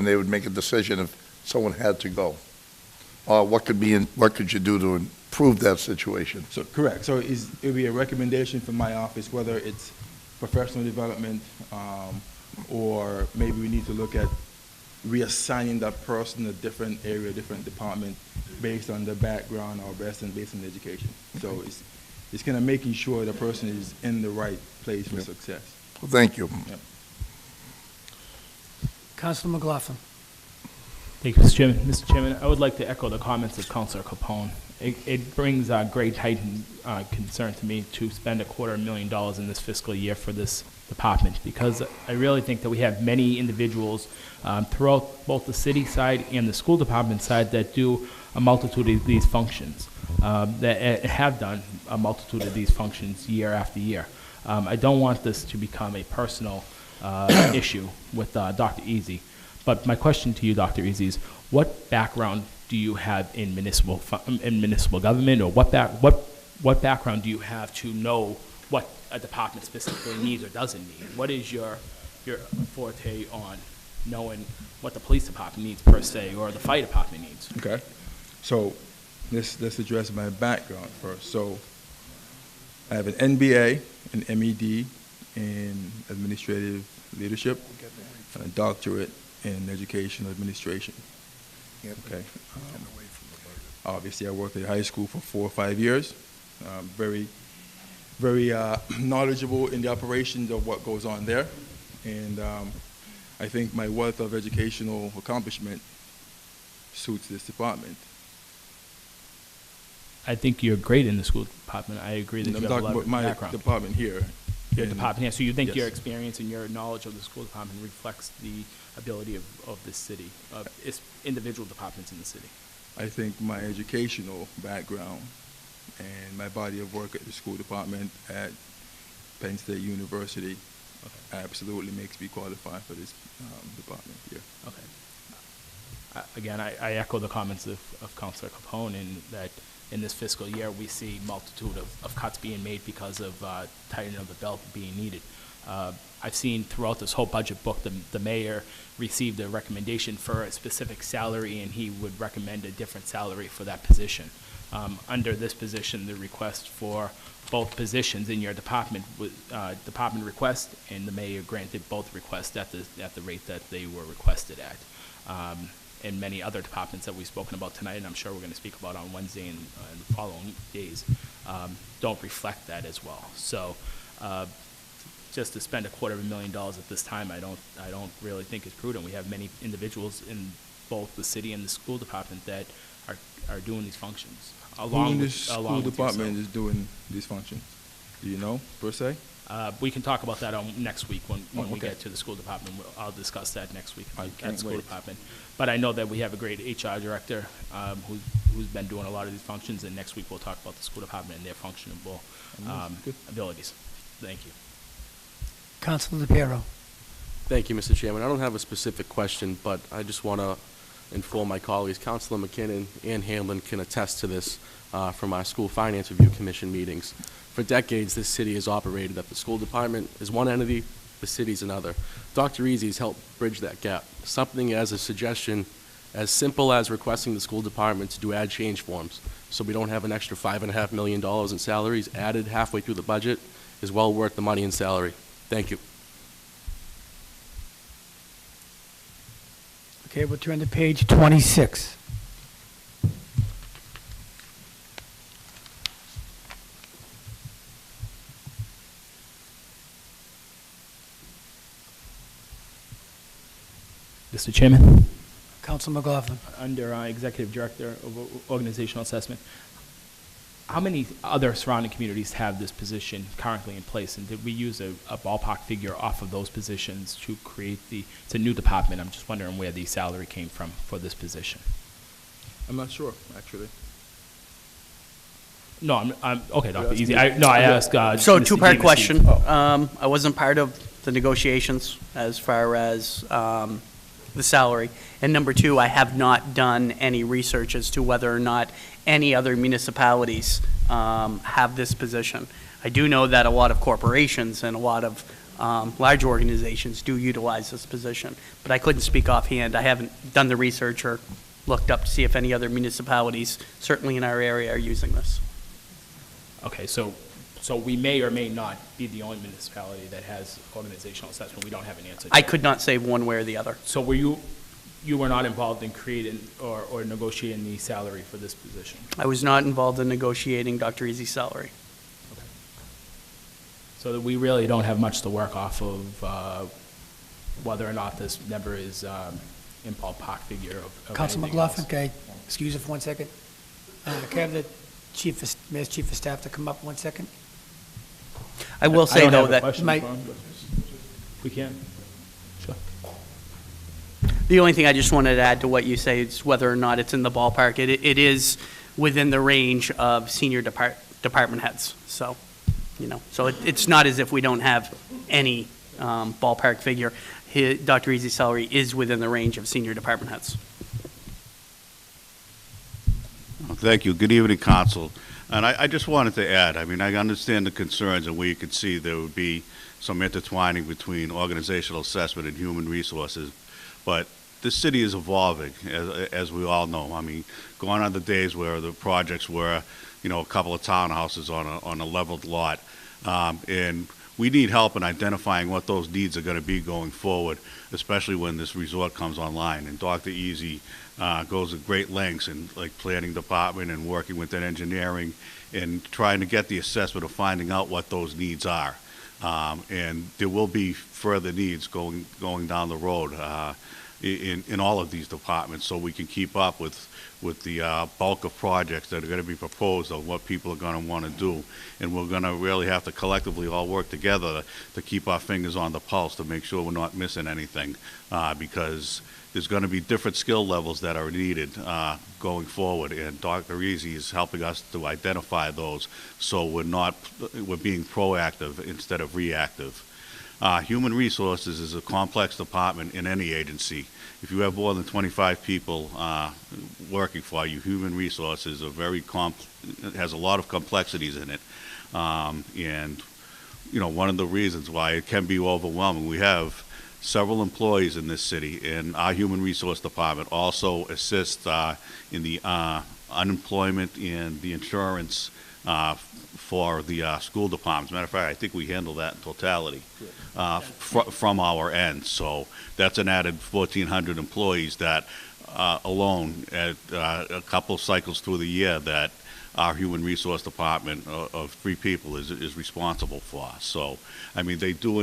they would make a decision if someone had to go. What could you do to improve that situation? So correct. So it would be a recommendation from my office, whether it's professional development, or maybe we need to look at reassigning that person a different area, different department, based on their background or based on education. So It's kind of making sure the person is in the right place for success. Well, thank you. Yep. Councilor McLaughlin. Thank you, Mr. Chairman. Mr. Chairman, I would like to echo the comments of Councilor Capone. It brings great heightened concern to me to spend $250,000 in this fiscal year for this department, because I really think that we have many individuals throughout both the city side and the school department side that do a multitude of these functions, that have done a multitude of these functions year after year. I don't want this to become a personal issue with Dr. Easy. But my question to you, Dr. Easy, is what background do you have in municipal government, or what background do you have to know what a department specifically needs or doesn't need? What is your forte on knowing what the police department needs per se, or the fire department needs? Okay. So let's address my background first. So I have an MBA, an MED in administrative leadership, and a doctorate in educational administration. Okay. Obviously, I worked at high school for 4 or 5 years. Very knowledgeable in the operations of what goes on there. And I think my wealth of educational accomplishment suits this department. I think you're great in the school department. I agree that you have a lot of my background. department here. Your department here. So you think Yes. your experience and your knowledge of the school department reflects the ability of this city, of its individual departments in the city? I think my educational background and my body of work at the school department at Penn State University absolutely makes me qualified for this department here. Okay. Again, I echo the comments of Councilor Capone in that in this fiscal year, we see multitude of cuts being made because of tightening of the belt being needed. I've seen throughout this whole budget book, the mayor received a recommendation for a specific salary, and he would recommend a different salary for that position. Under this position, the request for both positions in your department request, and the mayor granted both requests at the rate that they were requested at. And many other departments that we've spoken about tonight, and I'm sure we're going to speak about on Wednesday and the following days, don't reflect that as well. So just to spend $250,000 at this time, I don't really think is prudent. We have many individuals in both the city and the school department that are doing these functions. Who in the school department is doing these functions? Do you know, per se? We can talk about that next week when we okay. get to the school department. I'll discuss that next week I at the can't school wait. department. But I know that we have a great HR director who's been doing a lot of these functions, and next week we'll talk about the school department and their functionable Good. abilities. Thank you. Councilor DePiero. Thank you, Mr. Chairman. I don't have a specific question, but I just want to inform my colleagues, Councilor McKinnon and Hamlin can attest to this from our School Finance Review Commission meetings. For decades, this city has operated that the school department is one entity, the city's another. Dr. Easy's helped bridge that gap. Something as a suggestion as simple as requesting the school department to do ad change forms so we don't have an extra $5.5 million in salaries added halfway through the budget is well worth the money in salary. Thank you. Okay, we'll turn to page 26. Mr. Chairman? Councilor McLaughlin. Under Executive Director of Organizational Assessment, how many other surrounding communities have this position currently in place? And did we use a ballpark figure off of those positions to create it's a new department. I'm just wondering where the salary came from for this position. I'm not sure, actually. No, I'm okay, Dr. asking Easy. me? I asked. So Mr. two-part Davis. question. Oh. I wasn't part of the negotiations as far as the salary. And number two, I have not done any research as to whether or not any other municipalities have this position. I do know that a lot of corporations and a lot of large organizations do utilize this position, but I couldn't speak offhand. I haven't done the research or looked up to see if any other municipalities, certainly in our area, are using this. Okay, so we may or may not be the only municipality that has organizational assessment. We don't have an answer to I that. could not say one way or the other. So were you were not involved in creating or negotiating the salary for this position? I was not involved in negotiating Dr. Easy's salary. So that we really don't have much to work off of, whether or not this number is in ballpark figure of Council anything McLaughlin, else. can I excuse you for 1 second? Can I have the Mayor's Chief of Staff to come up 1 second? I will I say, don't though, have a that question Mike- for him, but we can. Sure. the only thing I just wanted to add to what you say is whether or not it's in the ballpark. It is within the range of senior department heads. So, so it's not as if we don't have any ballpark figure. Dr. Easy's salary is within the range of senior department heads. Thank you. Good evening, Council. And I just wanted to add, I mean, I understand the concerns and where you could see there would be some intertwining between organizational assessment and human resources, but this city is evolving, as we all know. I mean, gone are the days where the projects were, a couple of townhouses on a leveled lot. And we need help in identifying what those needs are going to be going forward, especially when this resort comes online. And Dr. Easy goes to great lengths in planning department and working within engineering and trying to get the assessment of finding out what those needs are. And there will be further needs going down the road in all of these departments, so we can keep up with the bulk of projects that are going to be proposed of what people are going to want to do. And we're going to really have to collectively all work together to keep our fingers on the pulse to make sure we're not missing anything, because there's going to be different skill levels that are needed going forward, and Dr. Easy is helping us to identify those, so we're being proactive instead of reactive. Human resources is a complex department in any agency. If you have more than 25 people working for you, human resources are has a lot of complexities in it. And, one of the reasons why it can be overwhelming, we have several employees in this city, and our human resource department also assists in the unemployment and the insurance for the school departments. Matter of fact, I think we handle that in totality from our end. So that's an added 1,400 employees that alone at a couple cycles through the year that our human resource department of 3 people is responsible for. So, I mean, they do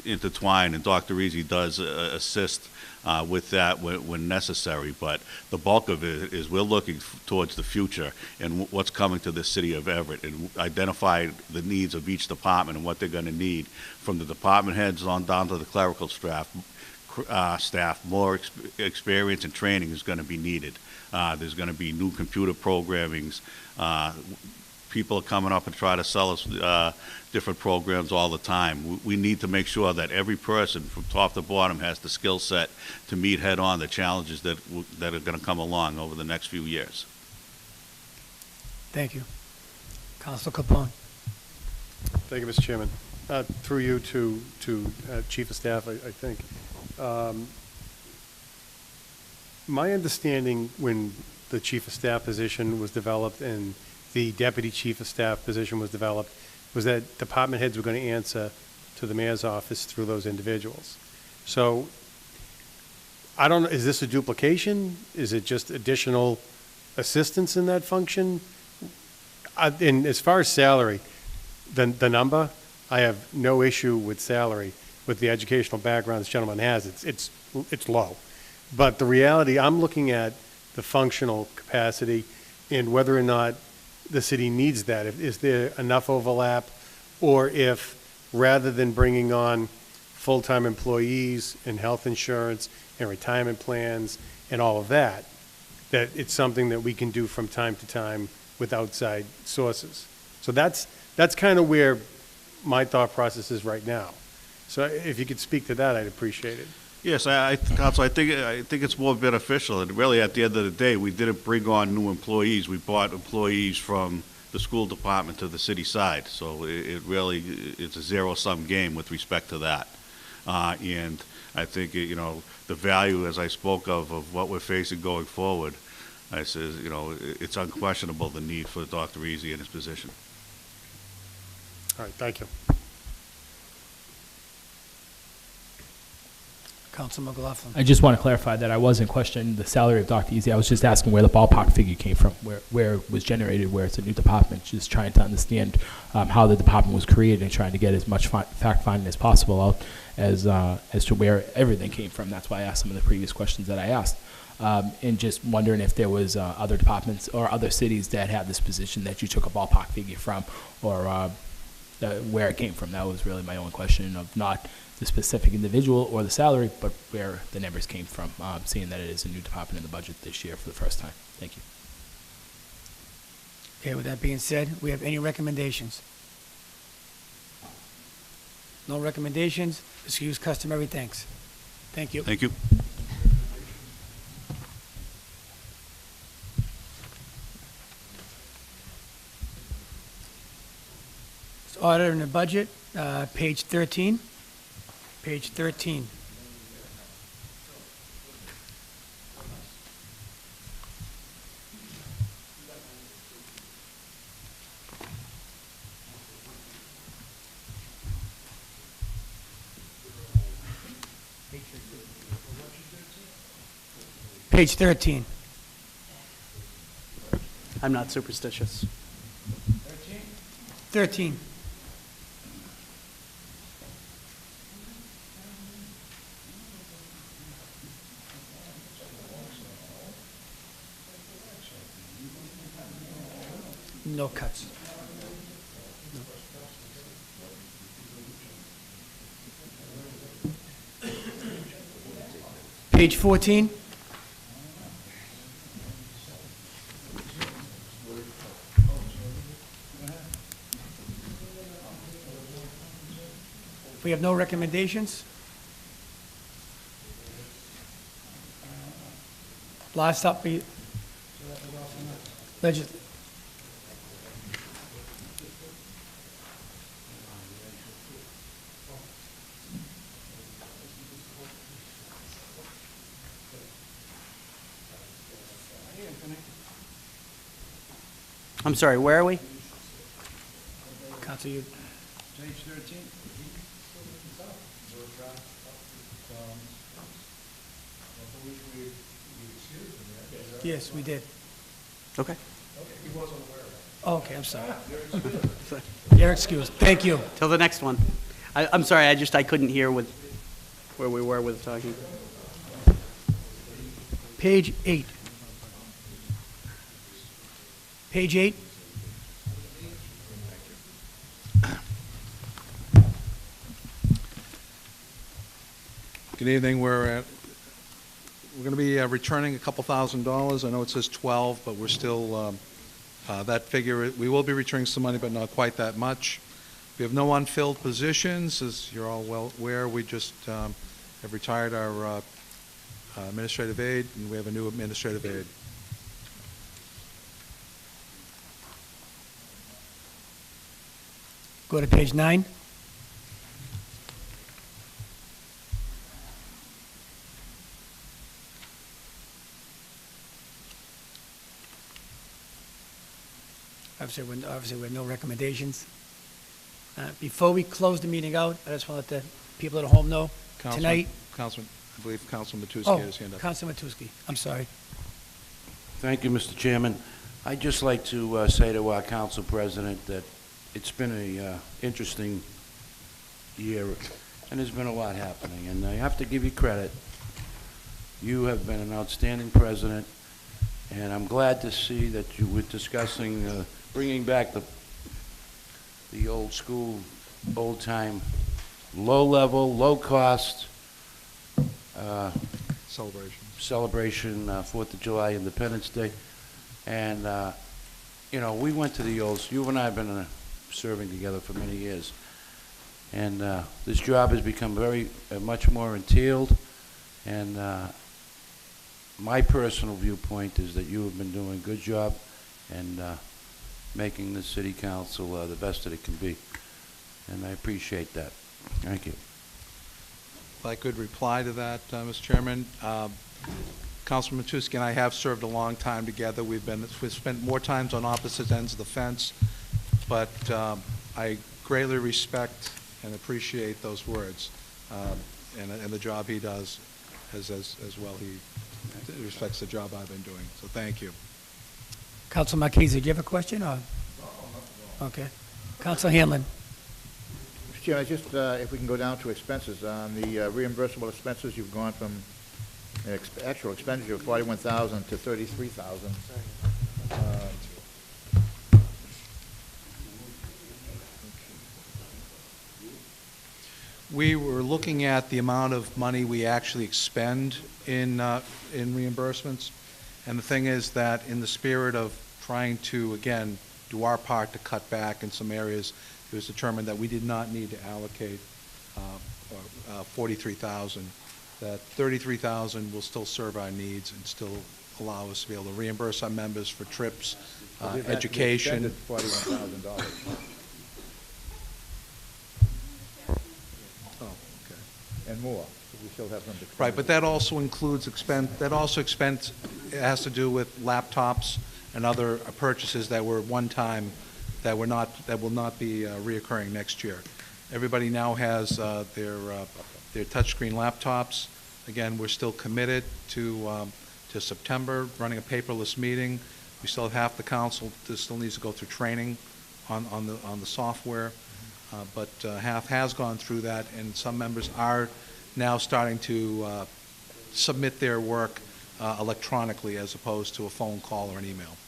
intertwine, and Dr. Easy does assist with that when necessary, but the bulk of it is we're looking towards the future and what's coming to the city of Everett, and identify the needs of each department and what they're going to need, from the department heads on down to the clerical staff. More experience and training is going to be needed. There's going to be new computer programmings. People are coming up and try to sell us different programs all the time. We need to make sure that every person from top to bottom has the skill set to meet head on the challenges that are going to come along over the next few years. Thank you. Council Capone. Thank you, Mr. Chairman. Through you to Chief of Staff, I think. My understanding when the Chief of Staff position was developed and the Deputy Chief of Staff position was developed was that department heads were going to answer to the mayor's office through those individuals. So I don't know, is this a duplication? Is it just additional assistance in that function? And as far as salary, the number, I have no issue with salary with the educational background this gentleman has. It's low. But the reality, I'm looking at the functional capacity and whether or not the city needs that. Is there enough overlap? Or if, rather than bringing on full-time employees and health insurance and retirement plans and all of that, that it's something that we can do from time to time with outside sources. So that's kind of where my thought process is right now. So if you could speak to that, I'd appreciate it. Yes, Council, I think it's more beneficial, and really at the end of the day, we didn't bring on new employees. We brought employees from the school department to the city side, so it really, it's a zero-sum game with respect to that. And I think, the value, as I spoke of what we're facing going forward, I says, it's unquestionable the need for Dr. Easy in his position. All right, thank you. Councilman McLaughlin. I just want to clarify that I wasn't questioning the salary of Dr. Easy. I was just asking where the ballpark figure came from, where it was generated, where it's a new department, just trying to understand how the department was created and trying to get as much fact-finding as possible out as to where everything came from. That's why I asked some of the previous questions that I asked. And just wondering if there was other departments or other cities that had this position that you took a ballpark figure from, or where it came from. That was really my only question, of not the specific individual or the salary, but where the numbers came from, seeing that it is a new department in the budget this year for the first time. Thank you. Okay, with that being said, we have any recommendations? No recommendations? Excuse customary thanks. Thank you. Thank you. Auditor in the budget, page 13. Page 13. Page 13. I'm not superstitious. 13. No cuts. No. Page 14. We have no recommendations. Last up, I'm sorry, where are we? Council, you. Page 13. Yes, we did. Okay. Okay, I'm sorry. You're excused. Thank you. Till the next one. I'm sorry, I couldn't hear where we were with talking. Page 8. Page 8. Good evening. We're going to be returning a couple $1,000s. I know it says 12, but we're still, that figure, we will be returning some money, but not quite that much. We have no unfilled positions. As you're all well aware, we just have retired our administrative aide, and we have a new administrative aide. Go to page 9. Obviously, we have no recommendations. Before we close the meeting out, I just want to let the people at home know, tonight. Councilman, I believe Councilman Matusky Oh, had his hand up. Councilman Matusky, I'm sorry. Thank you, Mr. Chairman. I'd just like to say to our council president that it's been a interesting year, and there's been a lot happening, and I have to give you credit. You have been an outstanding president, and I'm glad to see that you were discussing bringing back the old school, old-time, low-level, low-cost celebration, 4th of July, Independence Day. And, you know, we went to the old, you and I have been serving together for many years. And this job has become much more entailed. And my personal viewpoint is that you have been doing a good job and making the city council the best that it can be. And I appreciate that. Thank you. If I could reply to that, Mr. Chairman. Councilman Matusky and I have served a long time together. We've spent more times on opposite ends of the fence, but I greatly respect and appreciate those words. and the job he does as well. He respects the job I've been doing, so thank you. Council Marquez, did you have a question, or? Okay. Council Hanlon. Mr. Chairman, just, if we can go down to expenses, on the reimbursable expenses, you've gone from an actual expenditure of 41,000 to 33,000. We were looking at the amount of money we actually expend in reimbursements, and the thing is that in the spirit of trying to, again, do our part to cut back in some areas, it was determined that we did not need to allocate 43,000, that 33,000 will still serve our needs and still allow us to be able to reimburse our members for trips, education. We've $41,000. And more, we still have some to Right, but that also includes expense, it has to do with laptops and other purchases that were one time, that will not be reoccurring next year. Everybody now has their touchscreen laptops. Again, we're still committed to September, running a paperless meeting. We still have half the council that still needs to go through training on the software. But half has gone through that, and some members are now starting to submit their work electronically as opposed to a phone call or an email.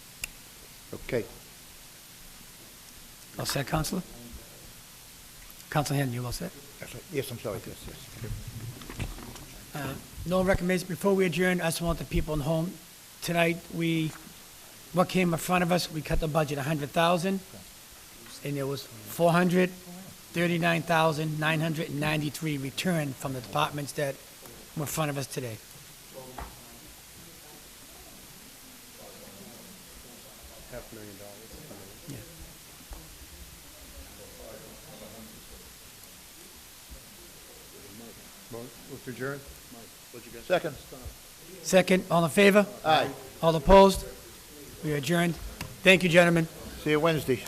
Okay. All set, Counselor? Counselor Hanlon, you all set? Yes, I'm sorry, yes. No recommendations. Before we adjourn, I just want the people at home, tonight, what came in front of us, we cut the budget 100,000, and there was 439,993 returned from the departments that were in front of us today. $500,000. Yeah. Move to adjourn? Second. Second, all in favor? Aye. All opposed? We are adjourned. Thank you, gentlemen. See you Wednesday.